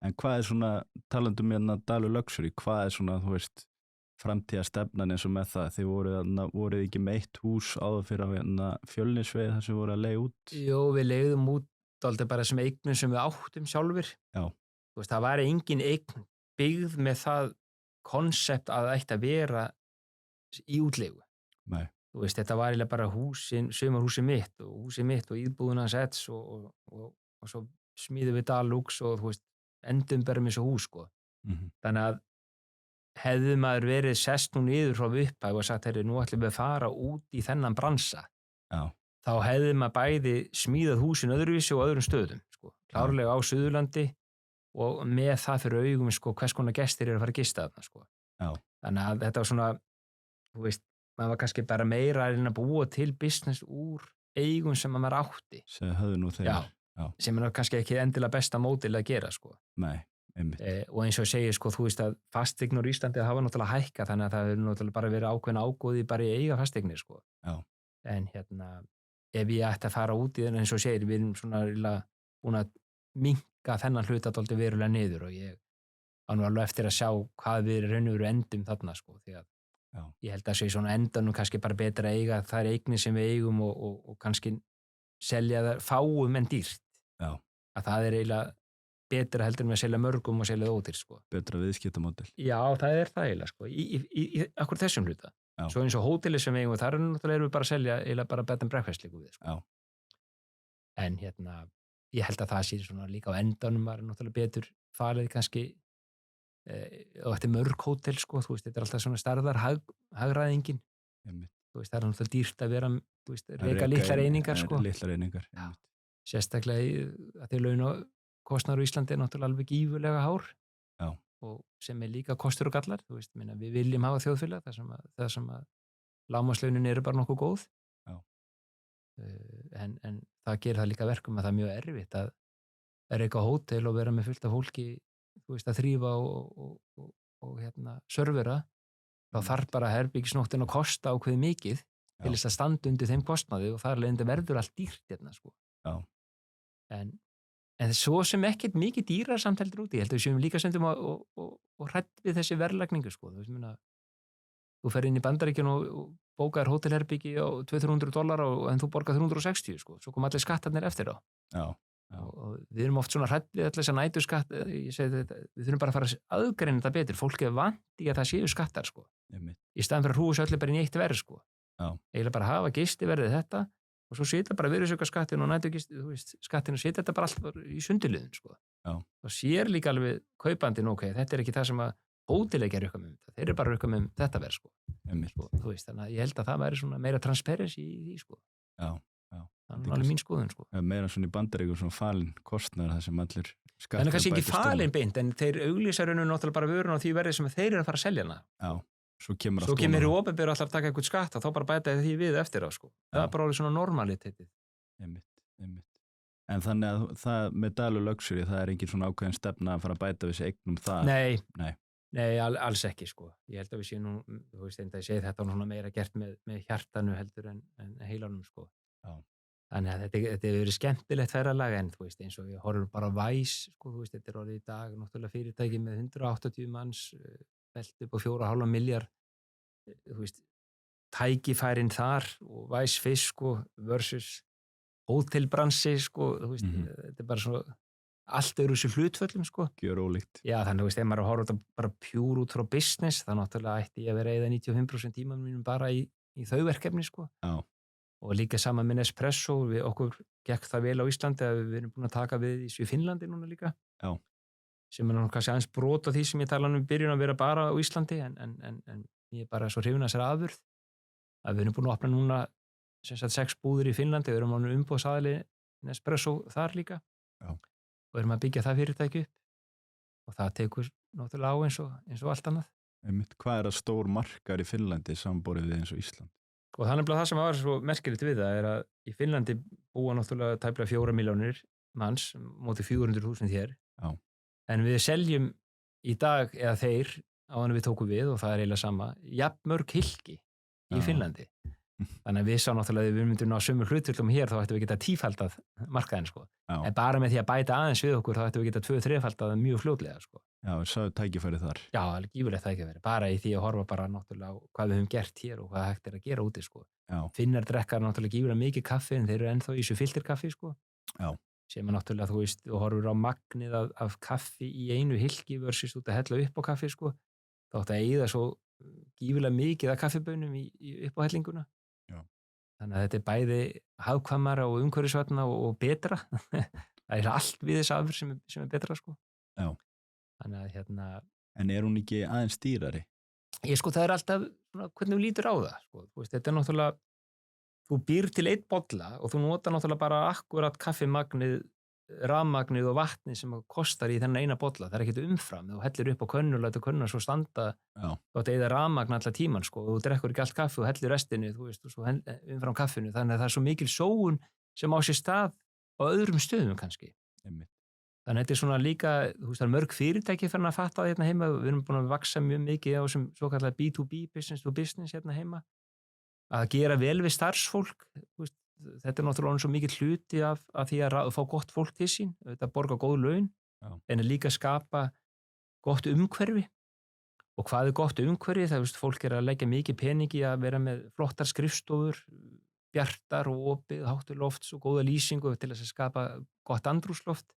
En hvað er svona, talandum hérna Dalur Luxury, hvað er svona, þú veist, framtíðastefnan eins og með það? Þið voruð ekki með eitt hús áður fyrir á hérna Fjölnisveið þar sem voru að leigja út? Jú, við leigðum út dálítið bara sem eignum sem við áttum sjálfur. Já. Þú veist, það var engin eign byggð með það konsept að það ætti að vera í útleigu. Nei. Þú veist, þetta var eiginlega bara sumarhúsið mitt og íbúðuna sets og svo smíðum við Dalux og þú veist, endum bara með þessu hús, sko. Mm-hmm. Þannig að hefði maður verið sest nú niður frá upphæð og sagt, nú ætlum við að fara út í þennan bransa. Já. Þá hefði maður bæði smíðað húsin öðruvísi og öðrum stöðum, sko. Klárlega á Suðurlandi og með það fyrir augum, sko, hvers konar gestir eru að fara að gista þarna, sko. Já. Þannig að þetta var svona, þú veist, maður var kannski bara meira að búa til business úr eigum sem maður átti. Sem höfðu nú þegar. Já. Já. sem kannski ekki endilega besta mótil að gera sko. Nei, einmitt. Og eins og ég segi sko, þú veist að fasteignir í Íslandi hafa náttúrulega hækkað, þannig að það hefur náttúrulega bara verið ákveðin ágóði bara í eiga fasteignir sko. Já. En ef ég ætti að fara út í þennan, eins og segir, við erum svona búin að minnka þennan hluta dálítið verulega niður, og ég á nú alveg eftir að sjá hvað við raun og veru endum þarna sko, því að ég held að sé svona endanum kannski bara betra að eiga þær eignir sem við eigum og kannski selja það fáum en dýrt. Já. Að það eiginlega betra heldur en að selja mörgum og selja það ódýrt sko. Betra viðskiptamódel. Já, það það eiginlega sko, í akkur þessum hluta. Já. Svo eins og hóteli sem við eigum, þar náttúrulega erum við bara að selja eiginlega bara bed and breakfast líka við sko. Já. En ég held að það sé svona líka á endanum var náttúrulega betur falið kannski og þetta mörg hótel sko, þú veist, þetta alltaf svona starðar hagræðingin. Þú veist, það náttúrulega dýrt að vera, þú veist, reka litlar einingar sko. Litlar einingar. Já. Sérstaklega að því laun og kostnaður í Íslandi náttúrulega alveg gífurlega hár. Já. Og sem líka kostur og gallar, þú veist, minna, við viljum hafa þjóðfélag þar sem að lágmarkslaunin eru bara nokkuð góð. Já. En það gerir það líka verkum að það er mjög erfitt að reka hótel og vera með fullt af fólki, þú veist, að þrífa og servera, þá þarf bara herbergisnóttin að kosta ákveðið mikið til þess að standa undir þeim kostnaði, og þar leiðandi verður allt dýrt sko. Já. En svo sem ekkert mikið dýrar samt heldur úti, ég held að við séum líka stundum og hrædd við þessi verðlagningu sko. Þú veist, minna, þú fer inn í Bandaríkjun og bókaðir hótelherbyggi á $200 en þú borgar 360 sko, svo kom allir skattarnir eftir á. Já. Og við erum oft svona hrædd við allir þess að næturskatt, ég segi þetta, við þurfum bara að fara að aðgreina þetta betur, fólk vant í að það séu skattar sko. Í staðan fyrir að hrúa allir bara í eitt verð sko. Eiginlega bara hafa gistiverðið þetta og svo setja bara virðisaukaskattin og næturgisti, þú veist, skattin og setja þetta bara allt í sundurliðun sko. Og sér líka alveg kaupandinn, ok, þetta ekki það sem að hótelegi rukka með þetta, þeir bara rukka með þetta verð sko. Þú veist, þannig að ég held að það væri svona meira transparency í því sko. Já. Það alveg mín skoðun sko. Meira svona í Bandaríkjum svona falin kostnaður það sem allir skattar. En kannski ekki falin beint, en þeir auglýsa rauninu náttúrulega bara vörun á því verði sem þeir eru að fara að selja hana. Já, svo kemur í opinberu alltaf að taka eitthvað skatt og þá bara bæta því við eftir á sko. Það er bara alveg svona normalitetið. Einmitt. En þannig að það með Dalu Luxury, það engin svona ákveðin stefna að fara að bæta við sig eignum það? Nei, alls ekki sko. Ég held að við séum nú, þú veist, ég segi þetta svona meira gert með hjartanu heldur en heilanum sko. Já. Þannig að þetta hefur verið skemmtilegt ferðalag, en þú veist, eins og ég horfum bara á Vice sko, þú veist, þetta er orðið í dag náttúrulega fyrirtæki með 180 manns velt upp á 4,5 milljarð, þú veist, tækifærin þar og Vice Fish sko versus hótelbransi sko, þú veist, þetta er bara svo allt þessu hlutföllum sko. Gjör ólíkt. Já, þannig, þú veist, ef maður horfum þetta bara pjúr út frá business, þá náttúrulega ætti ég að vera eða 95% tímanum mínum bara í þau verkefni sko. Já. Og líka sama með Nespresso, okkur gekk það vel á Íslandi að við erum búin að taka við í Finnlandi núna líka. Já. Sem er kannski aðeins brot af því sem ég tala um í byrjun að vera bara á Íslandi, en ég er bara svo hrifinn af þessari afurð að við erum búin að opna núna sem sagt 6 búðir í Finnlandi, við erum ánum umboðsaðili Nespresso þar líka. Já. Og erum að byggja það fyrirtæki upp og það tekur náttúrulega á eins og allt annað. Hvað er það stór markar í Finnlandi samborið við eins og Ísland? Og þannig að það sem var svo merkilegt við það er að í Finnlandi búa náttúrulega tæplega 4 milljónir manns móti 400.000 hér. Já. En við seljum í dag, eða þeir áður við tókum við, og það er eiginlega sama, jafn mörg hylki í Finnlandi. Þannig að við sá náttúrulega að við myndum ná sömu hlutvöldum hér, þá ættum við geta tífaldað markaðin sko. En bara með því að bæta aðeins við okkur, þá ættum við geta 2-3-faldað mjög fljótlega sko. Já, við sáum tækifæri þar. Já, alveg gífurlegt tækifæri, bara í því að horfa bara náttúrulega á hvað við höfum gert hér og hvað hægt er að gera úti sko. Já. Finnar drekkar náttúrulega gífurlega mikið kaffi, en þeir eru ennþá í þessu filterkaffi sko. Já. Sem er náttúrulega, þú veist, þú horfur á magnið af kaffi í einu hylki versus út að hella upp á kaffi sko. Þá átt að eyða svo gífurlega mikið af kaffibönum upp á hellinguna. Já. Þannig að þetta er bæði hagkvæmara og umhverfisvænna og betra. Það er allt við þess afur sem er betra sko. Já. Þannig að En er hún ekki aðeins dýrari? Sko, það er alltaf svona, hvernig þú lítur á það sko. Þú veist, þetta er náttúrulega, þú býr til 1 bolla og þú nota náttúrulega bara akkurat kaffimagnið, rafmagnið og vatnið sem kostar í þennan eina bolla. Það er ekkert umfram, þú hellir upp á könnu og lætur könnuna svo standa. Já. Þú átt að eyða rafmagn allan tíman sko, og þú drekkur ekki allt kaffi og hellir restinu, þú veist, og svo umfram kaffinu. Þannig að það er svo mikil sóun sem á sér stað á öðrum stöðum kannski. Einmitt. Þannig að þetta svona líka, þú veist, það mörg fyrirtæki fyrir að fatta það hérna heima, við erum búin að vaksa mjög mikið á þessum svo kallar B2B, business to business hérna heima, að gera vel við starfsfólk, þú veist, þetta náttúrulega svo mikið hluti af því að fá gott fólk til sín, þetta borga góð laun, en að líka skapa gott umhverfi. Og hvað gott umhverfi? Það, veist, fólk að leggja mikið peningi að vera með flottar skrifstofur, bjartar og opið, háttur lofts og góða lýsingu til þess að skapa gott andrúmsloft.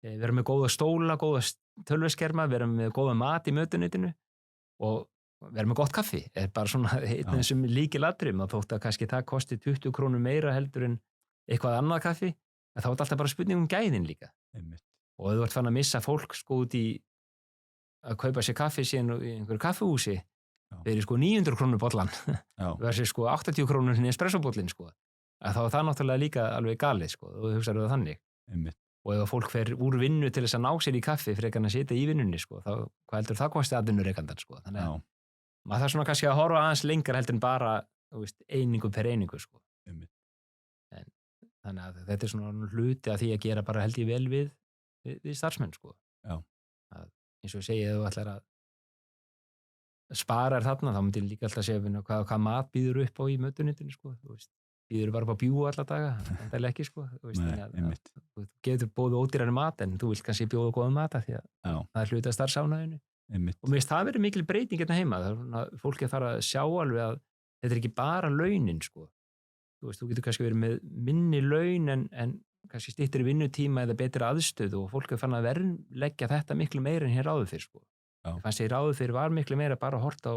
Vera með góða stóla, góða tölvuskerma, vera með góða mat í mötuneytinu og vera með gott kaffi. Bara svona einn af þessum lykilatriðum, að þótt að kannski það kosti 20 krónur meira heldur en eitthvað annað kaffi, en þá alltaf bara spurning gæðin líka. Einmitt. Og ef þú ert fann að missa fólk sko út í að kaupa sér kaffi síðan í einhverju kaffihúsi fyrir sko 900 krónur bollan versus sko 80 krónur í espressobóllin sko, að þá er það náttúrulega líka alveg galið sko, og þú hugsaðu það þannig. Einmitt. Og ef fólk fer úr vinnu til þess að ná sér í kaffi frekar en að sitja í vinnunni sko, þá hvað heldur það kosti atvinnurekandan sko, þannig að maður þarf svona kannski að horfa aðeins lengra heldur en bara, þú veist, einingu per einingu sko. Einmitt. En þannig að þetta svona hluti að því að gera bara held ég vel við starfsmenn sko. Að, eins og ég segi, ef þú ætlar að spara þarna, þá myndir líka alltaf segja hvað mat býður upp á í mötuneytinu sko, þú veist, býður bara upp á bjúgu alla daga, endalega ekki sko, þú veist. Nei, þú getur bóðu ódýrari mat en þú vilt kannski bjóða góða mat því að það er hluti að starfsánæðinu. Og mér finnst það verið mikil breyting hérna heima, fólk fara að sjá alveg að þetta er ekki bara launin sko, þú veist, þú getur kannski verið með minni laun en kannski styttri vinnutíma eða betri aðstöðu og fólk fann að verðleggja þetta miklu meira en hér áður fyrr sko. Ég fannst að hér áður fyrr var miklu meira bara að horta á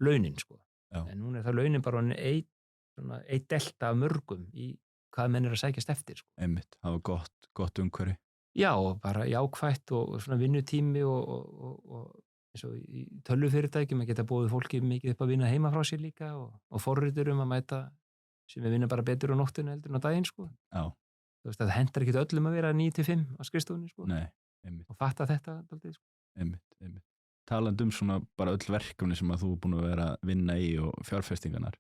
launin sko. En núna er það launin bara eitt delta af mörgum í hvað menn að sækjast eftir sko. Einmitt, það var gott umhverfi. Já, og bara jákvætt og svona vinnutími og eins og í tölvufyrirtækjum að geta bóðið fólki mikið upp að vinna heima frá sér líka og forritur að mæta sem vinna bara betur á nóttinu heldur en á daginn sko. Þú veist, það hentar ekki öllum að vera 9-5 á skrifstofunni sko. Nei, einmitt. Og fatta þetta dálítið sko. Einmitt. Talandi svona bara öll verkefni sem að þú er búin að vera að vinna í og fjárfestingarnar,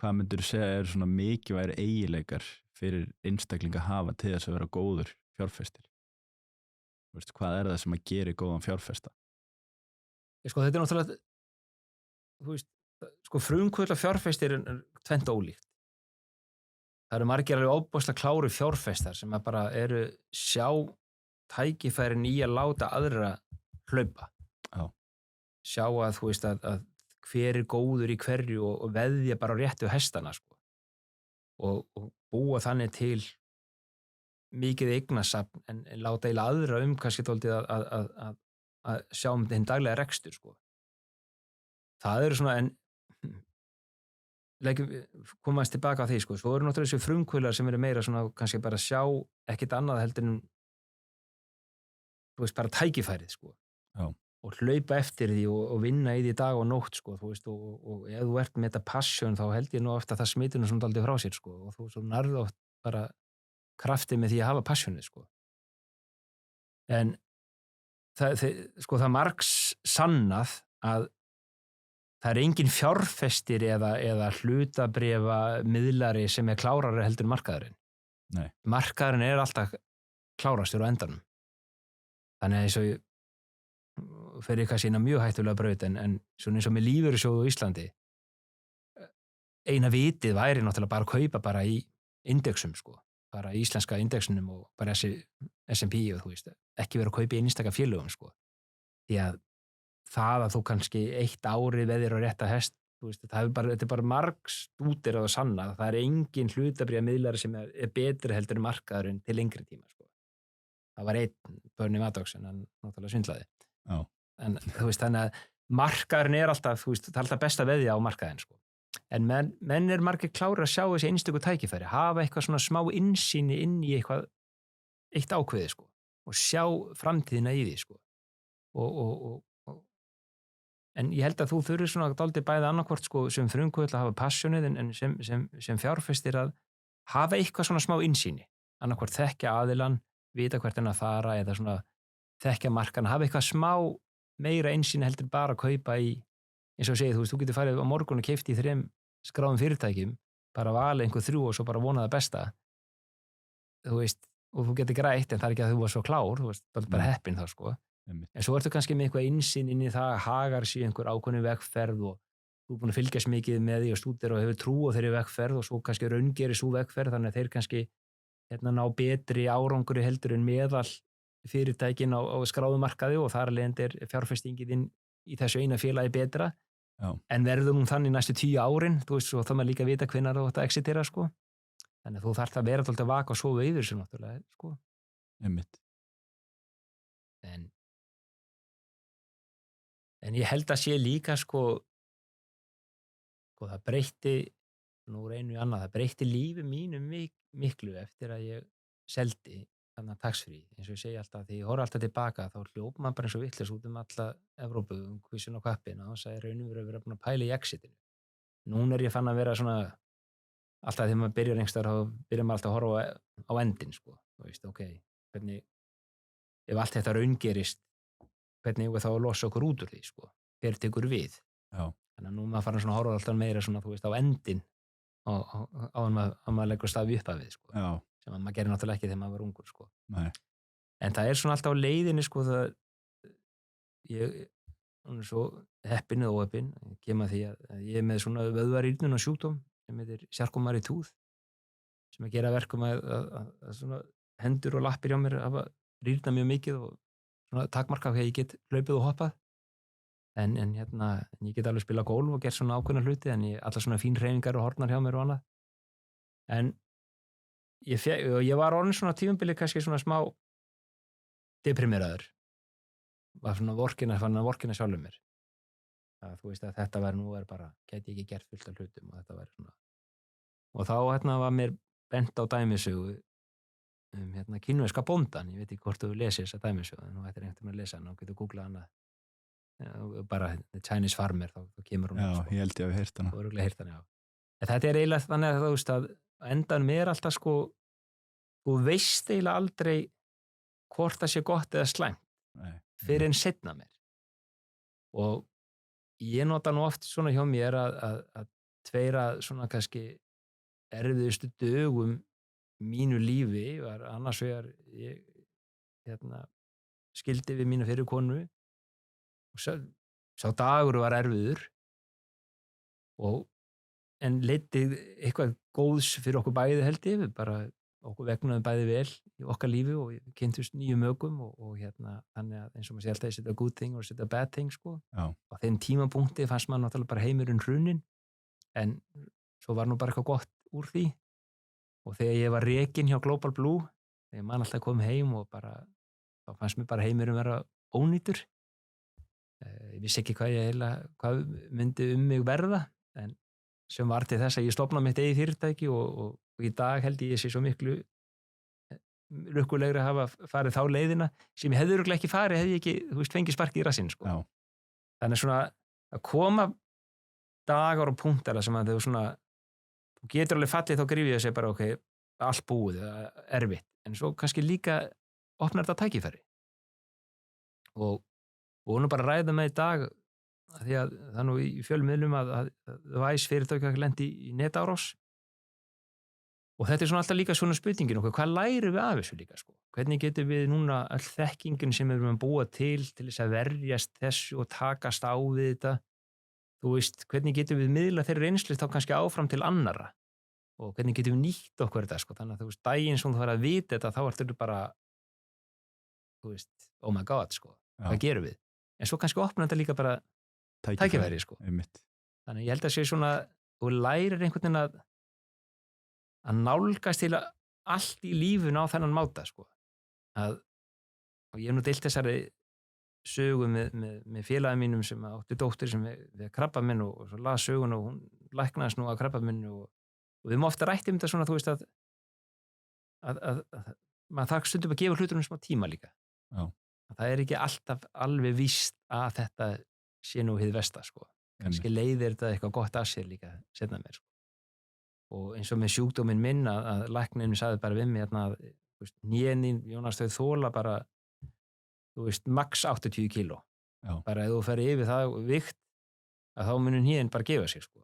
hvað myndir þú segja er svona mikilvægir eiginleikar fyrir einstaklinga að hafa til þess að vera góður fjárfestir? Þú veist, hvað er það sem að gera góðan fjárfesta? Sko, þetta er náttúrulega, þú veist, sko frumkvöldlega fjárfestir er tvennt ólíkt. Það eru margir alveg óbúslega kláru fjárfestar sem að bara eru sjá tækifærin í að láta aðra hlaupa. Sjá að, þú veist, að hver er góður í hverju og veðja bara á réttu hestana sko. Og búa þannig til mikið eignasafn en láta eiginlega aðra kannski dálítið að sjá hinn daglega rekstur sko. Það eru svona, komast tilbaka á því sko, svo eru náttúrulega þessi frumkvölar sem eru meira svona kannski bara sjá ekkit annað heldur en þú veist bara tækifærið sko. Og hlaupa eftir því og vinna í því dag og nótt sko, þú veist, og ef þú ert með þetta passion þá held ég nú ofta að það smitur nú svona dálítið frá sér sko, og þú svo nærðu oft bara kraftið með því að hafa passionið sko. En það margs sannað að það er engin fjárfestir eða hlutabréfa miðlari sem er klárari heldur en markaðurinn. Nei. Markaðurinn er alltaf klárastur á endanum. Þannig að eins og fer ég kannski inn á mjög hættulega braut en svona eins og með lífeyrissjóðu á Íslandi eina vitið væri náttúrulega bara að kaupa bara í indexum sko, bara í íslenska indexunum og bara S&P og þú veist, ekki vera að kaupa í einstaka félögum sko, því að það að þú kannski eitt ári veðir á rétta hest, þú veist, þetta er bara margs útir að sanna, það er engin hlutabréfa miðlari sem er betri heldur en markaðurinn til lengri tíma sko. Það var einn Bernie Madoff en hann náttúrulega svindlaði. En þú veist, þannig að markaðurinn er alltaf, þú veist, það er alltaf best að veðja á markaðinn sko. En menn er margir klárir að sjá þessi einstöku tækifæri, hafa eitthvað svona smá innsýni inn í eitt ákveði sko, og sjá framtíðina í því sko. En ég held að þú þurfir svona dálítið bæði annarkvort sko, sem frumkvöld að hafa passionið en sem fjárfestir að hafa eitthvað svona smá innsýni, annarkvort þekkja aðilann, vita hvert en að fara eða svona þekkja markan, hafa eitthvað smá meira einsýni heldur bara að kaupa í, eins og segið, þú veist, þú getur farið á morgun og keypt í 3 skráðum fyrirtækjum, bara vala einhver 3 og svo bara vona það besta. þú veist, og þú getur grætt en það er ekki að þú var svo klár, þú veist, bara heppinn þá sko. Einmitt. En svo ertu kannski með eitthvað innsýn inn í það að hagar sér einhver ákveðin vegferð og þú er búin að fylgjast mikið með því og stúdera og hefur trú á þeirri vegferð og svo kannski raungerir sú vegferð þannig að þeir kannski ná betri árangri heldur en meðal fyrirtækin á skráðumarkaði og þar alveg er fjárfestingin inn í þessu eina félagi betra. Já. En verður hún þannig næstu 10 árin, þú veist, svo þá maður líka vita hvenær þú átt að exitera, sko. Þannig að þú þarft að vera alltaf vaka og sofa yfir þessu náttúrulega, sko. Einmitt. En ég held að sé líka, sko, það breytti, nú reynu annað, það breytti lífi mínu miklu eftir að ég seldi þannig tax-free, eins og ég segi alltaf, því ég horf alltaf tilbaka, þá hljóp maður bara eins og vitlaus út alla Evrópu, kvísin og kappina, og það raunum verið að pæla í exitinu. Núna ég fann að vera svona, alltaf þegar maður byrjar einhverstaðar, þá byrjar maður alltaf að horfa á endin, sko. Þú veist, ok, hvernig, ef allt þetta raungerist, hvernig við þá að losa okkur út úr því, sko. Hver tekur við? Já. Þannig að nú maður fara svona að horfa alltaf meira svona, þú veist, á endin, á maður leggur stafi upp að við, sko. Já. Sem að maður gerir náttúrulega ekki þegar maður var ungur, sko. Nei. En það er svona alltaf á leiðinni, sko, það hún er svo heppin eða óheppin, kem að því að ég er með svona vöðvarýrnun og sjúkdóm sem heitir Charcot-Marie-Tooth sem að gera verkum að svona hendur og lappir hjá mér hafa rýrnað mjög mikið og svona takmarkað þegar ég get hlaupið og hoppað en ég get alveg spilað golf og gert svona ákveðna hluti en allar svona fín hreyfingar og hornar hjá mér og annað en ég var orðinn svona tímabilið kannski svona smá deprimeraður var svona vorkina sjálfum mér að þú veist að þetta var nú bara gæti ég ekki gert fullt af hlutum og þetta var svona og þá var mér bent á dæmisögu kínverska bóndan, ég veit ekki hvort þú lesir þessa dæmisögu en nú ættir einhvern veginn að lesa hana og getur googlað hana bara The Chinese Farmer þá kemur hún Já, ég held ég að við heyrt hana og örugglega heyrt hana, já en þetta er eiginlega þannig að þú veist að endan mér alltaf sko þú veist eiginlega aldrei hvort það sé gott eða slæmt fyrir en seinna mér og ég nota nú oft svona hjá mér að tveira svona kannski erfiðustu dögum mínu lífi var annars vegar ég skildi við mína fyrir konu og sá dagur var erfiður en leiddi eitthvað góðs fyrir okkur bæði held ég, við bara okkur vegnaðum bæði vel í okkar lífi og við kynntust nýjum mögum og þannig að eins og maður sé alltaf að setja good thing og setja bad thing sko. Já. Á þeim tímapunkti fannst maður náttúrulega bara heimurinn hruninn en svo var nú bara eitthvað gott úr því og þegar ég var rekinn hjá Global Blue þegar maður alltaf kom heim og bara þá fannst mér bara heimurinn vera ónýtur ég vissi ekki hvað myndi mig verða en sem var til þess að ég stofnaði mitt eigið fyrirtæki og í dag held ég sé svo miklu lukkulegri að hafa farið þá leiðina sem ég hefði örugglega ekki farið hefði ég ekki, þú veist, fengið sparkið í rassinn sko. Þannig svona að koma dagar og punktar sem að þau svona þú getur alveg fallið þá grífið að segja bara ok, allt búið, erfitt en svo kannski líka opnar þetta tækifæri og nú bara ræðum með í dag því að það nú í fjölmiðlum að Vice fyrirtæki lendi í netárás og þetta er svona alltaf líka svona spurningin okkur, hvað lærum við af þessu líka sko? Hvernig getum við núna all þekkingin sem við erum að búa til þess að verjast þessu og takast á við þetta þú veist, hvernig getum við miðla þeirri reynslu þá kannski áfram til annarra og hvernig getum við nýtt okkur þetta sko? Þannig að þú veist, daginn sem þú fara að vita þetta þá ertu bara þú veist, oh my god sko, hvað gerum við? En svo kannski opna þetta líka bara tækifæri sko. Þannig ég held að sé svona þú lærir einhvern veginn að nálgast til allt í lífun á þennan máta sko. Og ég hef nú deilt þessari sögu með félagi mínum sem átti dóttir sem við krabbaminn og svo las sögun og hún læknaðist nú að krabbaminn og við erum ofta rætt þetta svona þú veist að maður þarf stundum að gefa hlutunum smá tíma líka það er ekki alltaf alveg víst að þetta sé nú hið versta sko. Kannski leiðir þetta eitthvað gott að sér líka setna mér sko. Og eins og með sjúkdóminn minn að læknirinn sagði bara við mig að hnénin, Jónas þau þola bara þú veist, max 80 kíló bara ef þú ferð yfir það vikt að þá munur hnén bara gefa sig sko.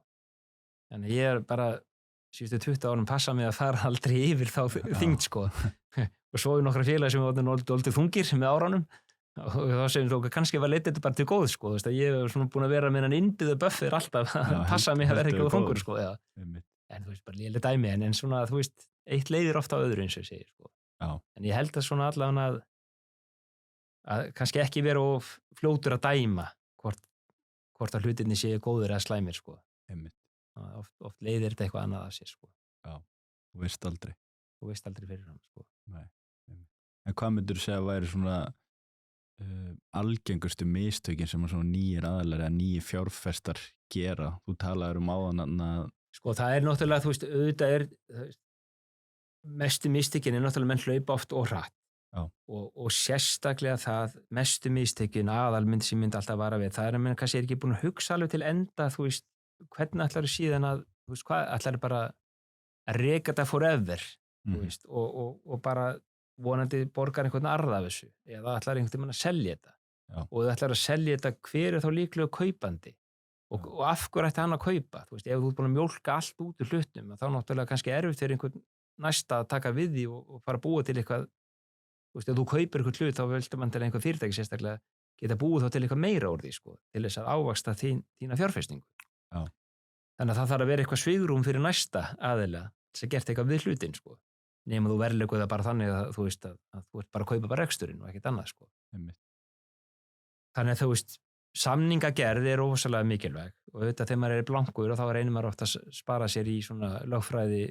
Þannig ég bara síðustu 20 árum passa mig að fara aldrei yfir þá þyngd sko. Og svo nokkra félagi sem var orðið þungir með árunum og þá segir þú kannski var leitt þetta bara til góð sko, þú veist að ég hef svona búin að vera með hann innbyggða buffer alltaf að passa mig að vera ekki á þungur sko, já. En þú veist bara léleg dæmi en svona þú veist eitt leiðir ofta á öðru eins og ég segir sko. En ég held að svona allavega að kannski ekki vera of fljótur að dæma hvort að hlutinni séu góður eða slæmir sko. Oft leiðir þetta eitthvað annað af sér sko. Já, þú veist aldrei. Þú veist aldrei fyrir hann sko. Nei. En hvað myndur þú segja að væri svona algengustu mistökin sem svona nýjir aðalar eða nýjir fjárfestar gera? Þú talaður áðan að sko það náttúrulega, þú veist, auðvitað mestu mistökin náttúrulega menn hlaupa oft og hratt og sérstaklega það mestu mistökin aðalmynd sem myndi alltaf vara við, það menn kannski ekki búin að hugsa alveg til enda, þú veist, hvernig ætlar síðan að, þú veist, hvað ætlar bara að reka þetta forever, þú veist, og bara vonandi borgar einhvern arð af þessu eða ætlar einhvern tímann að selja þetta og þú ætlar að selja þetta, hver þá líklega kaupandi og af hverju ætti hann að kaupa, þú veist, ef þú ert búin að mjólka allt út úr hlutnum, þá náttúrulega kannski erfitt fyrir einhvern næsta að taka við því og fara að búa til eitthvað, þú veist, ef þú kaupir einhvern hlut þá viltu mann til einhver fyrirtæki sérstaklega geta búið þá til eitthvað meira úr því, sko, til þess að ávaxta þína fjárfestingu. Þannig að það þarf að vera eitthvað svigrúm fyrir næsta aðila sem gert eitthvað við hlutin, sko. Nema þú verðlegur það bara þannig að þú veist að þú ert bara að kaupa bara reksturinn og ekkert annað sko. Þannig að þú veist samningagerð rosalega mikilvæg og auðvitað þegar maður blankur og þá reynir maður oft að spara sér í svona lögfræði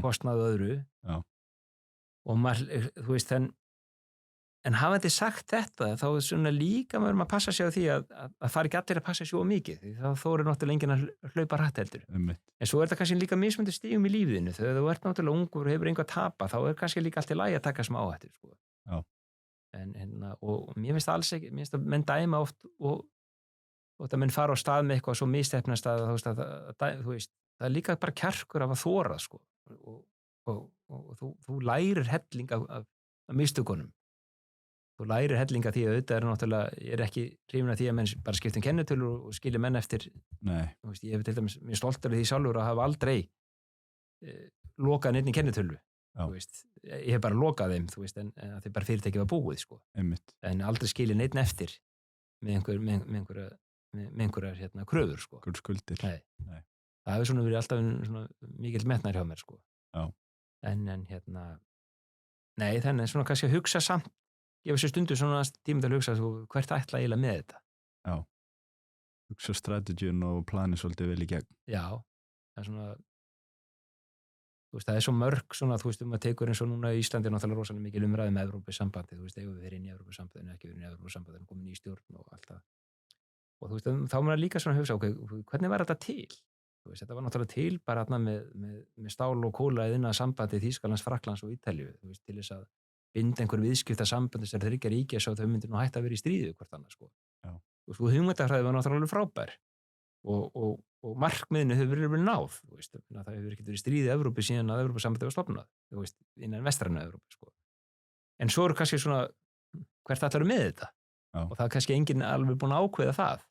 kostnaðu öðru og maður, þú veist en hafandi sagt þetta þá er svona líka maður að passa sig á því að fara ekki allir að passa sig á mikið því þá þóri náttúrulega enginn að hlaupa hratt heldur en svo þetta kannski líka mismunandi stigum í lífinu þegar þú ert náttúrulega ungur og hefur einhver að tapa þá kannski líka allt í lagi að taka smá áhættu sko. Og mér finnst það alls ekki, mér finnst að menn dæma oft og það menn fara á stað með eitthvað svo misstefnast að þú veist, það er líka bara kjarkur af að þora sko. og þú lærir helling af mistökunum. Þú lærir hellinga því að auðvitað náttúrulega, ég ekki hrifinn af því að menn bara skiptum kennitölur og skilja menn eftir. Þú veist, ég hef til dæmis, mér stoltur af því sjálfur að hafa aldrei lokað neinni kennitölu. Þú veist, ég hef bara lokað þeim, þú veist, en að þið bara fyrirtækið var búið, sko. En aldrei skilja neinn eftir með einhverjar kröfur, sko. Skuldir. Nei. Það hefur svona verið alltaf svona mikill metnaður hjá mér, sko. En nei, þannig svona kannski að hugsa samt gefa sér stundu svona tíma til að hugsa hvert ætla eiginlega með þetta. Hugsa strategíun og plani svolítið vel í gegn. Já, það er svona þú veist, það er svo mörg svona, þú veist, maður tekur eins og núna í Íslandi náttúrulega rosalega mikil umræði með Evrópusambandið, þú veist, eigum við verið inn í Evrópusambandinu, ekki verið inn í Evrópusambandinu, komin í stjórn og allt það. Og þú veist, þá maður líka svona hugsa, hvernig var þetta til? Þú veist, þetta var náttúrulega til bara með stál og kóla innan sambandið Þýskalands, Frakklands og Ítalíu, þú veist, til þess að binda einhver viðskipta sambandi sem þriggja ríkja svo þau myndir nú hætta að vera í stríði hvort annað sko. Og svo hugmyndafræði var náttúrulega frábær og markmiðinu hefur verið náð, þú veist, það hefur ekki verið stríði í Evrópu síðan að Evrópusambandið var stofnað, þú veist, innan vestræna Evrópu sko. En svo eru kannski svona hvert ætlarðu með þetta og það er kannski enginn alveg búin að ákveða það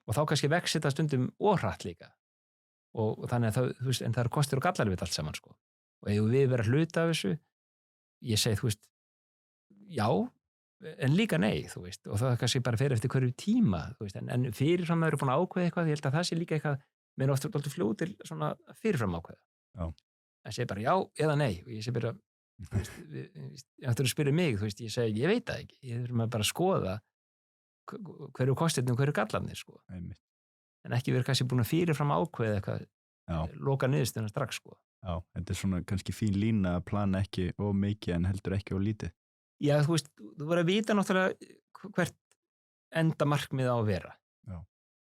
og þá kannski vex þetta stundum óhratt líka og þannig að það, þú veist, en það eru kostir og gallar við allt saman sko. Og ef við vera hluta af þessu, ég segi, þú veist, já, en líka nei, þú veist, og það kannski bara fer eftir hverju tíma, þú veist, en fyrirfram maður búin að ákveða eitthvað, ég held að það sé líka eitthvað, mér ofta alltaf fljótir svona fyrirfram ákveða. En segi bara já eða nei, og ég segi bara, þú veist, ég ættur að spyrja mig, þú veist, ég segi, ég veit það ekki, ég þurfum að bara skoða hverju kostirnir og hverju gallarnir, sko. En ekki verið kannski búin að fyrirfram ákveða eitthvað, loka niðurstöðuna strax, sko. Já, þetta er svona kannski fín lína að plana ekki of mikið en heldur ekki of lítið. Já, þú veist, þú verður að vita náttúrulega hvert enda markmið á að vera.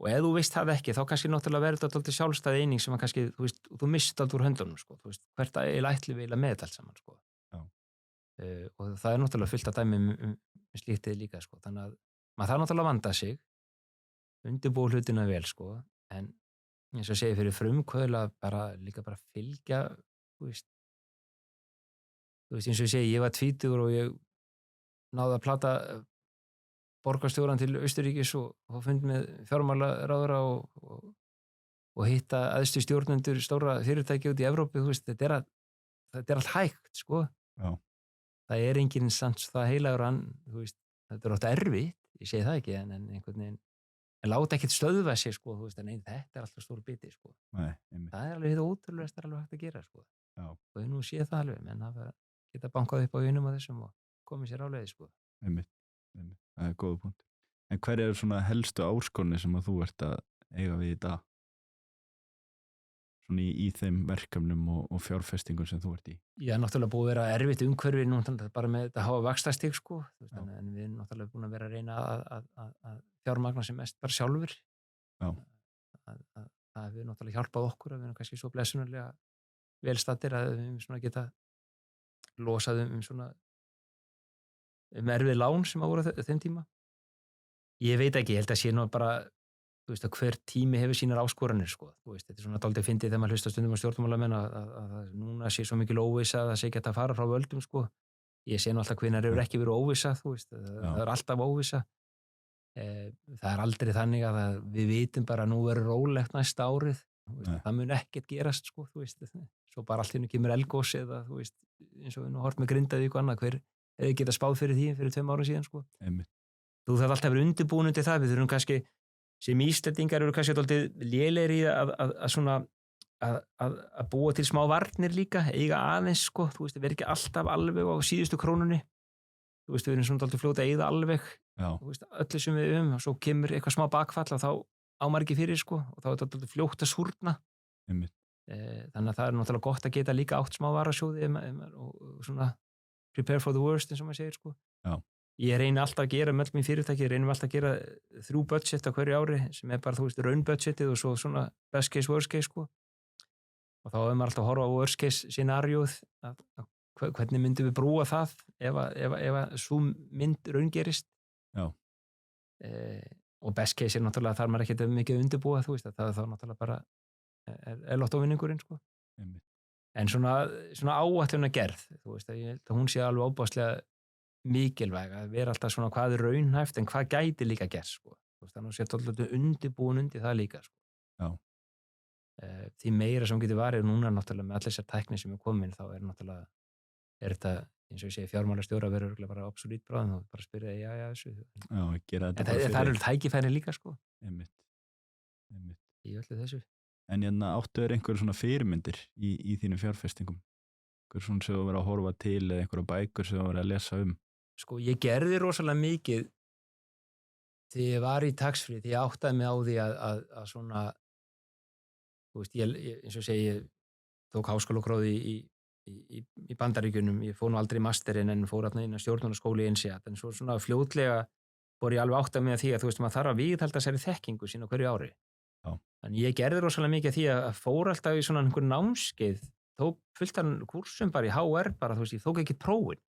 Og ef þú veist það ekki, þá kannski náttúrulega verður þetta alltaf sjálfstæð eining sem að kannski, þú veist, þú mist alltaf úr höndunum, sko. Þú veist, hvert ætli við með þetta allt saman, sko. Og það er náttúrulega fullt að dæmi slíktið líka, sko. Þannig að maður þarf náttúrulega að vanda sig, undirbúa hlutina vel, sko, en eins og segi fyrir frumkvöðla líka bara fylgja, þú veist, eins og ég segi, ég var 20 og ég náði að plata borgarstjóran til Austurríkis og fundi með fjármálaráðherra og og hitta æðstu stjórnendur stóra fyrirtæki út í Evrópu, þú veist, þetta er allt hægt, sko. Já. Það er enginn samt það heilagur hann, þú veist, þetta er oft erfitt, ég segi það ekki, en einhvern veginn, en láta ekkert stöðva sig, sko, þú veist, en þetta er alltaf stór biti, sko. Nei, einmitt. Það er alveg þetta ótrúlegast er alveg hægt að gera, sko. Já. Og nú sé það alveg, menn hafa geta bankað upp á einum af þessum og komið sér á leið, sko. Einmitt. Það er góða punkt. En hver eru svona helstu áskorunir sem að þú ert að eiga við í dag? Svona í þeim verkefnum og fjárfestingum sem þú ert í? Já, náttúrulega búið að vera erfitt umhverfi nú bara með þetta háa vaxtastig, sko. Veist, en við erum náttúrulega búin að vera að reyna að fjármagna sem mest bara sjálfur. Já. Það hefur náttúrulega hjálpað okkur að við erum kannski svo blessunarlega velstattir að við svona geta losað svona erfið lán sem að voru þeim tíma. Ég veit ekki, ég held að sé nú bara, þú veist, að hver tími hefur sínar áskoranir, sko. Þú veist, þetta er svona dálítið fyndið þegar maður hlusta stundum á stjórnmálamenn að núna sé svo mikil óvissa að það sé ekki að fara frá völdum, sko. Ég sé nú alltaf hvenær hefur ekki verið óvissa, þú veist, það er alltaf óvissa. Það er aldrei þannig að við vitum bara að nú verður rólegt næsta árið, þú veist, það mun ekkert gerast, sko, þú veist, svo bara allt í einu kemur eldgos eða, þú veist, eins og við nú hort með Grindavík og annað, hver hefði getað spáð fyrir því fyrir 2 árum síðan, sko. Þú þarf alltaf að vera undirbúin undir það, við þurfum kannski, sem Íslendingar eru kannski dálítið lélegir í að búa til smá varnir líka, eiga aðeins, sko, þú veist, við erum ekki alltaf alveg á síðustu krónunni, þú veist, við erum svona dálítið fljóta að eyða alveg, þú veist, öllu sem við og svo kemur eitthvað smá bakfall og þá ámar ekki fyrir, sko, og þá er þetta dálítið fljótt að súrna. Þannig að það er náttúrulega gott að geta líka átt smá varasjóði og svona prepare for the worst, eins og maður segir, sko. Já. Ég reyni alltaf að gera með öll mín fyrirtæki, reynum alltaf að gera 3 budget á hverju ári sem er bara, þú veist, raunbudgetið og svo svona best case, worst case, sko. Og þá hefur maður alltaf að horfa á worst case scenarióð, hvernig myndum við brúa það ef svo mynd raungerist. Já. Og best case er náttúrulega þar maður ekki mikið undirbúa, þú veist, það er þá náttúrulega bara lottóvinningurinn, sko. En svona áætlun að gerð, þú veist, ég held að hún sé alveg óbáslega mikilvæg að vera alltaf svona hvað er raunhæft en hvað gæti líka gerst, sko. Þú veist, þannig að sé alltaf undirbúin undir það líka, sko. Já. Því meira sem getur varið núna náttúrulega með allir þessar tækni sem er komin þá er náttúrulega, þetta, eins og ég segi, fjármálastjóra verður örugglega bara obsolete bráðum og bara spyrja já þessu. Já, gera þetta bara fyrir. En það eru tækifæri líka, sko. Einmitt. Í öllu þessu. En áttu einhver svona fyrirmyndir í þínum fjárfestingum? Einhver svona sem þú verið að horfa til eða einhverja bækur sem þú verið að lesa Sko, ég gerði rosalega mikið þegar ég var í tax-free, því ég áttaði mig á því að svona, þú veist, eins og segi, ég tók háskólapróf í Bandaríkjunum, ég fór nú aldrei í masterinn en fór inn á stjórnunarskóli í INSEAD, en svo svona fljótlega fór ég alveg áttaði mig að því að, þú veist, maður þarf að viðhalda sér þekkingu sín á hverju ári. Já. Þannig ég gerði rosalega mikið því að fór alltaf í svona einhver námskeið, tók fullt af kursum bara í HR, bara, þú veist, ég tók ekki prófin.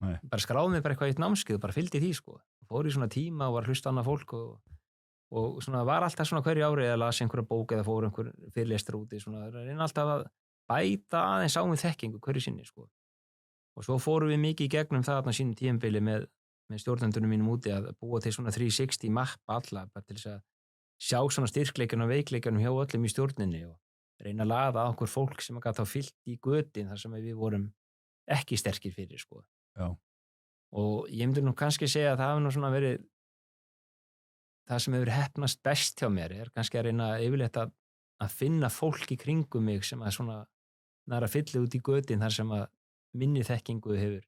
Nei. Bara skráði mig bara eitthvað í eitt námskeið og bara fylgdi því, sko. Fór í svona tíma og var að hlusta annað fólk og svona var alltaf svona hverju ári eða las einhverja bók eða fór einhver fyrirlestur úti, svona reyna alltaf að bæta aðeins á mig þekkingu hverju sinni, sko. Og svo fórum við mikið í gegnum það þarna sínum tímabili með stjórnendunum mínum úti að búa til svona 360 mappa alla, bara til þess að sjá svona styrkleikunum og veikleikunum hjá öllum í stjórninni og reyna að laða á okkur fólk sem gat þá fyllt í götin þar sem við vorum ekki sterkir fyrir, sko. Já. Og ég myndi nú kannski segja að það hafi nú svona verið það sem hefur heppnast best hjá mér er kannski að reyna yfirleitt að finna fólk í kringum mig sem að svona næra fylla út í götin þar sem að minni þekkingu hefur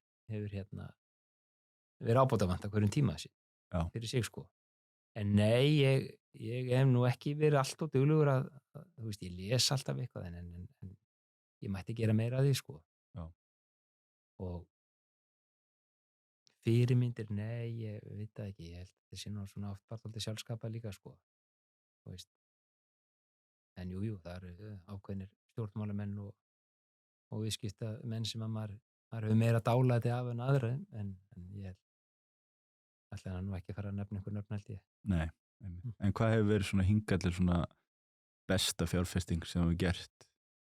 verið ábótavant á hverjum tíma fyrir sig, sko. En nei, ég hef nú ekki verið alltof duglegur að þú veist, ég les alltaf eitthvað en ég mætti gera meira að því, sko. Já. Og fyrirmyndir, nei, ég veit það ekki, ég held að þetta sé nú svona oft bara alltaf sjálfskapað líka, sko. Þú veist. En jú, það eru ákveðnir stjórnmálamenn og viðskiptamenn sem að maður hefur meira dálæti af en aðra, en ég ætla nú ekki að fara að nefna einhver nöfn, held ég. Nei, en hvað hefur verið svona hingallir svona besta fjárfesting sem hefur gert?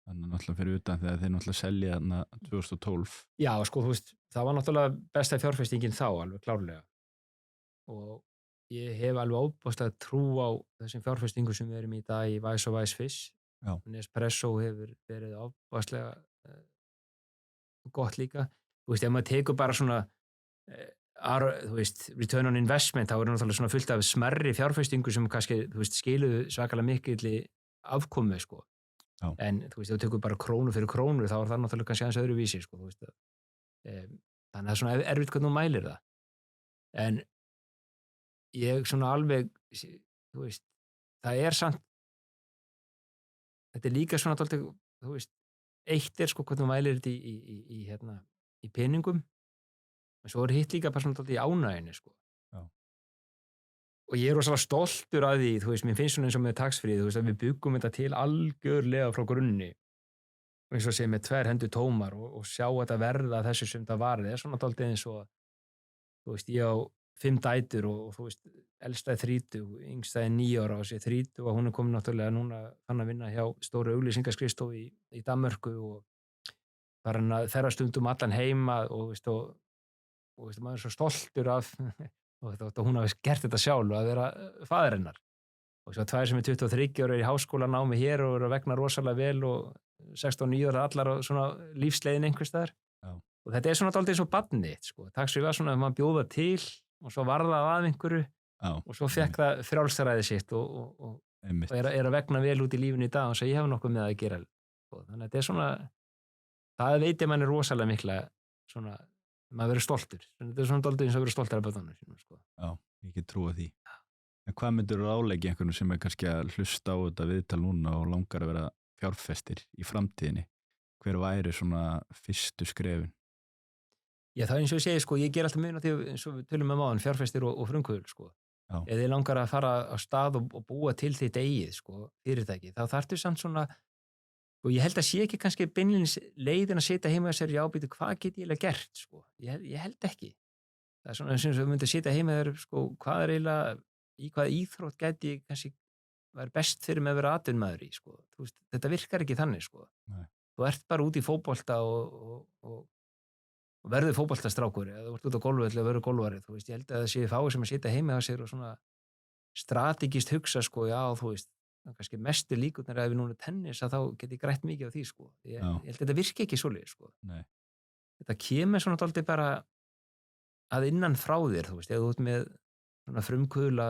Þannig náttúrulega fyrir utan þegar þeir náttúrulega selja þarna 2012. Já, sko, þú veist, það var náttúrulega besta fjárfestingin þá, alveg klárlega. Og ég hef alveg óbúslega trú á þessum fjárfestingum sem við erum í dag í Wise og Wise Fish. Já, Nespresso hefur verið óbúslega gott líka. Þú veist, ef maður tekur bara svona þú veist, return on investment, þá er náttúrulega svona fullt af smerri fjárfestingu sem kannski, þú veist, skiluðu svakalega mikilli afkomu, sko. já, En, þú veist, ef þú tekur bara krónu fyrir krónu, þá er það náttúrulega kannski aðeins öðruvísi, sko, þú veist. Þannig að það er svona erfitt hvernig þú mælir það. En ég svona alveg, þú veist, það er samt, þetta er líka svona dálítið, þú veist, eitt er sko hvernig þú mælir þetta í peningum, en svo er hitt líka bara svona dálítið í ánægjunni, sko. já, Og ég er rosalega stoltur að því, þú veist, mér finnst svona eins og með tax-free, þú veist, að við byggum þetta til algjörlega frá grunni, og eins og sé með 2 hendur tómar og sjá þetta verða þessu sem það var. Það er svona dálítið eins og, þú veist, ég á 5 dætur og þú veist, elsta er 30, yngsta er 9 ára og sé 30 og hún er komin náttúrulega núna fann að vinna hjá stóru auglýsingaskrifstofu í Danmörku og farin að ferðast um allan heima og veist, maður er svo stoltur af og hún hafi gert þetta sjálf að vera faðir hennar. Og svo 2 sem er 23 ára í háskólanámi hér og eru að vegna rosalega vel og 16-9 ára allar á svona lífsleiðin einhvers staðar. já, Og þetta er svona dálítið eins og barnið, sko. Tax-free var svona að maður bjóða til og svo var það að einhverju já, og svo fekk það frjálsræði sitt og einmitt, er að vegna vel út í lífinu í dag og svo ég hef nokkuð með það að gera. Og þannig að þetta er svona, það veit ég manni rosalega mikla, svona, maður verður stoltur. Þetta er svona dálítið eins og verður stoltur af börnunum sínum, sko. já, ég get trúa því. En hvað myndir þú ráðleggja einhvern sem er kannski að hlusta á þetta viðtal núna og langar að vera fjárfestir í framtíðinni? Hver væri svona fyrstu skrefin? Já, það er eins og ég segi, sko, ég ger alltaf mun á því eins og við tölum áðan, fjárfestir og frumkvöðul, sko. Já, Ef þið langar að fara á stað og búa til þitt eigið, sko, fyrirtæki, þá þarftu samt svona, og ég held að sé ekki kannski beinlínis leiðin að sitja heima og sér, já, býtu, hvað get ég eiginlega gert, sko? Ég held ekki. Það er svona eins og þú myndir sitja heima og sko, hvað er eiginlega, í hvað íþrótt gæti ég kannski væri best fyrir með að vera atvinnmaður í, sko. Þú veist, þetta virkar ekki þannig, sko. nei, Þú ert bara út í fótbolta og verður fótboltastrákur eða þú ert út á golfvelli og verður golfari, þú veist, ég held að það sé fáir sem að sitja heima á sér og svona strategist hugsa, sko, já, þú veist, það er kannski mestu líkurnar ef við núna tennis að þá get ég grætt mikið á því, sko. Ég já, held að þetta virki ekki svoleiðis, sko. nei, Þetta kemur svona dálítið bara að innan frá þér, þú veist, ef þú ert með svona frumkvöðla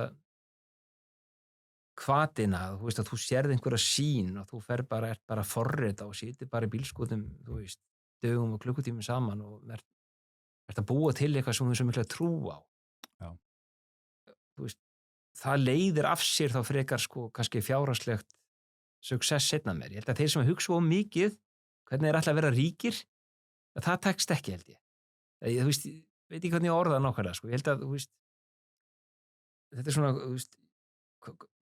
hvatina, þú veist, að þú sérð einhverja sýn og þú ert bara forrita og sitir bara í bílskútum, þú veist, dögum og klukkutímum saman og ert að búa til eitthvað sem þú sem mikla trú á. já, Þú veist, það leiðir af sér þá frekar, sko, kannski fjárhagslegt success seinna meir. Ég held að þeir sem hugsa of mikið, hvernig þeir ætla að vera ríkir, að það tekst ekki, held ég. Þú veist, ég veit ekki hvernig ég orða það nákvæmlega, sko. Ég held að, þú veist, þetta er svona, þú veist,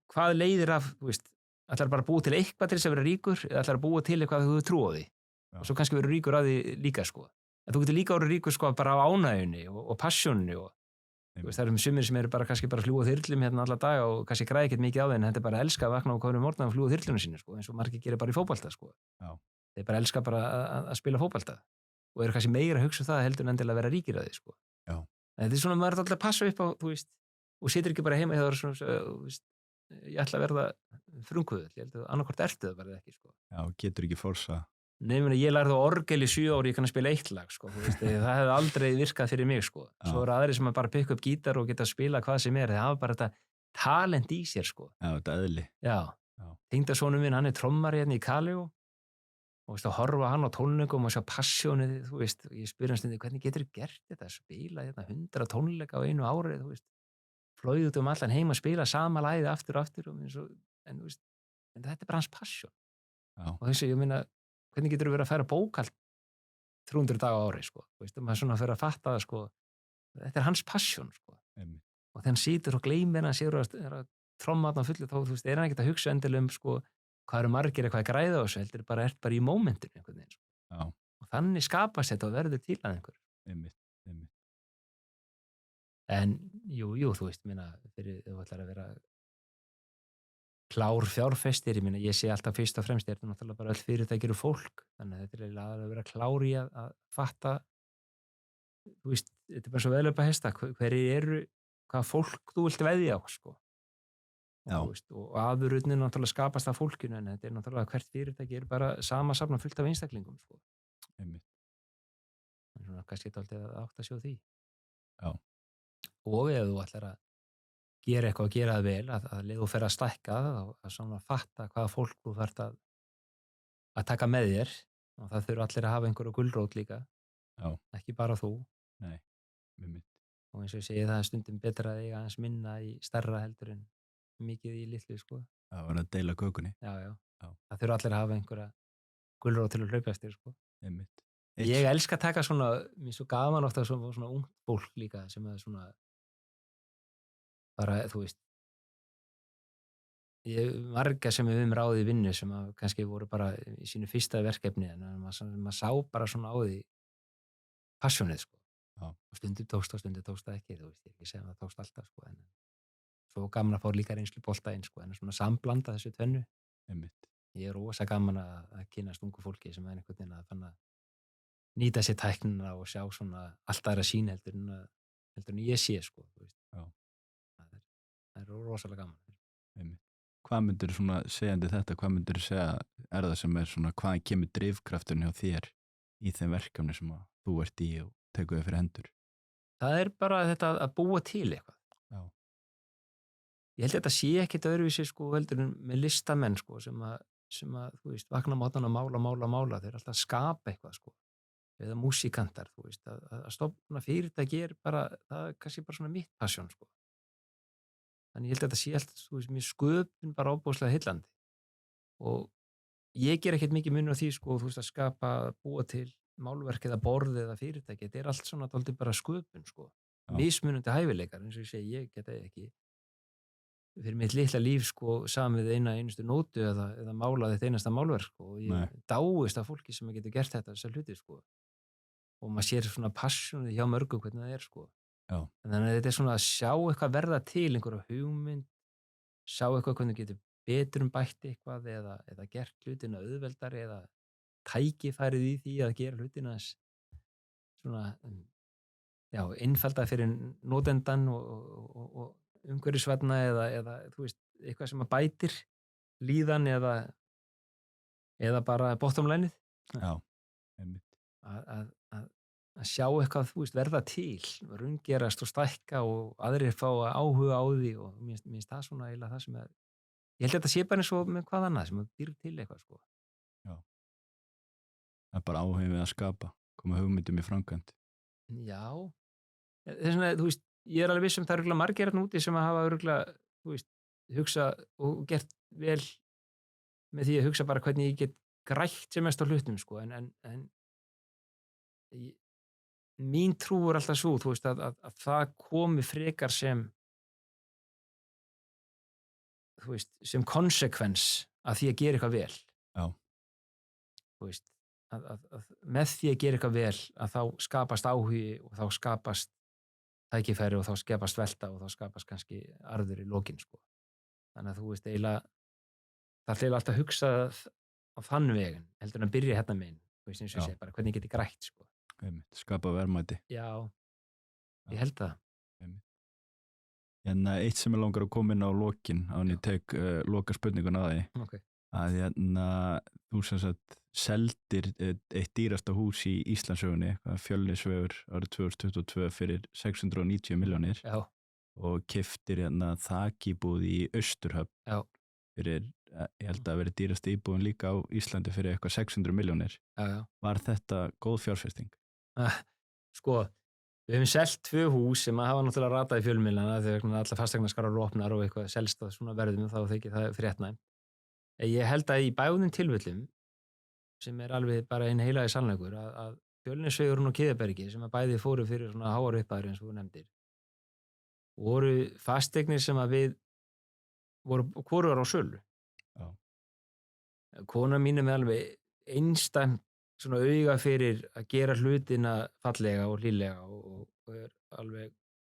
hvað leiðir af, þú veist, ætlar bara að búa til eitthvað til þess að vera ríkur eða ætlar að búa til eitthvað að þú trú á því. Já. Og svo kannski verður ríkur að því líka, sko. En þú getur líka orðið ríkur, sko, bara á ánægjunni og passjónni og þú veist, það eru sumir sem eru bara kannski bara að fljúga þyrlum hérna alla daga og kannski græði ekkert mikið á þeim, en þetta er bara að elska að vakna á hverjum morgni og fljúga þyrlunum sínu, sko, eins og margir gerir bara í fótbolta, sko. já, Þeir bara elska bara að spila fótbolta og eru kannski meira að hugsa um það heldur en endilega að vera ríkir að því, sko. já, En þetta er svona, maður er alltaf að passa upp á, þú veist, og situr ekki bara heima hjá þér svona, þú veist, ég ætla að verða frumkvöðull, ég held að annarkvort ertu það verða ekki, sko. já, getur ekki forsa. Nei, meni, ég lærði á orgel í 7 ári, ég kann að spila 1 lag, sko, þú veist, það hefði aldrei virkað fyrir mig, sko. Svo eru aðrir sem að bara pikka upp gítar og geta að spila hvað sem er, þeir hafa bara þetta talent í sér, sko. Já, þetta eðli. Já, Já. tengdasonur minn, hann er trommari hérna í Kalíó og veist, að horfa hann á tónleikum og sjá passjónið, þú veist, og ég spyr hann stundum, hvernig getur þú gert þetta, spila hérna 100 tónleika á einu ári, þú veist, flóið út allan heim að spila sama lagið aftur og aftur, en, þú veist, en þetta er bara hans passjón. Já, Og þessi, ég meina, hvernig getur þú verið að færa bókald 300 daga á ári, sko, þú veist, maður svona fyrir að fatta það, sko, þetta er hans passjón, sko, einmitt. og þegar hann situr og gleymir hann sér að tromma þarna fullu, þá, þú veist, er hann ekkert að hugsa endilega sko, hvað eru margir eitthvað að græða á þessu, heldur bara bara í mómentinu einhvern veginn, sko. Já, Og þannig skapast þetta og verður til að einhver. einmitt, einmitt. En, jú, þú veist, minna, fyrir þú ætlar að vera klár fjárfestir, ég minna, ég sé alltaf fyrst og fremst, þetta er náttúrulega bara öll fyrirtækir og fólk, þannig að þetta er eiginlega að vera klár í að fatta, þú veist, þetta er bara svo vel upp að hesta, hverjir eru hvaða fólk þú vilt veðja á, sko. Og, Já. þú veist, og afurðin náttúrulega skapast af fólkinu, en þetta náttúrulega hvert fyrirtæki bara sama safna fullt af einstaklingum, sko. Einmitt. Svona kannski dálítið að átta sig á því. Já. Og ef þú ætlar að gera eitthvað og gera það vel, að leið þú fer að stækka að svona fatta hvaða fólk þú þarft að taka með þér, og það þurfa allir að hafa einhverju gulrót líka, Já. ekki bara þú. Nei. Einmitt. Og eins og ég segi, það stundum betra að eiga aðeins minna í stærra heldur en mikið í litlu, sko. Það var að deila kökunni. Já. Já. Það þurfa allir að hafa einhverja gulrót til að hlaupast þér, sko. Einmitt. Ég elska að taka svona, mér er svo gaman ofta svona ungt fólk líka sem er svona bara, þú veist, marga sem við höfum ráðið í vinnu sem kannski voru bara í sínu fyrsta verkefni, en maður sá bara svona á því passjónið, sko. Já. Og stundum tókst það ekki, þú veist, ég ekki segja að það tókst alltaf, sko, en svo gaman að fá líka reynslu bolta inn, sko, en svona samblanda þessu tvennu. Einmitt. Ég er rosa gaman að kynnast ungu fólki sem einhvern veginn að fann að nýta sér tæknina og sjá svona allt aðra sýn heldur en ég sé, sko, þú veist. Já. Það er rosalega gaman. Einmitt. Hvað myndirðu svona segjandi þetta, hvað myndirðu segja það sem er svona, hvaðan kemur drifkrafturinn hjá þér í þeim verkefni sem að þú ert í og tekur þau fyrir hendur? Það er bara þetta að búa til eitthvað. Já. Ég held að þetta sé ekkert öðruvísi, sko, heldur en með listamenn, sko, sem að, þú veist, vakna á mótnana mála, þeir alltaf skapa eitthvað, sko. Eða músíkantar, þú veist, að stofna fyrirtæki bara, það er kannski bara svona mitt passion, sko. Þannig ég held að þetta sé alltaf, þú veist, mér sköpun bara ofboðslega heillandi. Og ég ger ekkert mikið munur á því, sko, þú veist, að skapa, búa til málverk eða borð eða fyrirtæki, þetta er allt svona dálítið bara sköpun, sko. Mismunandi hæfileikar, eins og ég segi, ég geta ekki fyrir mitt litla líf, sko, samið einustu nótu eða málað eitt einasta málverk, sko, og ég dáist af fólki sem getur gert þetta, þessar hluti, sko. Og maður sér svona passionið hjá mörgum hvernig það er, sko. Já. En þannig að þetta er svona að sjá eitthvað verða til, einhverja hugmynd, sjá eitthvað hvernig getur betur bætt eitthvað eða gert hlutina auðveldari eða tækifærið í því að gera hlutina svona, já, einfalda fyrir notendan og umhverfisvænna eða þú veist, eitthvað sem að bætir líðan eða bara bottom line-ið. Já, einmitt. Að sjá eitthvað, þú veist, verða til, raungerast og stækka og aðrir fá áhuga á því, og mér finnst það svona eiginlega það sem er, ég held að þetta sé bara eins og með hvað annað sem býr til eitthvað, sko. Já. Það er bara áhugin við að skapa, koma hugmyndum í framkvæmd. Já. Þess vegna, þú veist, ég er alveg viss það eru margir hérna úti sem hafa örugglega, þú veist, hugsa og gert vel með því að hugsa bara hvernig ég get grætt sem mest á hlutum, sko, en mín trú er alltaf svo, þú veist, að það komi frekar sem, þú veist, sem konsekvens af því að gera eitthvað vel. Já. Þú veist, að með því að gera eitthvað vel, að þá skapast áhugi og þá skapast tækifæri og þá skapast velta og þá skapast kannski arður í lokin, sko. Þannig að þú veist, eiginlega, það er alltaf að hugsa á þann veginn, heldur en að byrja hérna megin, þú veist, eins og ég segi bara, hvernig ég geti grætt, sko. Skapa verðmæti. Já, ég held það. En eitt sem ég langar að koma inn á lokin, án ég tek loka spurningun að því, Okay. að þú sem sagt seldir eitt dýrasta hús í Íslandssögunni, Fjölnisvegur árið 2022 fyrir 690 milljónir. Já. Og keyptir þakíbúð í Austurhöfn. Já. Fyrir, ég held að verið dýrasta íbúðin líka á Íslandi fyrir eitthvað 600 milljónir. Já. Var þetta góð fjárfesting? Sko, við hefum selt 2 hús sem hafa náttúrulega ratað í fjölmiðlana þegar allar fasteignaskarar eru opnar og eitthvað selst að svona verðum, þá þykir það fréttnæmt. Ég held að í báðum tilfellum, sem er alveg bara einn heilaði sannleikur, að Fjölnisvegurinn og Kiðabergi, sem að bæði fóru fyrir svona háar upphæðir eins og þú nefndir, voru fasteignir sem að við voru hvorugar á sölu. Já. Kona mín er með alveg einstæmt svona auga fyrir að gera hlutina fallega og hlýlega og er alveg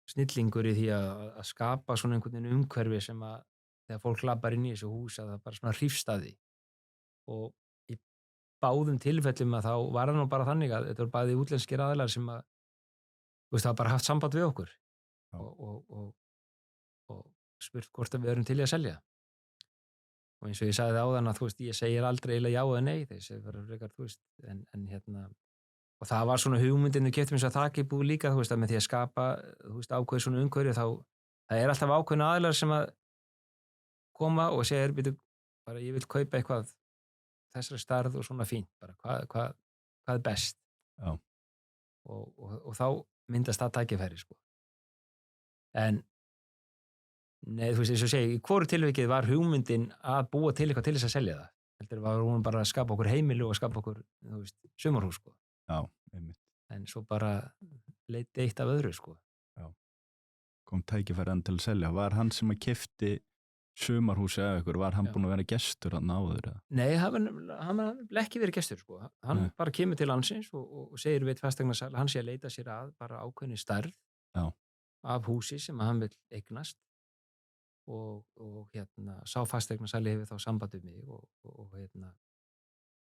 snillingur í því að skapa svona einhvern veginn umhverfi sem að þegar fólk labbar inn í þessu hús að það bara svona hrífst að því. Og í báðum tilfellum að þá var það nú bara þannig að þetta voru bæði útlenskir aðilar sem að, þú veist, það var bara haft samband við okkur. Og og spurt hvort að við erum til í að selja. Og eins og ég sagði áðan að, þú veist, ég segir aldrei eiginlega já eða nei, þessi bara frekar, þú veist, en og það var svona hugmyndin, við keyptum eins og þakíbúð líka, þú veist, að með því að skapa, þú veist, ákveðið svona umhverfi, þá, það er alltaf ákveðin aðilar sem að koma og segja, byrju, bara ég vil kaupa eitthvað þessari stærð og svona fínt, bara hvað er best. Já. Og þá myndast það tækifæri, sko. En, nei, þú veist, eins og segi, í hvoru tilvikið var hugmyndin að búa til eitthvað til þess að selja það. Heldur var hún bara að skapa okkur heimili og að skapa okkur, þú veist, sumarhús, sko. Já, einmitt. En svo bara leiti eitt af öðru, sko. Já. Kom tækifæri til að selja. Var hann sem að keypti sumarhúsi eða ykkur, var hann búinn að vera gestur að náður? Eða? Nei, hann ekki verið gestur, sko. Hann bara kemur til landsins og segir við fasteignasala, hann sé að leita sér að bara ákveðni stærð af húsi sem hann vil eignast og sá fasteignasali hefur þá samband við mig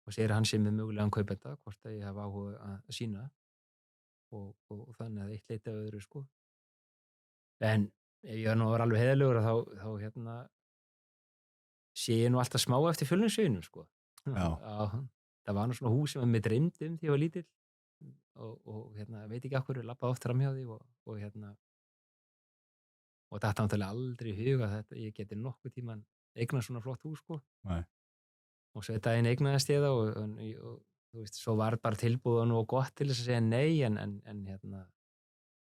og segir að hann sé með mögulegan kaupenda, hvort að ég hafa áhuga að sýna og þannig að eitt leita öðru, sko. En ef ég nú var alveg heiðarlegur þá sé ég nú alltaf smá eftir Fjölnisveginum, sko. Það var nú svona hús sem mér dreymdi því ég var lítill og veit ekki af hverju, labbaði oft fram hjá því og þetta náttúrulega aldrei í huga að ég geti nokkuð tíman eignast svona flott hús, sko. Nei. Og svo daginn eignaðist ég það og þú veist, svo var bara tilbúið og gott til þess að segja nei, en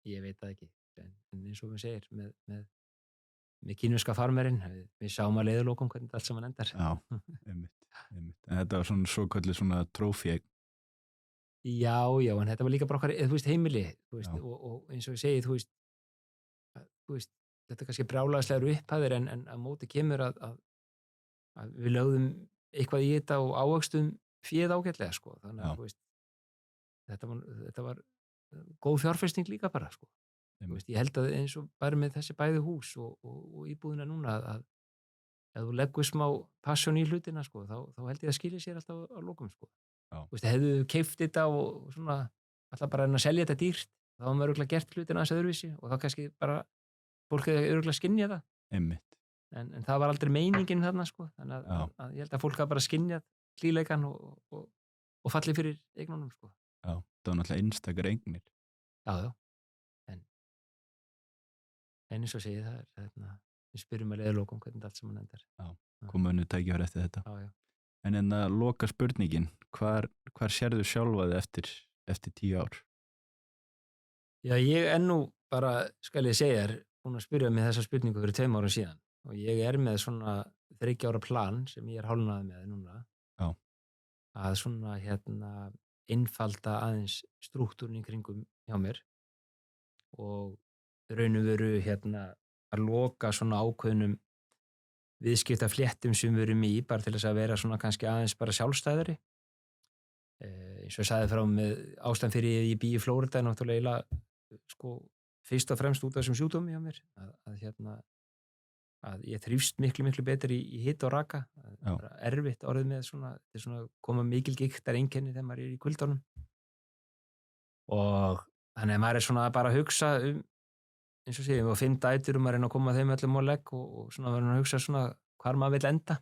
ég veit það ekki. En eins og við segir, með kínverska farmerinn, við sáum að leiðarlokum hvernig allt saman endar. Já, einmitt. En þetta var svona svokallið svona trófíeign. Já, en þetta var líka bara okkar, þú veist, heimili, þú veist, og eins og ég segi, þú veist, þetta er kannski brjálæðislegar upphæðir en að móti kemur að við lögðum eitthvað í þetta og ávöxtum féð ágætlega, sko. Þannig að, þú veist, þetta var góð fjárfesting líka bara, sko. Þú veist, ég held að eins og bara með þessi bæði hús og íbúðina núna að ef þú leggur smá passion í hlutina, sko, þá held ég að skilja sér alltaf á lokum, sko. Þú veist, hefðu keypt þetta og svona alltaf bara að selja þetta dýrt, þá var maður örugglega gert hlutina aðeins öðruvísi og þá kannski bara fólk hefði örugglega skynjað það. Einmitt. En það var aldrei meiningin þarna, sko. Þannig að ég held að fólk hafa bara skynjað hlýleikann og fallið fyrir eignunum, sko. Já, það var náttúrulega einstakar eignir. Já. En eins og segi það við spyrjum að leiðarlokum hvernig allt saman endar. Já, koma önnur tækifæri eftir þetta. Já. En að loka spurningin, hvar sérðu sjálfa þig eftir 10 ár? Já, ég nú bara, skal ég segja þér, búin að spyrja mig þessa spurningu fyrir 2 árum síðan og ég með svona 30 ára plan sem ég hálfnaði með núna. Já. Að svona einfalda aðeins strúktúrinn í kringum hjá mér og raun og veru að loka svona ákveðnum viðskiptafléttum sem við erum í bara til þess að vera svona kannski aðeins bara sjálfstæðari. Eins og ég sagði frá með ástæðan fyrir ég bý í Flórida náttúrulega sko fyrst og fremst út af þessum sjúkdómi hjá mér að ég þrífst miklu betur í hita og raka. Það er erfitt orðið með svona koma mikil gigtar einkenni þegar maður í kuldunum og þannig að maður svona bara að hugsa eins og sé, við 5 dætur maður reyna að koma þeim öllum á legg og svona verður að hugsa svona hvar maður vill enda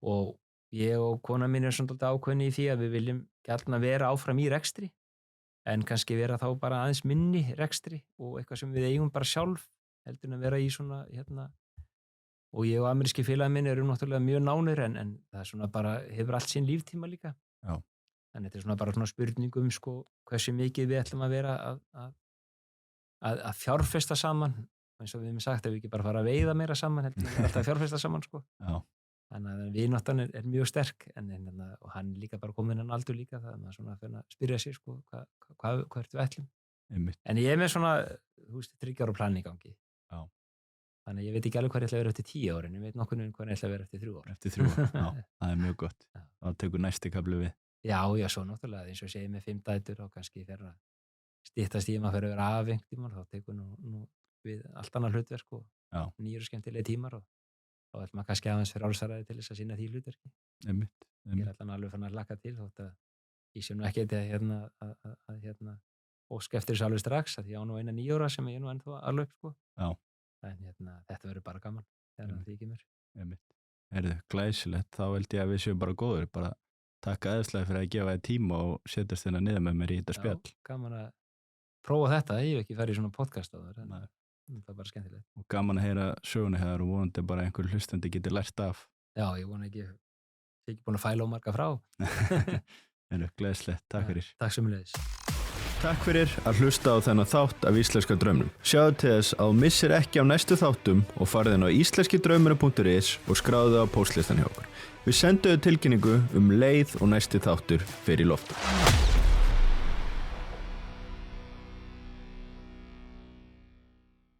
og ég og kona mín svona ákveðin í því að við viljum gjarnan vera áfram í rekstri en kannski vera þá bara aðeins minni rekstri og eitthvað sem við eigum bara sjálf heldur en að vera í svona og ég og ameríski félagi minn eru náttúrulega mjög nánir en það svona bara hefur allt sín líftíma líka. Já. Þannig þetta er svona bara svona spurning sko hversu mikið við ætlum að vera að fjárfesta saman eins og við hefum sagt að við ekki bara fara að veiða meira saman heldur við alltaf að fjárfesta saman sko. Já. Þannig að vináttan er mjög sterk og hann líka bara kominn hann aldur líka það maður svona að spyrja sig sko hvert við ætlum. En ég með svona 3 ára plan í gangi. Já. Þannig að ég veit ekki alveg hvað ég ætla að vera eftir 10 ára en ég veit nokkuð hvað ég ætla að vera eftir 3 ára. Eftir 3 ára, já, það er mjög gott. Þá tekur næsti kafli við. Já, svo náttúrulega eins og ég segi með 5 dætur og kannski fer að styttast í maður fyrir að vera af einhvern tímann þá tekur nú við allt annað hlutverk og nýjur skemmtilega tímar og þá ætlum maður kannski aðeins fyrir álsaraði til þess að sinna því hlutverki. Ég er alltaf alveg fann að laka til þótt að ég sé nú ekki að óska eftir þessu alveg strax að ég á nú eina 9 ára sem ég nú ennþá alveg sko. Já. en þetta verður bara gaman þegar það þykir mér. Heyrðu, glæsilegt, þá held ég að við séum bara góður, bara takk aðeinslega fyrir að gefa þér tíma og setjast þennan niður með mér í þetta spjall. Já, gaman að prófa þetta, ég hef ekki farið í svona podcast á það, en það er bara skemmtilegt. Og gaman að heyra söguna hér og vonandi bara einhver hlustandi getur lært af. Já, ég vona ekki búin að fæla á marga frá. Heyrðu, glæsilegt, takk fyrir. Takk sömuleiðis. Takk fyrir að hlusta á þennan þátt af Íslenska draumnum. Sjáðu til þess að þú missir ekki á næstu þáttum og farið inn á íslenskidraumurinn.is og skráðu á póstlistan hjá okkur. Við sendum tilkynningu leið og næsti þáttur fer í loftið.